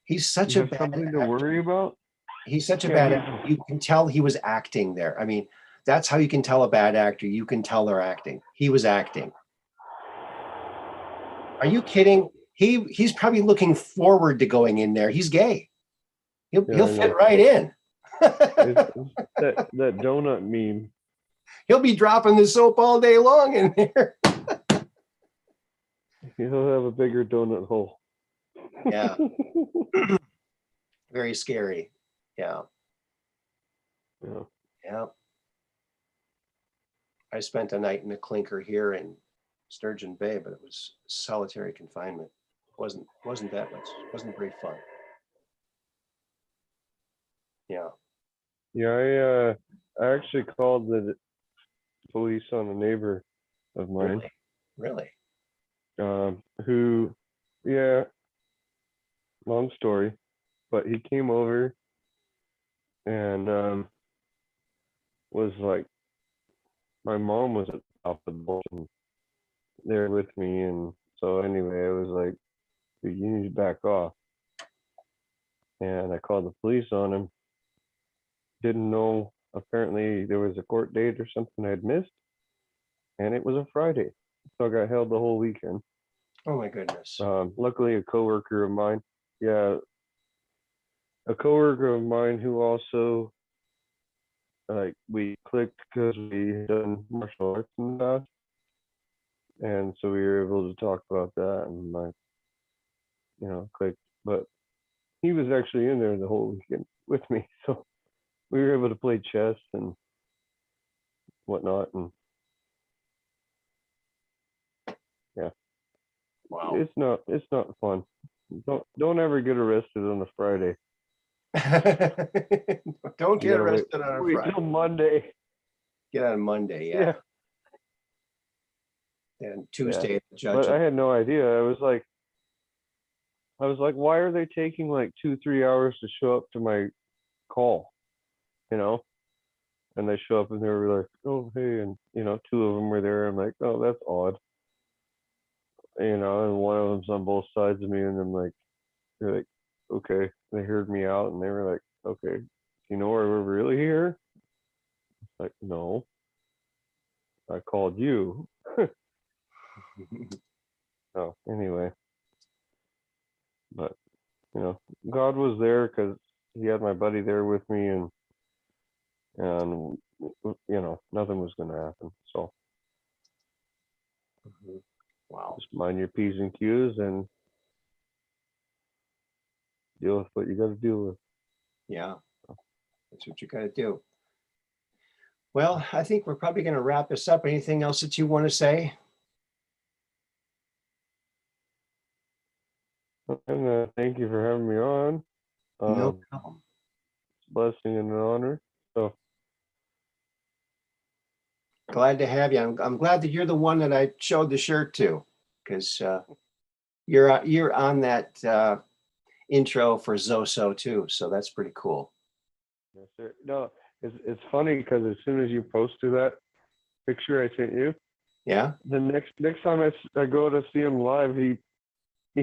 He's such
you
a
have
bad
something to
actor.
worry about?
He's such a
Yeah,
bad actor. You can tell he was acting there. I mean, that's how you can tell a bad actor. You can tell they're acting. He was acting. Are you kidding? He's probably looking forward to going in there. He's gay.
yeah,
He'll
I
fit
know.
right in.
It's that donut meme.
He'll be dropping the soap all day long in there.
He'll have a bigger donut hole.
Yeah, very scary. Yeah,
Yeah.
yeah. I spent a night in a clinker here in Sturgeon Bay, but it was solitary confinement. Wasn't that much. Wasn't very fun. Yeah.
Yeah, I actually called the police on a neighbor of mine,
Really, really.
who, yeah, long story, but he came over and was like, my mom was at the top of the boat and there with me, and so anyway, I was like, dude, you need to back off. and I called the police on him. Didn't know, apparently there was a court date or something I'd missed, and it was a Friday, so I got held the whole weekend.
Oh my goodness.
Luckily, a coworker of mine, yeah, a coworker of mine who also, like, we clicked because we had done martial arts in the past, and so we were able to talk about that, and clicked. But he was actually in there the whole weekend with me, so we were able to play chess and whatnot, and yeah,
Wow.
it's not fun. Don't ever get arrested on a Friday.
Don't
You
get
gotta
arrested on a
wait
Friday.
till Monday.
Get on Monday, yeah. And Tuesday, the judge.
But I had no idea. I was like, why are they taking like 2-3 hours to show up to my call? You know? And they show up and they were like, oh hey, and two of them were there. I'm like, oh, that's odd. And one of them's on both sides of me, and I'm like, they're like, okay. They heard me out, and they were like, okay, you know why we're really here? Like, no, I called you. Oh, anyway, but God was there because He had my buddy there with me, and nothing was going to happen. So
Wow.
just mind your P's and Q's and deal with what you got to deal with.
Yeah, that's what you got to do. Well, I think we're probably going to wrap this up. Anything else that you want to say?
And thank you for having me on.
No problem.
Blessing and an honor. So
Glad to have you. I'm glad that you're the one that I showed the shirt to, because you're on that intro for Zoso too. So that's pretty cool.
yes, sir. No, it's funny because as soon as you posted that picture I sent you,
Yeah.
the next time I go to see him live, he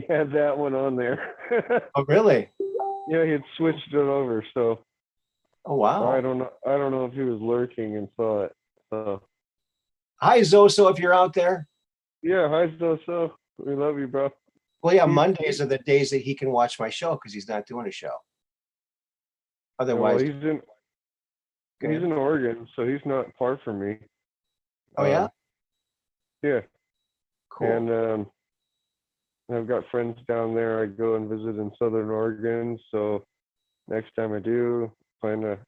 had that one on there.
Oh, really?
Yeah, he had switched it over. So
Oh, wow.
I don't know if he was lurking and saw it. So
Hi, Zoso, if you're out there.
yeah, hi so we love you, bro.
Well, yeah, Mondays are the days that he can watch my show because he's not doing a show. Otherwise,
Well, he's in Oregon, so he's not far from me.
Oh, yeah?
Yeah.
Cool.
And I've got friends down there. I go and visit in Southern Oregon. So next time I do, plan to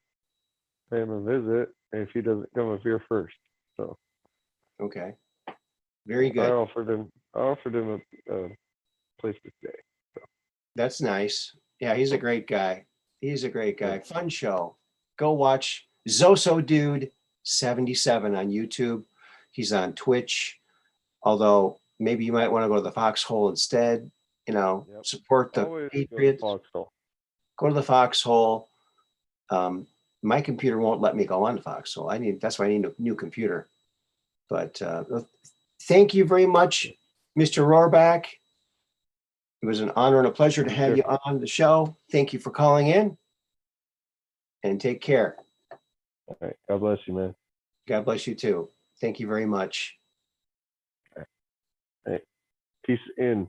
pay him a visit if he doesn't come up here first. So
Okay. Very good.
I offered him a place to stay. So.
That's nice. Yeah, he's a great guy. He's a great guy. Fun show. Go watch Zoso Dude 77 on YouTube. He's on Twitch. Although maybe you might want to go to the Foxhole instead. Support the
Always
Patriots. Go to the Foxhole. My computer won't let me go on the Foxhole. That's why I need a new computer. But thank you very much, Mr. Rohrbach. It was an honor and a pleasure to have you on the show. Thank you for calling in, and take care.
All right. God bless you, man.
God bless you too. Thank you very much.
All right. Peace in.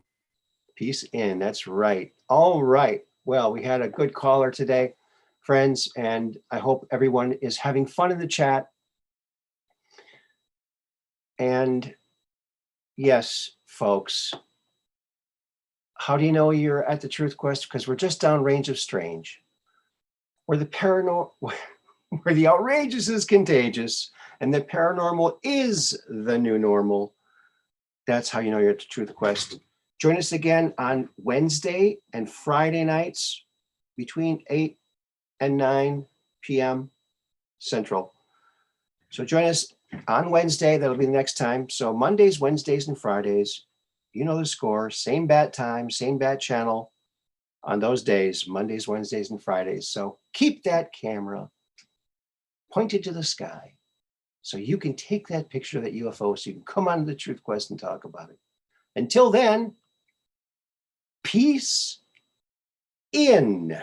Peace in. That's right. All right. Well, we had a good caller today, friends, and I hope everyone is having fun in the chat. And yes, folks, how do you know you're at the Truth Quest? Because we're just down Range of Strange, where where the outrageous is contagious and the paranormal is the new normal. That's how you know you're at the Truth Quest. Join us again on Wednesday and Friday nights between 8 and 9 p.m. Central. So join us on Wednesday. That'll be the next time. So Mondays, Wednesdays, and Fridays, you know the score. Same bat time, same bat channel on those days, Mondays, Wednesdays, and Fridays. So keep that camera pointed to the sky so you can take that picture of that UFO so you can come on to the Truth Quest and talk about it. Until then, peace in.